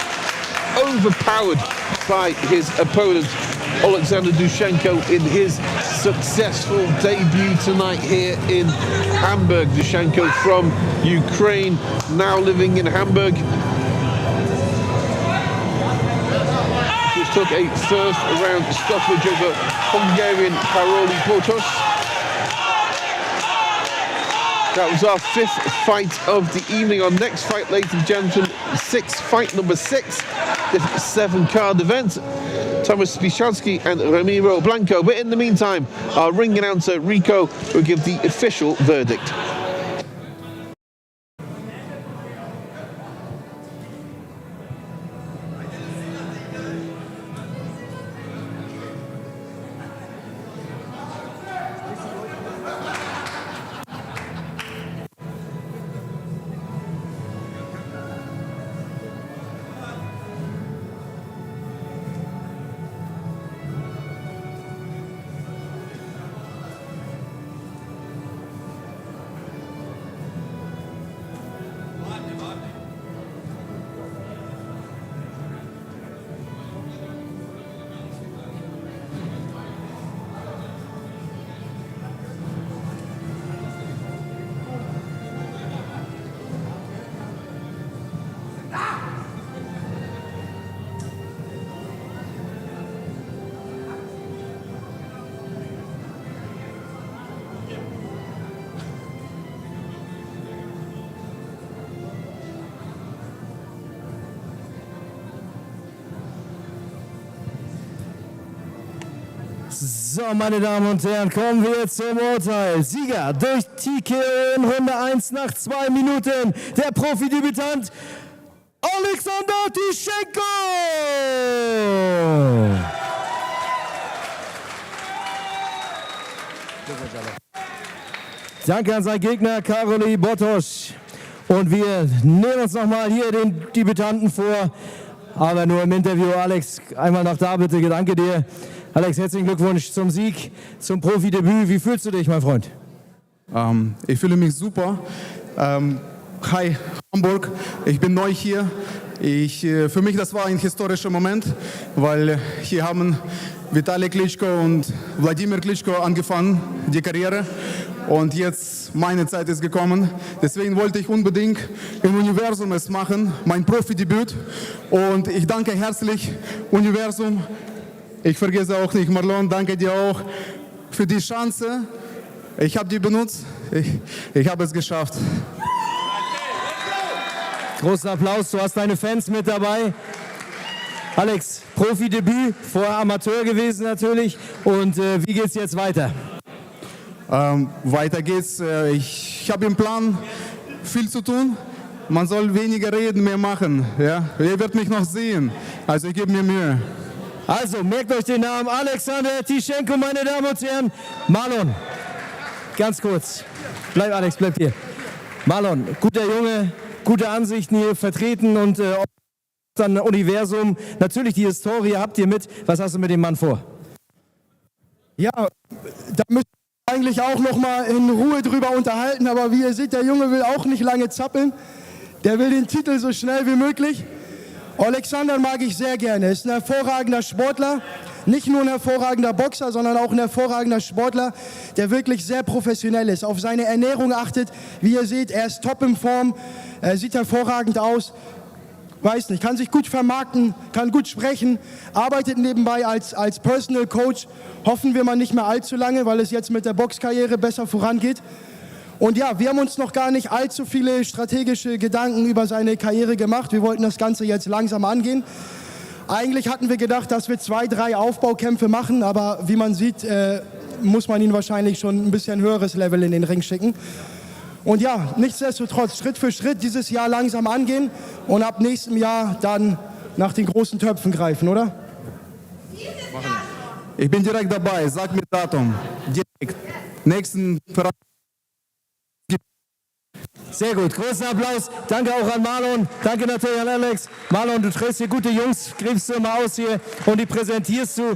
overpowered by his opponent, Oleksandr Tischenko, in his successful debut tonight here in Hamburg. Tischenko from Ukraine, now living in Hamburg. Just took a first round stoppage over Hungarian Karoly Botos. That was our 5th fight of the evening. Our next fight, ladies and gentlemen, fight number 6, the 7-card event. Thomas Spychalski and Ramiro Blanco. But in the meantime, our ring announcer, Rico, will give the official verdict. So, meine Damen und Herren, kommen wir zum Urteil. Sieger durch TKO in Runde 1 nach 2 Minuten. Der Profidebütant Oleksandr Tischenko. Danke an seinen Gegner Karoly Botos. Und wir nehmen uns nochmal hier den Debütanten vor. Aber nur im Interview. Alex, einmal nach da bitte. Danke dir. Alex, herzlichen Glückwunsch zum Sieg, zum Profidebüt. Wie fühlst du dich, mein Freund? Ich fühle mich super. Hi, Hamburg. Ich bin neu hier. Für mich das war ein historischer Moment, weil hier haben Vitali Klitschko und Vladimir Klitschko angefangen, die Karriere. Und jetzt meine Zeit ist gekommen. Deswegen wollte ich unbedingt im Universum es machen, mein Profidebüt. Und ich danke herzlich Universum. Ich vergesse auch nicht, Marlon, danke dir auch für die Chance. Ich habe die benutzt. Ich habe es geschafft. Großen Applaus, du hast deine Fans mit dabei. Alex, Profidebüt, vorher Amateur gewesen natürlich. Und wie geht's jetzt weiter? Weiter geht's. Ich habe im Plan, viel zu tun. Man soll weniger reden, mehr machen. Ja? Ihr werdet mich noch sehen. Also ich gebe mir Mühe. Also, merkt euch den Namen Oleksandr Tischenko, meine Damen und Herren. Marlon, ganz kurz. Alex, bleib hier. Marlon, guter Junge, gute Ansichten hier vertreten und dann Universum. Natürlich die Historie habt ihr mit. Was hast du mit dem Mann vor? Ja, da müssen wir eigentlich auch noch mal in Ruhe drüber unterhalten. Aber wie ihr seht, der Junge will auch nicht lange zappeln. Der will den Titel so schnell wie möglich. Oleksandr mag ich sehr gerne. Er ist ein hervorragender Sportler. Nicht nur ein hervorragender Boxer, sondern auch ein hervorragender Sportler, der wirklich sehr professionell ist, auf seine Ernährung achtet. Wie ihr seht, er ist top in Form, er sieht hervorragend aus. Weiß nicht, kann sich gut vermarkten, kann gut sprechen, arbeitet nebenbei als Personal Coach. Hoffen wir mal nicht mehr allzu lange, weil es jetzt mit der Boxkarriere besser vorangeht. Und ja, wir haben uns noch gar nicht allzu viele strategische Gedanken über seine Karriere gemacht. Wir wollten das Ganze jetzt langsam angehen. Eigentlich hatten wir gedacht, dass wir 2, 3 Aufbaukämpfe machen, aber wie man sieht, muss man ihn wahrscheinlich schon ein bisschen höheres Level in den Ring schicken. Und ja, nichtsdestotrotz, Schritt für Schritt dieses Jahr langsam angehen und ab nächstem Jahr dann nach den großen Töpfen greifen, oder? Ich bin direkt dabei, sag mir Datum. Direkt. Nächsten Sehr gut, großen Applaus. Danke auch an Marlon, danke natürlich an Alex. Marlon, du triffst hier gute Jungs, gräbst du immer aus hier und die präsentierst du.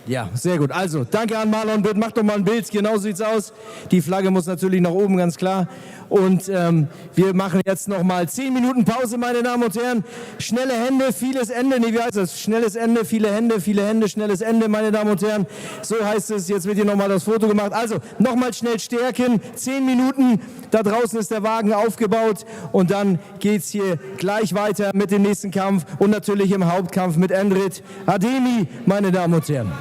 Ja, sehr gut. Also, danke an Marlon, mach doch mal ein Bild, genau sieht's aus. Die Flagge muss natürlich nach oben, ganz klar. Und wir machen jetzt noch mal 10 Minuten Pause, meine Damen und Herren. Schnelle Hände, vieles Ende. Nee, wie heißt das? Schnelles Ende, viele Hände, schnelles Ende, meine Damen und Herren. So heißt es. Jetzt wird hier noch mal das Foto gemacht. Also, noch mal schnell stärken. 10 Minuten. Da draußen ist der Wagen aufgebaut. Und dann geht's hier gleich weiter mit dem nächsten Kampf. Und natürlich im Hauptkampf mit Endrit. Ademi, meine Damen und Herren.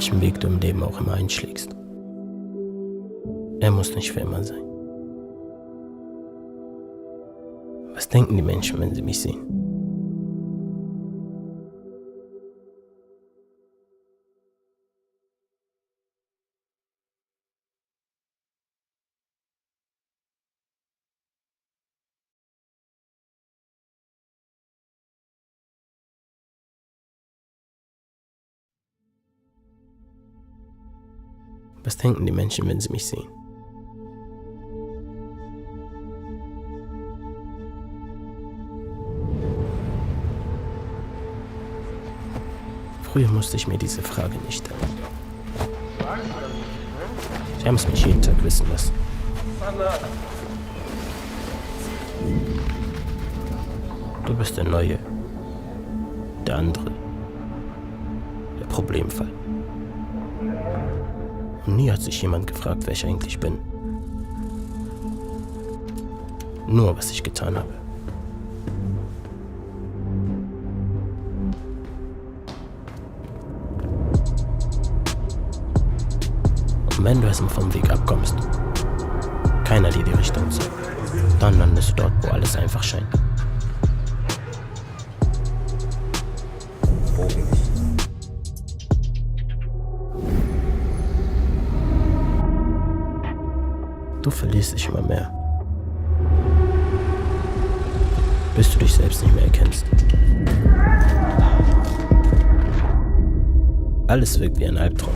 welchen Weg du im Leben auch immer einschlägst. Er muss nicht für immer sein. Was denken die Menschen, wenn sie mich sehen? Was denken die Menschen, wenn sie mich sehen? Früher musste ich mir diese Frage nicht stellen. Sie haben es mich jeden Tag wissen lassen. Du bist der Neue, der andere, der Problemfall. Und nie hat sich jemand gefragt, wer ich eigentlich bin. Nur, was ich getan habe. Und wenn du erstmal vom Weg abkommst, keiner dir die Richtung zeigt, dann landest du dort, wo alles einfach scheint. Du verlierst dich immer mehr, bis du dich selbst nicht mehr erkennst. Alles wirkt wie ein Albtraum.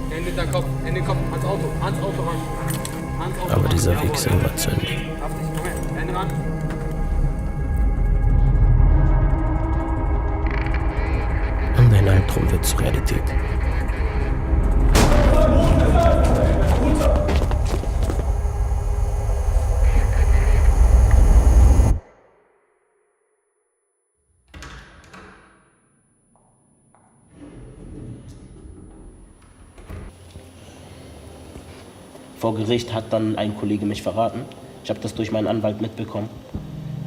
Hände in den Kopf, Hände in den Kopf, ans Auto ran. Ans Auto Aber ran. dieser Weg ist immer zu Ende. Kraft dich, komm her, Hände ran. Und dein Albtraum wird zur Realität. Vor Gericht hat dann ein Kollege mich verraten. Ich habe das durch meinen Anwalt mitbekommen,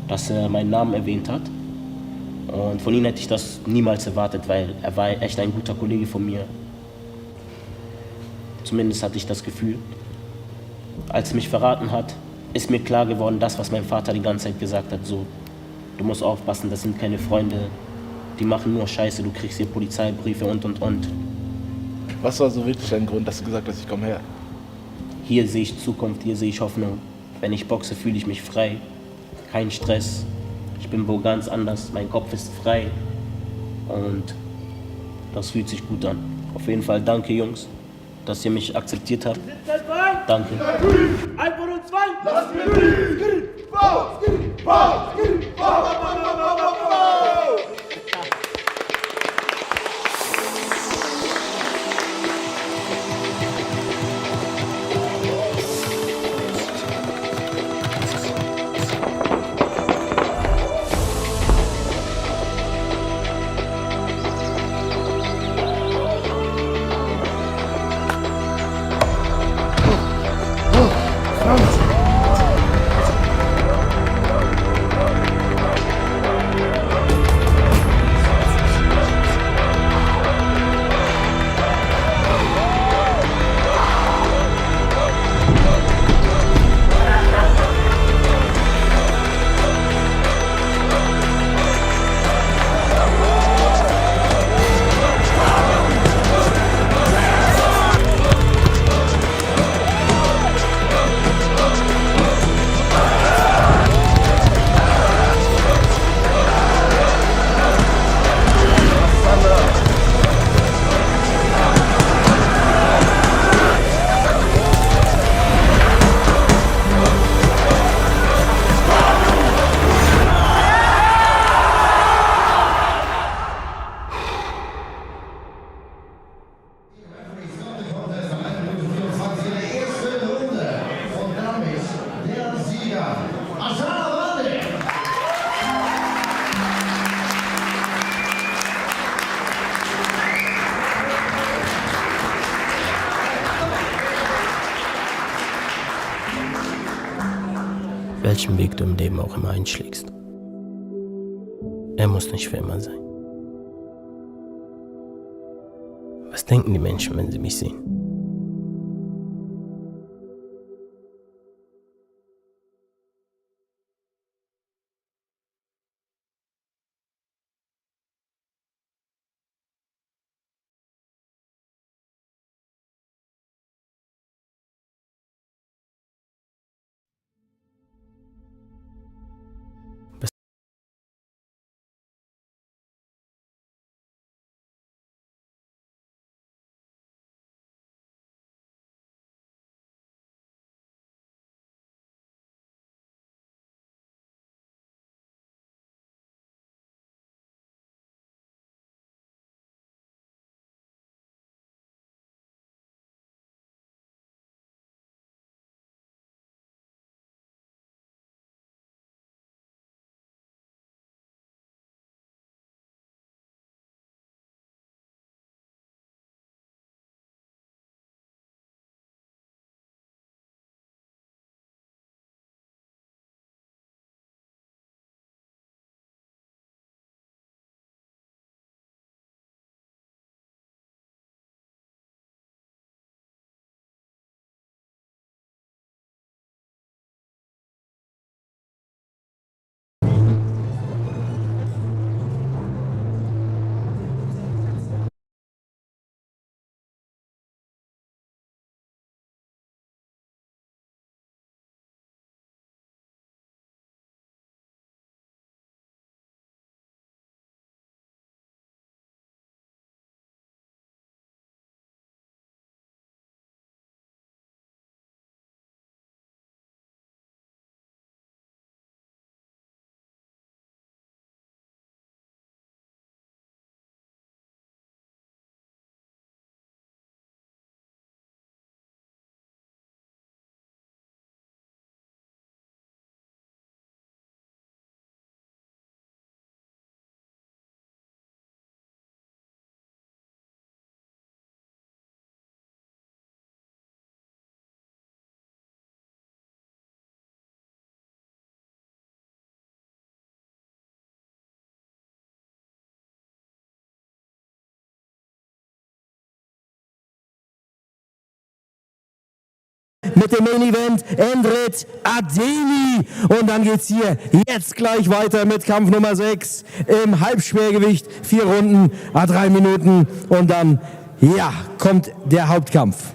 dass er meinen Namen erwähnt hat. Und von ihm hätte ich das niemals erwartet, weil er war echt ein guter Kollege von mir. Zumindest hatte ich das Gefühl. Als er mich verraten hat, ist mir klar geworden, das, was mein Vater die ganze Zeit gesagt hat, so, du musst aufpassen, das sind keine Freunde, die machen nur Scheiße, du kriegst hier Polizeibriefe und. Was war so wirklich dein Grund, dass du gesagt hast, ich komme her? Hier sehe ich Zukunft, hier sehe ich Hoffnung. Wenn ich boxe, fühle ich mich frei. Kein Stress. Ich bin wo ganz anders. Mein Kopf ist frei. Und das fühlt sich gut an. Auf jeden Fall danke, Jungs, dass ihr mich akzeptiert habt. Danke. Ein von uns zwei. Lass mir nicht. Bau. welchen Weg du im Leben auch immer einschlägst. Er muss nicht für immer sein. Was denken die Menschen, wenn sie mich sehen? Mit dem Main Event Endrit Ademi. Und dann geht's hier jetzt gleich weiter mit Kampf Nummer 6 im Halbschwergewicht. 4 Runden, 3 Minuten und dann, ja, kommt der Hauptkampf.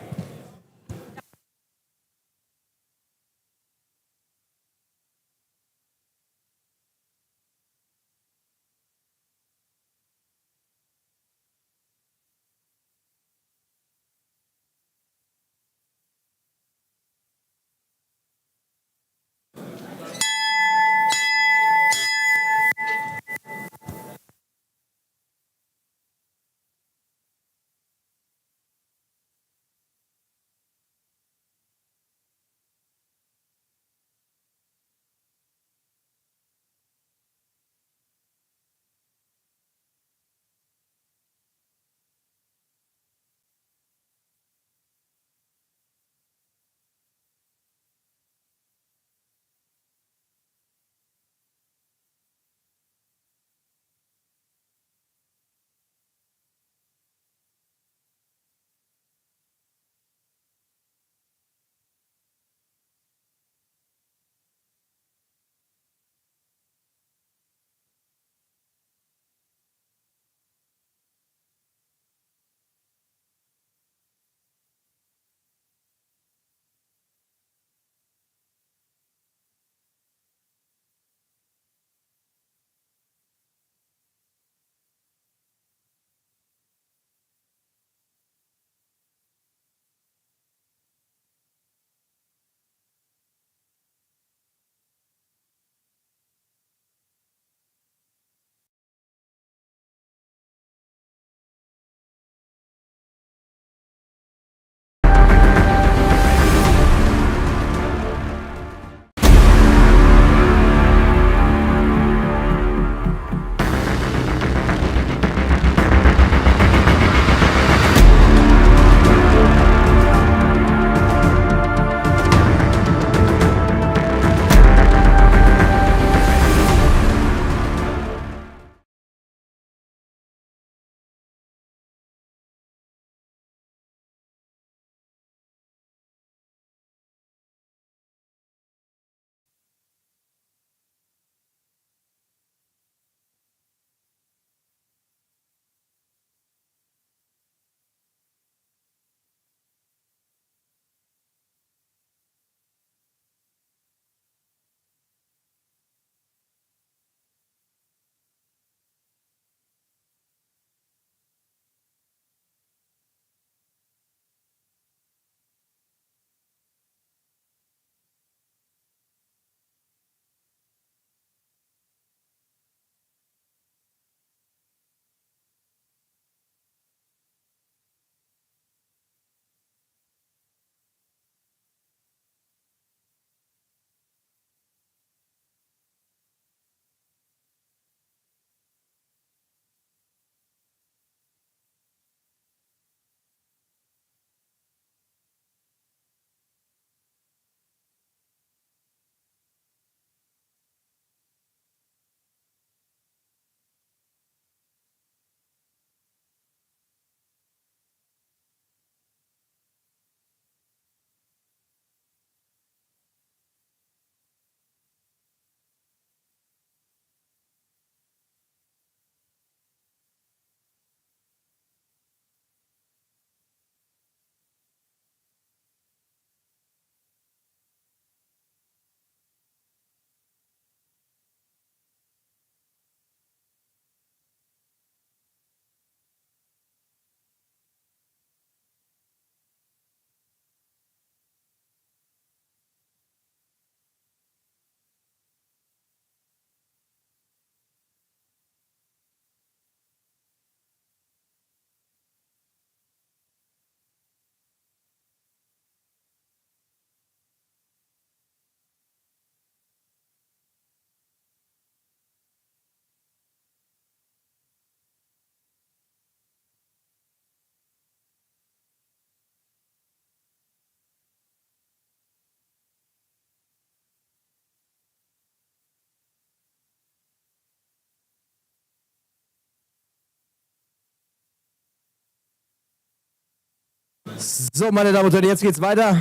So, meine Damen und Herren, jetzt geht's weiter.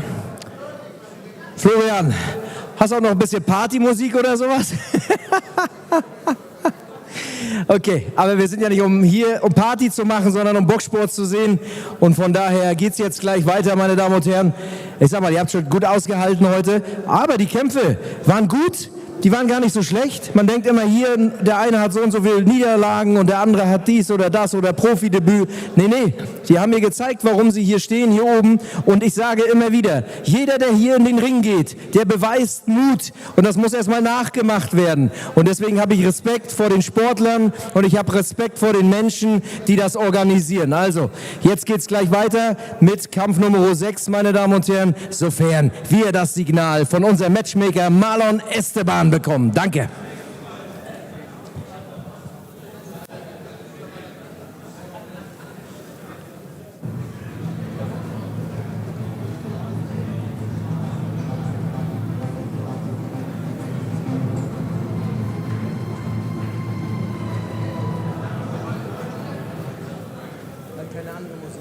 Florian, hast du auch noch ein bisschen Partymusik oder sowas? Okay, aber wir sind ja nicht um Party zu machen, sondern um Boxsport zu sehen. Und von daher geht's jetzt gleich weiter, meine Damen und Herren. Ich sag mal, ihr habt schon gut ausgehalten heute. Aber die Kämpfe waren gut. Die waren gar nicht so schlecht. Man denkt immer hier, der eine hat so und so viele Niederlagen und der andere hat dies oder das oder Profidebüt. Nee, die haben mir gezeigt, warum sie hier stehen, hier oben. Und ich sage immer wieder, jeder, der hier in den Ring geht, der beweist Mut. Und das muss erstmal nachgemacht werden. Und deswegen habe ich Respekt vor den Sportlern und ich habe Respekt vor den Menschen, die das organisieren. Also, jetzt geht's gleich weiter mit Kampf Nummer 6, meine Damen und Herren, sofern wir das Signal von unserem Matchmaker Marlon Esteban bekommen. Danke. Keine andere Musik.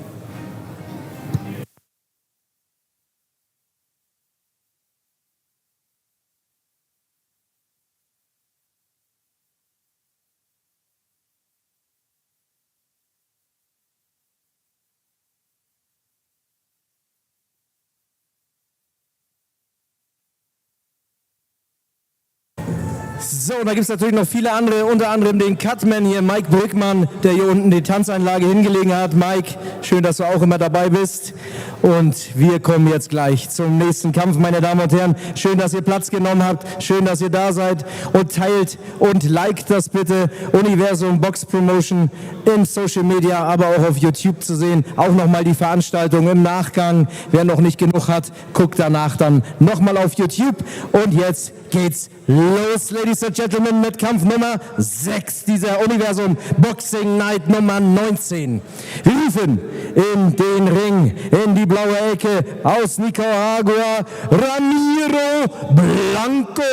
So, da gibt es natürlich noch viele andere, unter anderem den Cutman hier, Mike Brückmann, der hier unten die Tanzeinlage hingelegen hat. Mike, schön, dass du auch immer dabei bist. Und wir kommen jetzt gleich zum nächsten Kampf, meine Damen und Herren. Schön, dass ihr Platz genommen habt, schön, dass ihr da seid und teilt und liked das bitte. Universum Box Promotion im Social Media, aber auch auf YouTube zu sehen. Auch nochmal die Veranstaltung im Nachgang. Wer noch nicht genug hat, guckt danach dann nochmal auf YouTube. Und jetzt geht's los, Ladies and Gentlemen, mit Kampf Nummer 6 dieser Universum Boxing Night Nummer 19. Wir rufen in den Ring, in die blaue Ecke aus Nicaragua, Ramiro Blanco.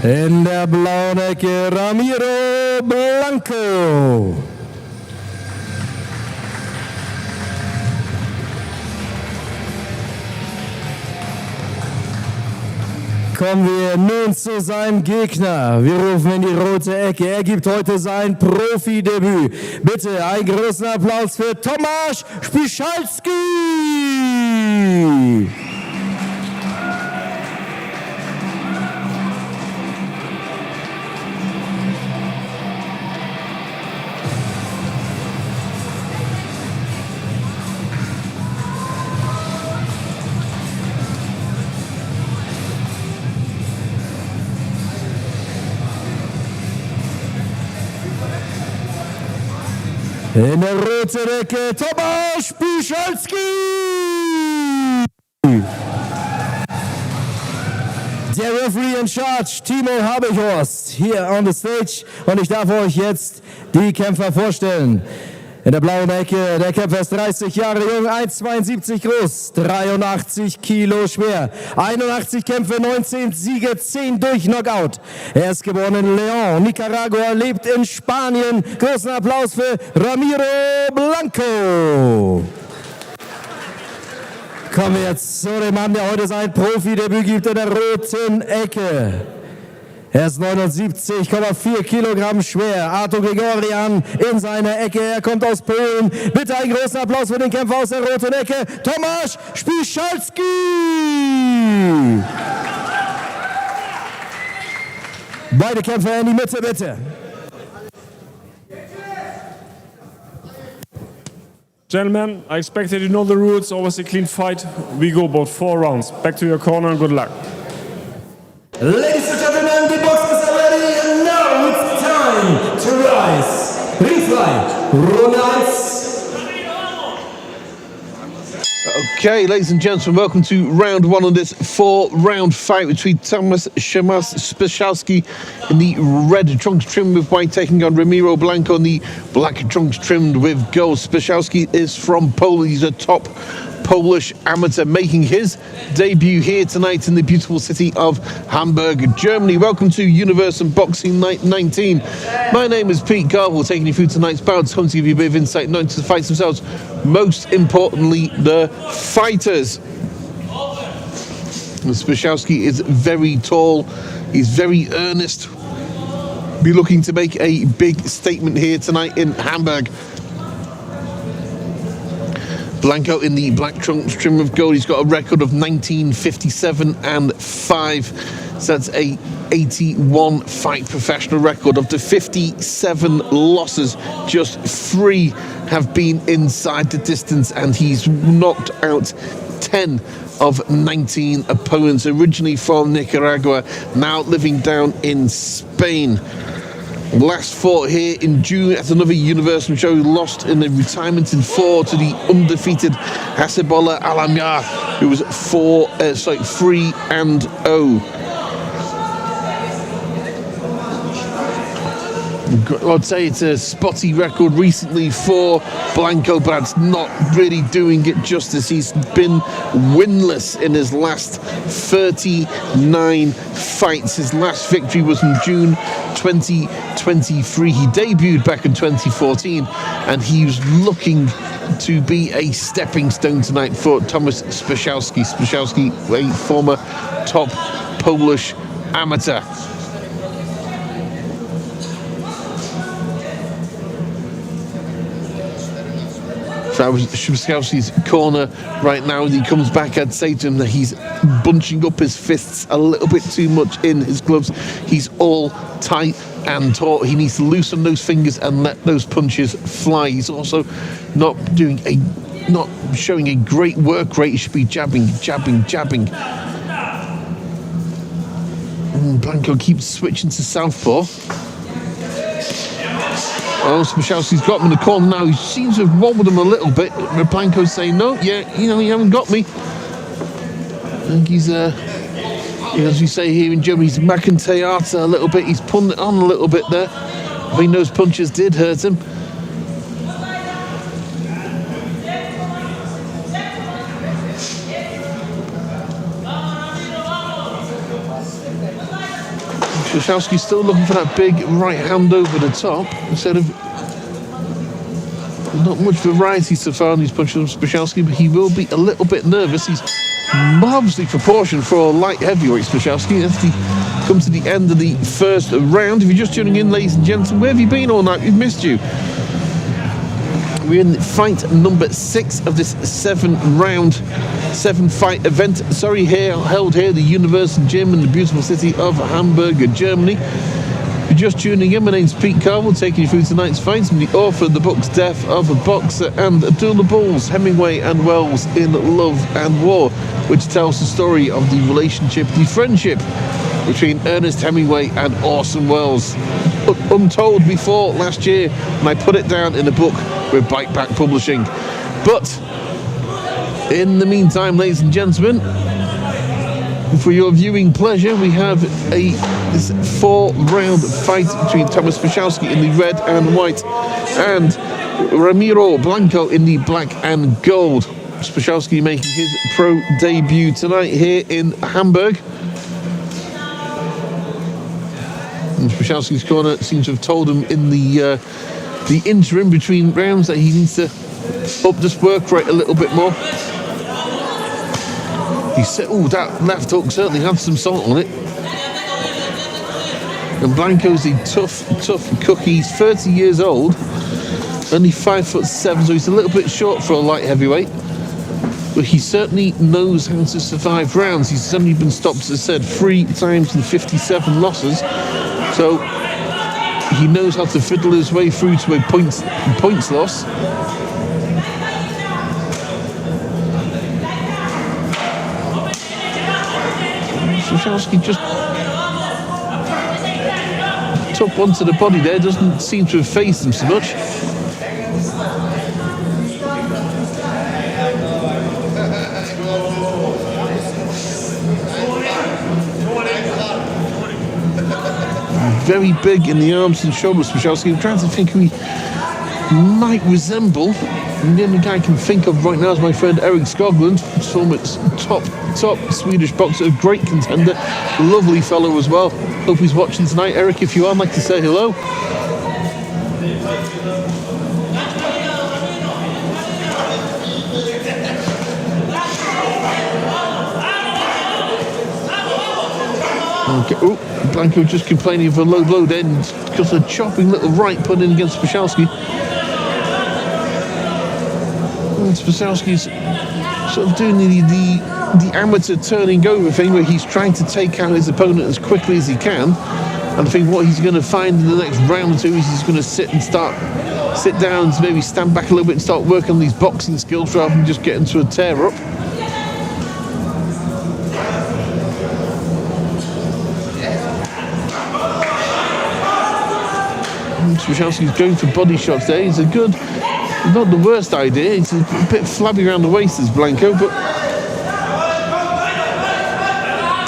In der blauen Ecke Ramiro Blanco. Kommen wir nun zu seinem Gegner. Wir rufen in die rote Ecke. Er gibt heute sein Profidebüt. Bitte einen großen Applaus für Tomasz Spychalski. In der roten Ecke Tomasz Spychalski. Der Referee in Charge, Timo Habichhorst, hier on the stage. Und ich darf euch jetzt die Kämpfer vorstellen. In der blauen Ecke, der Kämpfer ist 30 Jahre jung, 1,72 groß, 83 Kilo schwer, 81 Kämpfe, 19 Siege, 10 durch Knockout. Er ist geboren in León, Nicaragua, lebt in Spanien. Großen Applaus für Ramiro Blanco. Kommen wir jetzt zu dem Mann, der heute sein Profidebüt gibt in der roten Ecke. Er ist 79,4 Kilogramm schwer. Artur Gregorian in seiner Ecke. Er kommt aus Polen. Bitte einen großen Applaus für den Kämpfer aus der roten Ecke, Tomasz Spychalski. Beide Kämpfer in die Mitte, bitte. Gentlemen, I expect that you know the rules. Always a clean fight. We go about 4 rounds. Back to your corner and good luck. Ladies and gentlemen, the boxers are ready and now it's time to rise. Please fight. Runde 1. Okay, ladies and gentlemen, welcome to round one of this 4-round fight between Tomasz Spychalski in the red trunks trimmed with white, taking on Ramiro Blanco in the black trunks trimmed with gold. Spychalski is from Poland. He's a top Polish amateur making his debut here tonight in the beautiful city of Hamburg, Germany. Welcome to Universum Boxing Night 19. My name is Pete Garble, taking you through tonight's bouts, home to give you a bit of insight not into the fights themselves, most importantly, the fighters. Spychalski is very tall, he's very earnest, be looking to make a big statement here tonight in Hamburg. Blanco in the black trunks trim with gold. He's got a record of 19-57-5. So that's a 81 fight professional record. Of the 57 losses, just 3 have been inside the distance, and he's knocked out 10 of 19 opponents. Originally from Nicaragua, now living down in Spain. Last fought here in June at another Universum show. Lost in the retirement in 4 to the undefeated Azizullah Alamyar, who was 3-0. I'd say it's a spotty record recently for Blanco, but it's not really doing it justice. He's been winless in his last 39 fights. His last victory was in June 2023. He debuted back in 2014, and he was looking to be a stepping stone tonight for Tomasz Spychalski. Spychalski, a former top Polish amateur. So I was Spychalski's corner right now. As he comes back, I'd say to him that he's bunching up his fists a little bit too much in his gloves. He's all tight and taut. He needs to loosen those fingers and let those punches fly. He's also not showing a great work rate. He should be jabbing. Blanco keeps switching to southpaw. Oh, Spychalski's got him in the corner now. He seems to have wobbled him a little bit. Blanco's saying, no, you haven't got me. I think he's, as we say here in Germany, he's McIntyre a little bit. He's pulling it on a little bit there. I mean, those punches did hurt him. Spychalski's still looking for that big right hand over the top. Instead of not much variety so far in these punches from Spychalski, but he will be a little bit nervous. He's marvellously proportioned for a light heavyweight, Spychalski. As he comes to the end of the first round. If you're just tuning in, ladies and gentlemen, where have you been all night? We've missed you. We're in fight number 6 of this 7-fight event. Held here at the Universum Gym in the beautiful city of Hamburg, Germany. If you're just tuning in, my name's Pete Carville, taking you through tonight's fights. I'm the author of the books Death of a Boxer and Duel Bulls, Hemingway and Wells in Love and War, which tells the story of the relationship, the friendship between Ernest Hemingway and Orson Welles. Untold before last year, and I put it down in a book with Bite Back Publishing. But in the meantime, ladies and gentlemen, for your viewing pleasure, we have this 4-round fight between Tomasz Spychalski in the red and white and Ramiro Blanco in the black and gold. Spychalski making his pro debut tonight here in Hamburg. And Spychalski's corner seems to have told him in the interim between rounds that he needs to up this work rate a little bit more. He said, "Oh, that left hook certainly had some salt on it." And Blanco's a tough cookie. He's 30 years old, only 5'7", so he's a little bit short for a light heavyweight. But he certainly knows how to survive rounds. He's only been stopped, as I said, 3 times in 57 losses. So he knows how to fiddle his way through to a points loss. Spychalski just took one to the body there. Doesn't seem to have phased him so much. very big in the arms and shoulders. Spychalski. I'm trying to think who he might resemble. And the only guy I can think of right now is my friend Erik Skoglund, former top Swedish boxer, great contender, lovely fellow as well. Hope he's watching tonight. Erik, if you are, I'd like to say hello. Okay. Oh, Blanco just complaining of a low blow then because of a chopping little right put in against Spychalski. And Spychalski's sort of doing the amateur turning over thing where he's trying to take out his opponent as quickly as he can. And I think what he's going to find in the next round or two is he's going to sit down and maybe stand back a little bit and start working on these boxing skills rather than just get into a tear up. Spychalski's going for body shots there. He's not the worst idea. He's a bit flabby around the waist as Blanco, but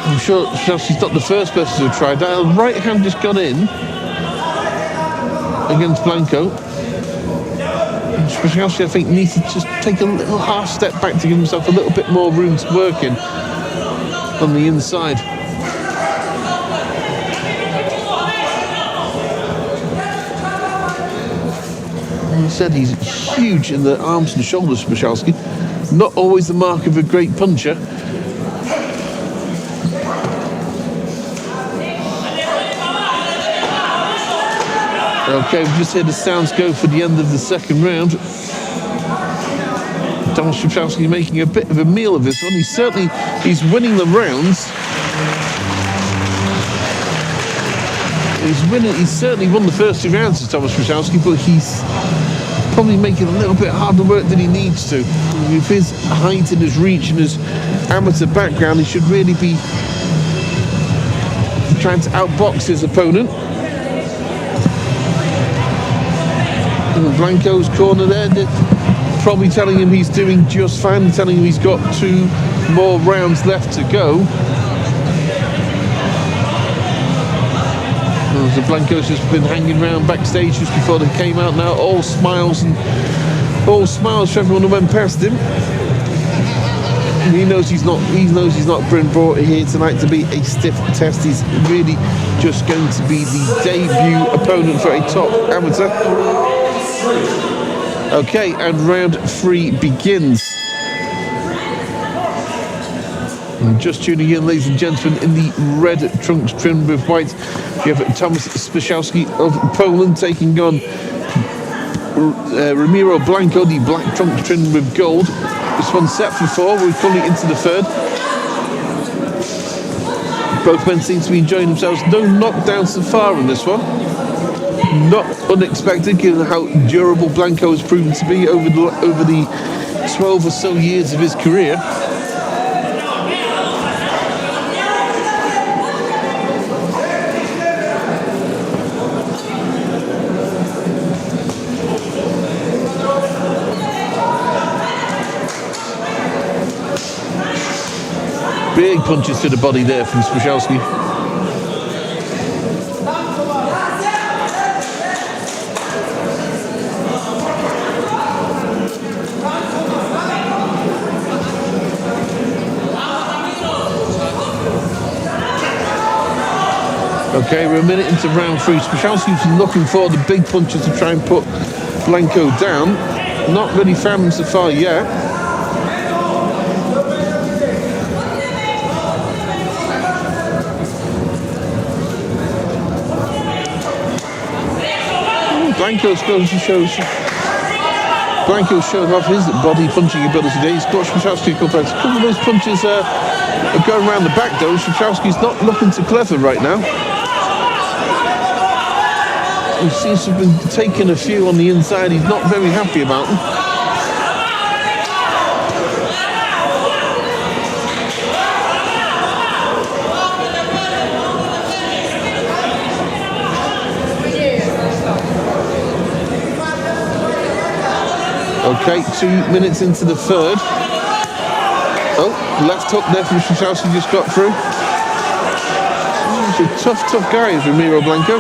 I'm sure Spychalski's not the first person to have tried that. The right hand just gone in against Blanco. And Spychalski, I think, needs to just take a little half step back to give himself a little bit more room to work in on the inside. He said he's huge in the arms and shoulders, Spychalski. Not always the mark of a great puncher. Okay, we've just heard the sounds go for the end of the second round. Tomasz Spychalski making a bit of a meal of this one. He's winning the rounds. He's certainly won the first 2 rounds of Tomasz Spychalski, but he's probably making a little bit harder work than he needs to. With his height and his reach and his amateur background, he should really be trying to outbox his opponent. In Blanco's corner there, they're probably telling him he's doing just fine, telling him he's got 2 more rounds left to go. So Blanco's just been hanging around backstage just before they came out now, all smiles for everyone who went past him. And he knows he's not been brought here tonight to be a stiff test. He's really just going to be the debut opponent for a top amateur. Okay, and round 3 begins. And just tuning in, ladies and gentlemen, in the red trunks trimmed with white, you have Tomasz Spychalski of Poland taking on Ramiro Blanco, the black trunks trimmed with gold. This one's set for 4. We're currently into the 3rd. Both men seem to be enjoying themselves. No knockdown so far in this one. Not unexpected, given how durable Blanco has proven to be over the 12 or so years of his career. Big punches to the body there from Spychalski. Okay, we're a minute into round 3. Spychalski's looking for the big punches to try and put Blanco down. Not really found them so far yet. Blanco showed off his body punching ability there. He's got Spychalski a couple of those punches are going around the back though. Spychalski's not looking too clever right now. He seems to have been taking a few on the inside. He's not very happy about them. Okay, 2 minutes into the 3rd. Oh, left hook there from Spychalski just got through. Such a tough guy is Ramiro Blanco.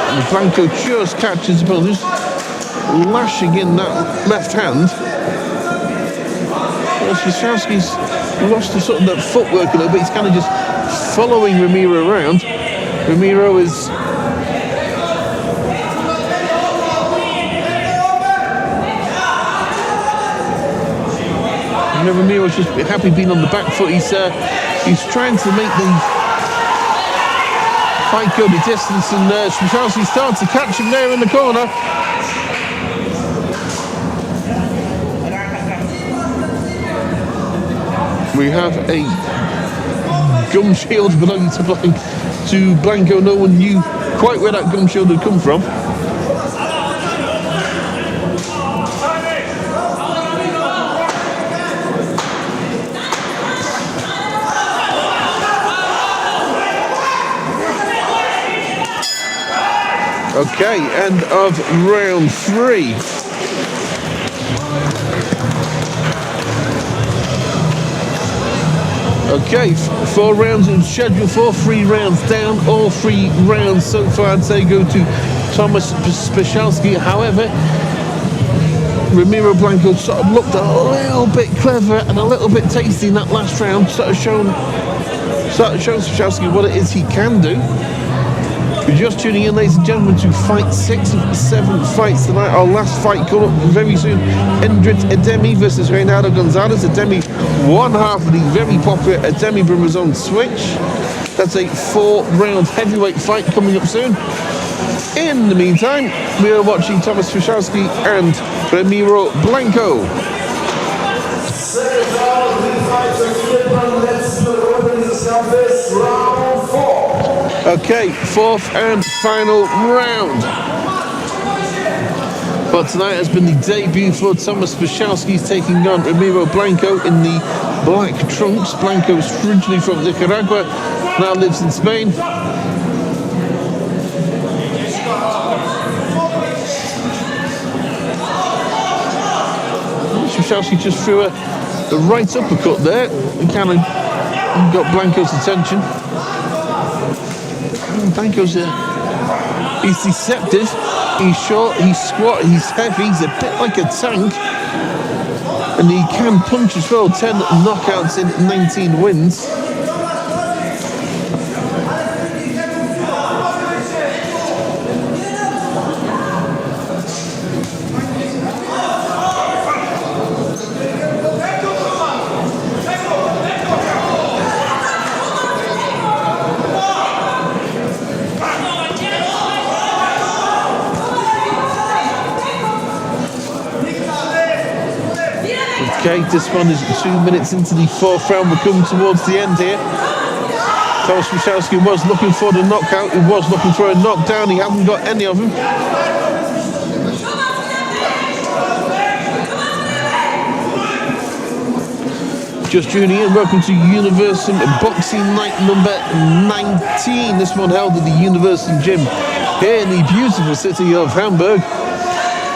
And Blanco just catches the ball, just lashing in that left hand. Spychalski's lost the sort of that footwork a little bit. He's kind of just following Ramiro around. Ramiro is Ramiro's just happy being on the back foot. He's trying to make the fight go the distance, and Spychalski starts to catch him there in the corner. We have a gum shield belonging to Blanco. No one knew quite where that gum shield had come from. Okay, end of round 3. Okay, 4 rounds in schedule for, 3 rounds down. All 3 rounds so far, I'd say, go to Thomas Spychalski. However, Ramiro Blanco sort of looked a little bit clever and a little bit tasty in that last round. Sort of shown Spychalski what it is he can do. We're just tuning in, ladies and gentlemen, to fight 6 of 7 fights tonight. Our last fight coming up very soon. Endrit Ademi versus Reinaldo Gonzalez. Ademi, one half of the very popular Ademi brothers on Switch. That's a 4-round heavyweight fight coming up soon. In the meantime, we are watching Thomas Spychalski and Ramiro Blanco. Okay, 4th and final round. But tonight has been the debut for Thomas Spychalski, taking on Ramiro Blanco in the black trunks. Blanco is originally from Nicaragua, now lives in Spain. Spychalski just threw a right uppercut there and kind of got Blanco's attention. Blanco's he's deceptive, he's short, he's squat, he's heavy, he's a bit like a tank, and he can punch as well. 10 knockouts in 19 wins. Okay, this one is 2 minutes into the 4th round. We're coming towards the end here. Thomas Spychalski was looking for the knockout. He was looking for a knockdown. He hasn't got any of them. Just tuning in, welcome to Universum Boxing Night number 19. This one held at the Universum Gym here in the beautiful city of Hamburg.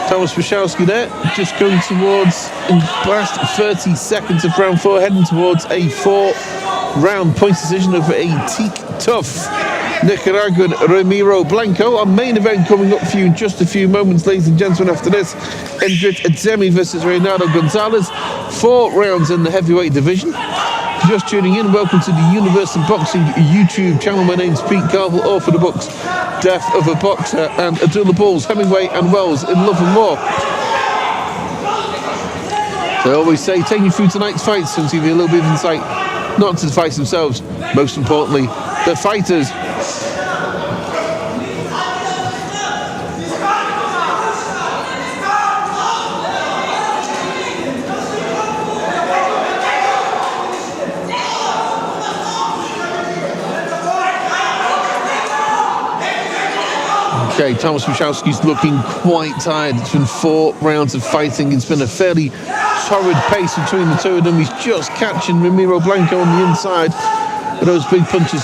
Thomas Spychalski there, just going towards, in the last 30 seconds of round 4, heading towards a 4-round point decision over a teak-tough Nicaraguan Ramiro Blanco. Our main event coming up for you in just a few moments, ladies and gentlemen. After this, Endrit Ademi versus Reinaldo Gonzalez. 4 rounds in the heavyweight division. Just tuning in, welcome to the Universum Boxing YouTube channel. My name's Pete Carville, author of the books Death of a Boxer and Abdullah Bulls, Hemingway and Wells in Love and War. So I always say, taking you through tonight's fights and give you a little bit of insight, not to the fights themselves, most importantly, the fighters. Okay, Thomas Spychalski's looking quite tired. It's been 4 rounds of fighting. It's been a fairly torrid pace between the two of them. He's just catching Ramiro Blanco on the inside with those big punches.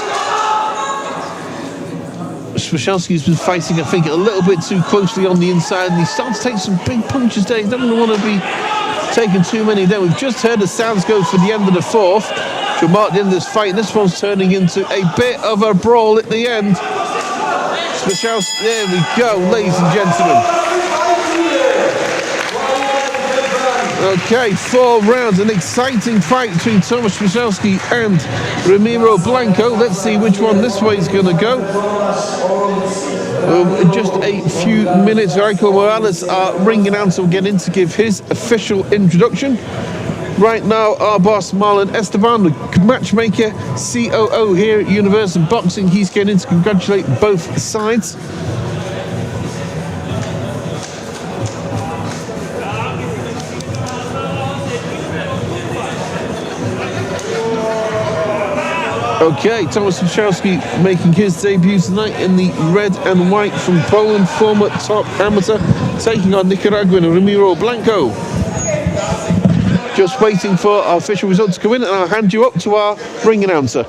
Spychalski's been fighting, I think, a little bit too closely on the inside, and he's starting to take some big punches there. He doesn't want to be taking too many down. We've just heard the sounds go for the end of the fourth to mark the end of this fight. This one's turning into a bit of a brawl at the end. Spychalski, there we go, ladies and gentlemen. Okay, 4 rounds, an exciting fight between Tomasz Spychalski and Ramiro Blanco. Let's see which one this way is going to go. In just a few minutes, Michael Morales, our ring announcer, will get in to give his official introduction. Right now, our boss, Marlon Esteban, the matchmaker, COO here at Universum Boxing, he's getting in to congratulate both sides. Okay, Tomasz Spychalski making his debut tonight in the red and white from Poland, former top amateur, taking on Nicaraguan Ramiro Blanco. Just waiting for our official results to come in, and I'll hand you up to our ring announcer.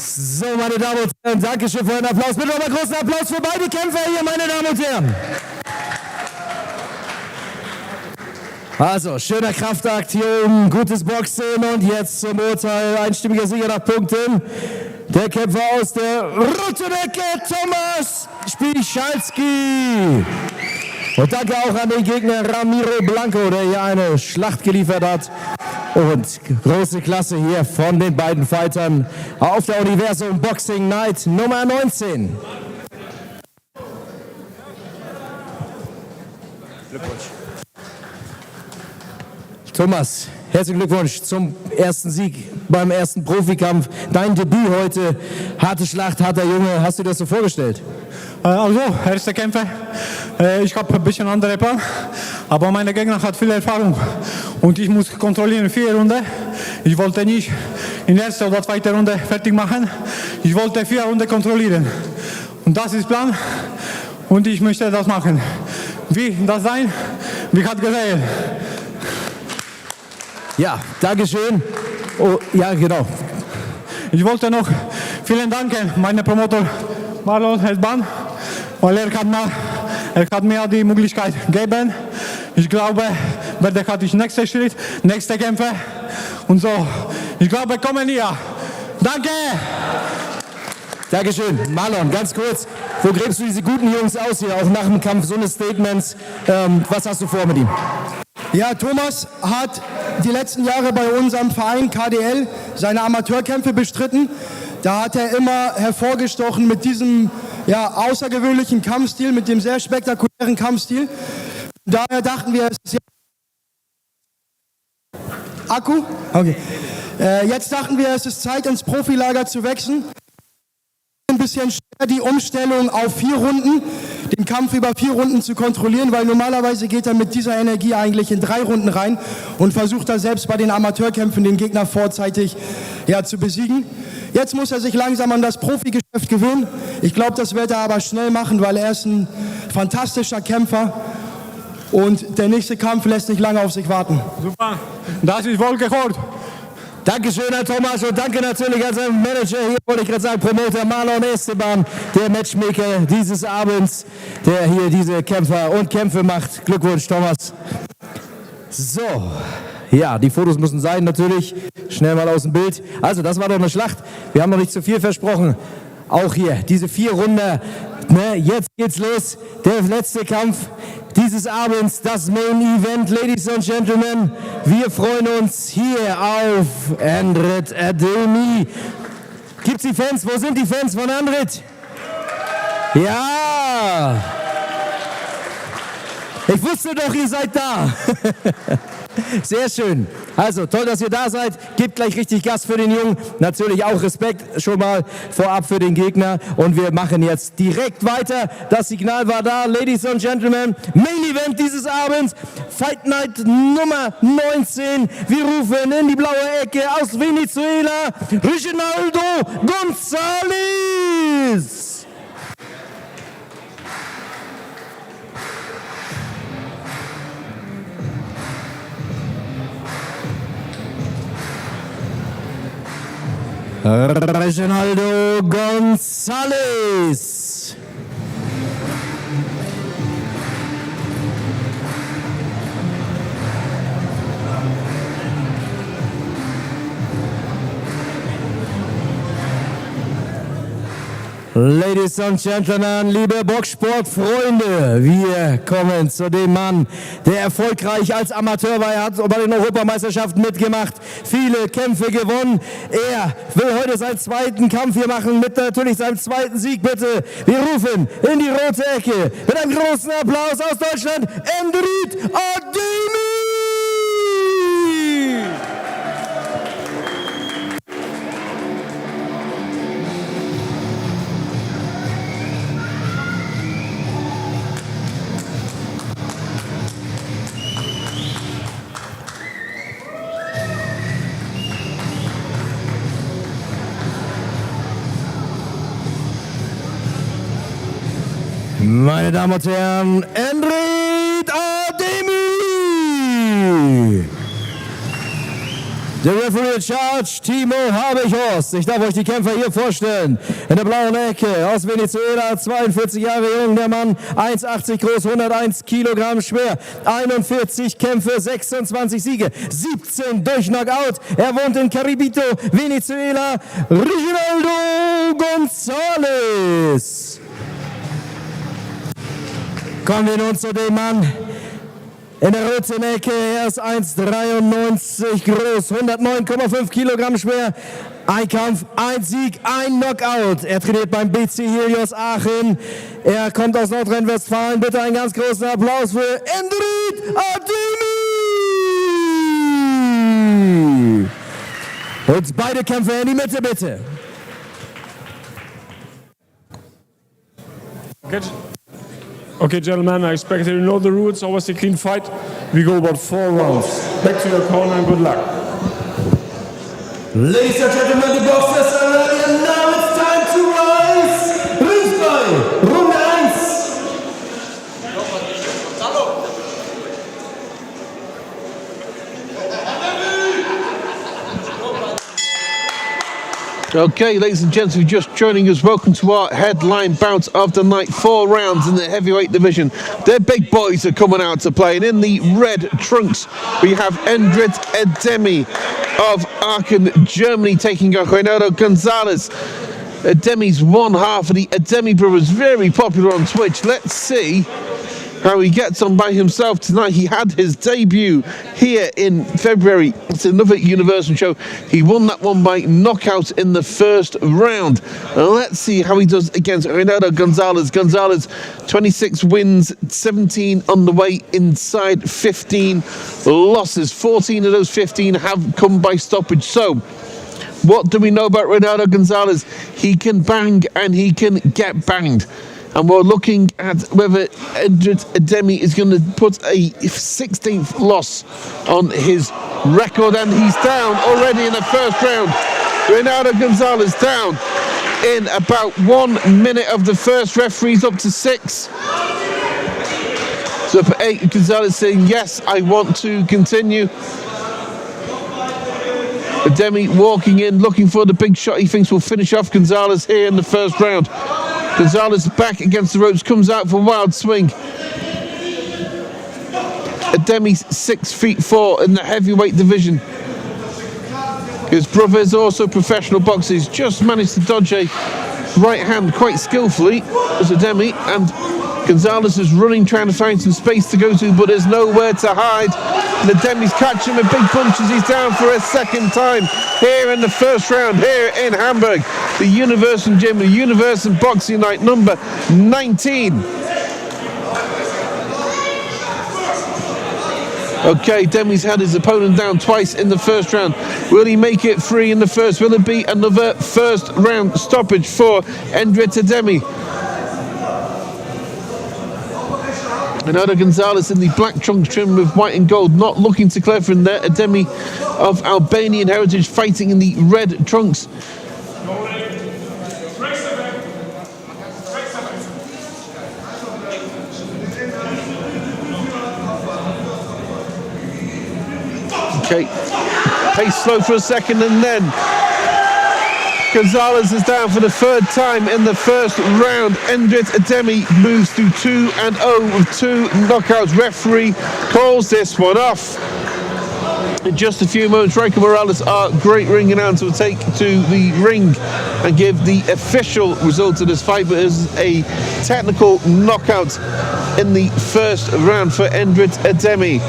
So, meine Damen und Herren, Dankeschön für einen Applaus. Bitte nochmal großen Applaus für beide Kämpfer hier, meine Damen und Herren. Also, schöner Kraftakt hier oben, gutes Boxen und jetzt zum Urteil, einstimmiger Sieger nach Punkten. Der Kämpfer aus der roten Ecke, Tomasz Spychalski. Und danke auch an den Gegner Ramiro Blanco, der hier eine Schlacht geliefert hat. Und große Klasse hier von den beiden Fightern auf der Universum Boxing Night Nummer 19. Glückwunsch. Thomas, herzlichen Glückwunsch zum ersten Sieg beim ersten Profikampf. Dein Debüt heute, harte Schlacht, harter Junge. Hast du dir das so vorgestellt? Also, erster Kämpfer. Ich habe ein bisschen andere Plan, aber mein Gegner hat viel Erfahrung und ich muss kontrollieren 4 Runden. Ich wollte nicht in der ersten oder zweiten Runde fertig machen. Ich wollte 4 Runden kontrollieren und das ist Plan und ich möchte das machen. Wie das sein? Wie hat gesehen? Ja, Dankeschön. Oh, ja, genau. Ich wollte noch vielen Dank an meinen Promoter Marlon Esteban, weil er hat mir die Möglichkeit gegeben. Ich glaube, werde hatte ich nächsten Schritt, nächste Kämpfe und so. Ich glaube, kommen hier. Danke! Dankeschön. Marlon, ganz kurz, wo gräbst du diese guten Jungs aus hier, auch nach dem Kampf, so eine Statements? Was hast du vor mit ihm? Ja, Thomas hat die letzten Jahre bei unserem Verein KDL seine Amateurkämpfe bestritten. Da hat er immer hervorgestochen mit diesem außergewöhnlichen Kampfstil, mit dem sehr spektakulären Kampfstil. Daher dachten wir, es ist Akku? Okay. Jetzt dachten wir, es ist Zeit, ins Profilager zu wechseln. Ein bisschen schwer, die Umstellung auf 4 Runden, den Kampf über 4 Runden zu kontrollieren, weil normalerweise geht er mit dieser Energie eigentlich in 3 Runden rein und versucht da selbst bei den Amateurkämpfen den Gegner vorzeitig zu besiegen. Jetzt muss er sich langsam an das Profigeschäft gewöhnen. Ich glaube, das wird er aber schnell machen, weil er ist ein fantastischer Kämpfer und der nächste Kampf lässt nicht lange auf sich warten. Super, das ist wohl gehört. Dankeschön, Herr Thomas, und danke natürlich an seinen Manager, hier wollte ich gerade sagen, Promoter Marlon Esteban, der Matchmaker dieses Abends, der hier diese Kämpfer und Kämpfe macht. Glückwunsch, Thomas. So, ja, die Fotos müssen sein, natürlich. Schnell mal aus dem Bild. Also, das war doch eine Schlacht. Wir haben noch nicht zu viel versprochen. Auch hier, diese 4 Runden. Ne, jetzt geht's los. Der letzte Kampf dieses Abends, das Main Event, Ladies and Gentlemen. Wir freuen uns hier auf Endrit Ademi. Gibt's die Fans? Wo sind die Fans von Endrit? Ja! Ich wusste doch, ihr seid da. Sehr schön. Also toll, dass ihr da seid. Gebt gleich richtig Gas für den Jungen. Natürlich auch Respekt schon mal vorab für den Gegner. Und wir machen jetzt direkt weiter. Das Signal war da. Ladies and Gentlemen, Main Event dieses Abends. Fight Night Nummer 19. Wir rufen in die blaue Ecke aus Venezuela Reinaldo Gonzalez. Reinaldo Gonzalez. Ladies and Gentlemen, liebe Boxsportfreunde, wir kommen zu dem Mann, der erfolgreich als Amateur war. Er hat bei den Europameisterschaften mitgemacht, viele Kämpfe gewonnen. Er will heute seinen zweiten Kampf hier machen, mit natürlich seinem zweiten Sieg, bitte. Wir rufen in die rote Ecke mit einem großen Applaus aus Deutschland, Endrit Ademi! Meine Damen und Herren, Endrit Ademi! Der Referee in Charge, Timo Habichhorst. Ich darf euch die Kämpfer hier vorstellen. In der blauen Ecke aus Venezuela, 42 Jahre jung, der Mann, 1,80 groß, 101 Kilogramm schwer, 41 Kämpfe, 26 Siege, 17 durch Knockout. Er wohnt in Caribito, Venezuela, Reinaldo Gonzalez. Kommen wir nun zu dem Mann in der roten Ecke. Er ist 1,93 groß, 109,5 Kilogramm schwer. Ein Kampf, ein Sieg, ein Knockout. Er trainiert beim BC Helios Aachen. Er kommt aus Nordrhein-Westfalen. Bitte einen ganz großen Applaus für Endrit Ademi! Und beide Kämpfer in die Mitte, bitte. Okay, gentlemen, I expect you to know the rules. Always a clean fight. We go about 4 rounds. Back to your corner and good luck. Ladies and gentlemen, the boxers are ready and now it's time to rise. Ringsby, Runde 1. Okay, ladies and gents, who are just joining us, welcome to our headline bout of the night. 4 rounds in the heavyweight division. Their big boys are coming out to play. And in the red trunks, we have Endrit Ademi of Aachen, Germany, taking on Reinaldo Gonzalez. Ademi's one half of the Ademi brothers, very popular on Twitch. Let's see how he gets on by himself tonight. He had his debut here in February. It's another Universum show. He won that one by knockout in the first round. Let's see how he does against Reinaldo Gonzalez. Gonzalez, 26 wins, 17 on the way, inside 15 losses. 14 of those 15 have come by stoppage. So, what do we know about Reinaldo Gonzalez? He can bang and he can get banged. And we're looking at whether Endrit Ademi is going to put a 16th loss on his record. And he's down already in the first round. Reinaldo Gonzalez down in about 1 minute of the first. Referee's up to 6. So for 8, Gonzalez saying, yes, I want to continue. Ademi walking in, looking for the big shot he thinks will finish off Gonzalez here in the first round. Gonzalez back against the ropes, comes out for a wild swing. Ademi's 6'4" in the heavyweight division. His brother is also professional boxer. He's just managed to dodge a right hand quite skillfully as Ademi, and Gonzalez is running, trying to find some space to go to, but there's nowhere to hide. And Ademi's catching with big punches. He's down for a second time here in the first round, here in Hamburg. The Universum Gym, the Universum Boxing Night number 19. Okay, Ademi's had his opponent down twice in the first round. Will he make it free in the first? Will it be another first round stoppage for Endrit Ademi? Reinaldo Gonzalez in the black trunks trimmed with white and gold, not looking too clever in there. Ademi of Albanian heritage fighting in the red trunks. Okay, pace slow for a second and then Gonzalez is down for the third time in the first round. Endrit Ademi moves to 2-0 with 2 knockouts. Referee calls this one off. In just a few moments, Raiko Morales, our great ring announcer, will take to the ring and give the official result of this fight. But it is a technical knockout in the first round for Endrit Ademi.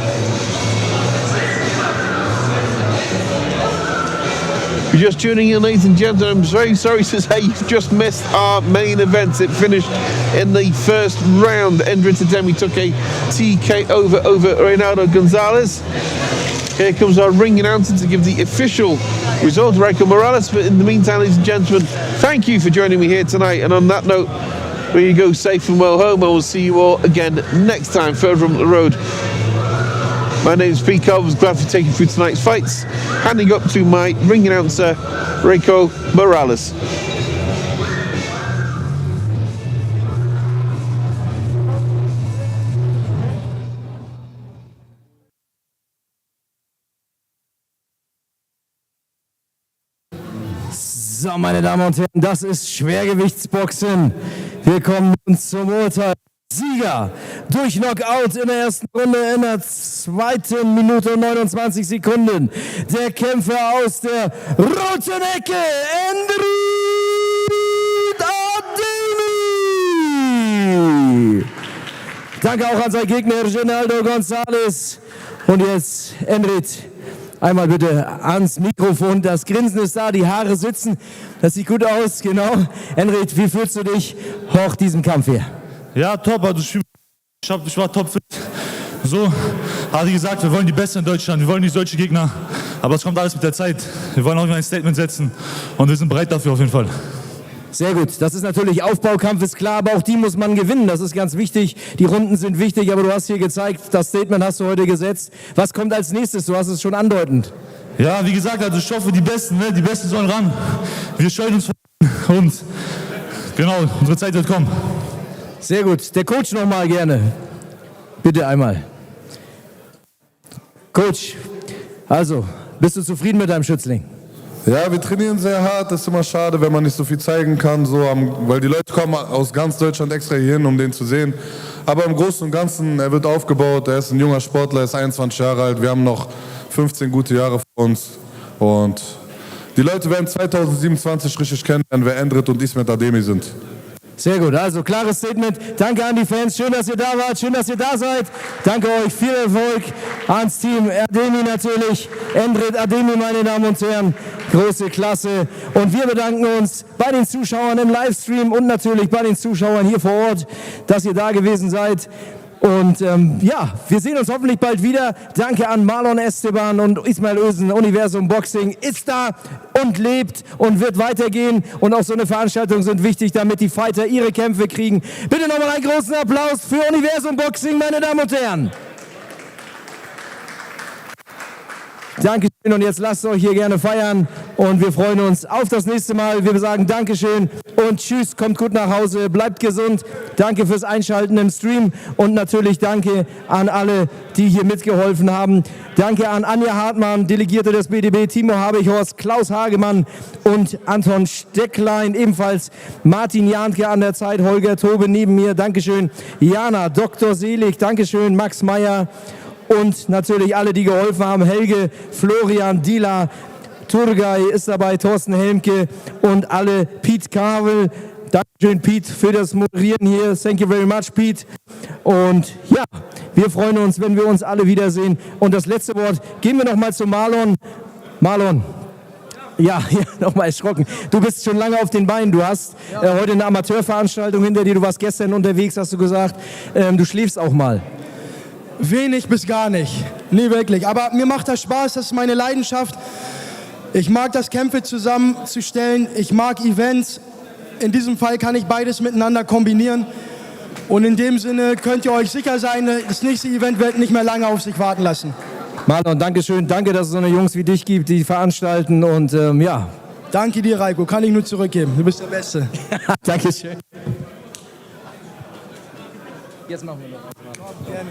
If you're just tuning in, ladies and gentlemen, I'm very sorry to say you've just missed our main event. It finished in the first round. Endrit Ademi took a TK over Reinaldo Gonzalez. Here comes our ring announcer to give the official result, Raiko Morales. But in the meantime, ladies and gentlemen, thank you for joining me here tonight. And on that note, may you go safe and well home. I will see you all again next time further on the road. My name is Pete. I was glad for taking you through tonight's fights. Handing up to my ring announcer, Raiko Morales. So, meine Damen und Herren, das ist Schwergewichtsboxen. Wir kommen nun zum Urteil. Sieger durch Knockout in der ersten Runde in der 2. Minute und 29 Sekunden. Der Kämpfer aus der roten Ecke, Endrit Ademi. Danke auch an seinen Gegner, Reinaldo Gonzalez. Und jetzt, Endrit, einmal bitte ans Mikrofon. Das Grinsen ist da, die Haare sitzen. Das sieht gut aus, genau. Endrit, wie fühlst du dich nach diesem Kampf hier? Ja, top. Also ich war topfit. So, hat die gesagt, wir wollen die Besten in Deutschland, wir wollen nicht solche Gegner. Aber es kommt alles mit der Zeit. Wir wollen auch ein Statement setzen und wir sind bereit dafür auf jeden Fall. Sehr gut. Das ist natürlich Aufbaukampf, ist klar, aber auch die muss man gewinnen. Das ist ganz wichtig. Die Runden sind wichtig, aber du hast hier gezeigt, das Statement hast du heute gesetzt. Was kommt als nächstes? Du hast es schon andeutend. Ja, wie gesagt, also ich hoffe, die Besten, ne? Die Besten sollen ran. Wir scheuen uns und genau, unsere Zeit wird kommen. Sehr gut. Der Coach noch mal gerne. Bitte einmal. Coach, also, bist du zufrieden mit deinem Schützling? Ja, wir trainieren sehr hart. Das ist immer schade, wenn man nicht so viel zeigen kann, weil die Leute kommen aus ganz Deutschland extra hier hin, um den zu sehen. Aber im Großen und Ganzen, er wird aufgebaut. Er ist ein junger Sportler, er ist 21 Jahre alt. Wir haben noch 15 gute Jahre vor uns. Und die Leute werden 2027 richtig kennenlernen, wer Endrit und Ismet Ademi sind. Sehr gut, also klares Statement. Danke an die Fans, schön, dass ihr da wart, schön, dass ihr da seid. Danke euch, viel Erfolg ans Team. Ademi natürlich, Endrit Ademi, meine Damen und Herren, große Klasse. Und wir bedanken uns bei den Zuschauern im Livestream und natürlich bei den Zuschauern hier vor Ort, dass ihr da gewesen seid. Und ja, wir sehen uns hoffentlich bald wieder. Danke an Marlon Esteban und Ismail Özen. Universum Boxing ist da und lebt und wird weitergehen. Und auch so eine Veranstaltung sind wichtig, damit die Fighter ihre Kämpfe kriegen. Bitte nochmal einen großen Applaus für Universum Boxing, meine Damen und Herren. Dankeschön und jetzt lasst euch hier gerne feiern und wir freuen uns auf das nächste Mal. Wir sagen Dankeschön und tschüss, kommt gut nach Hause, bleibt gesund. Danke fürs Einschalten im Stream und natürlich danke an alle, die hier mitgeholfen haben. Danke an Anja Hartmann, Delegierte des BDB, Timo Habichhorst, Klaus Hagemann und Anton Stecklein, ebenfalls Martin Jahnke an der Zeit, Holger Tobe neben mir, Dankeschön. Jana, Dr. Selig, Dankeschön, Max Meyer. Und natürlich alle, die geholfen haben. Helge, Florian, Dila, Turgay ist dabei, Thorsten Helmke und alle. Pete Kavel. Dankeschön, Pete, für das Moderieren hier. Thank you very much, Pete. Und ja, wir freuen uns, wenn wir uns alle wiedersehen. Und das letzte Wort geben wir nochmal zu Marlon. Marlon. Ja, nochmal erschrocken. Du bist schon lange auf den Beinen. Du hast heute eine Amateurveranstaltung hinter dir. Du warst gestern unterwegs, hast du gesagt. Du schläfst auch mal. Wenig bis gar nicht. Nie wirklich. Aber mir macht das Spaß, das ist meine Leidenschaft. Ich mag das, Kämpfe zusammenzustellen. Ich mag Events. In diesem Fall kann ich beides miteinander kombinieren. Und in dem Sinne könnt ihr euch sicher sein, das nächste Event wird nicht mehr lange auf sich warten lassen. Marlon, danke schön. Danke, dass es so eine Jungs wie dich gibt, die veranstalten. Und ja. Danke dir, Reiko. Kann ich nur zurückgeben. Du bist der Beste. Dankeschön. Jetzt machen wir noch was. Gerne.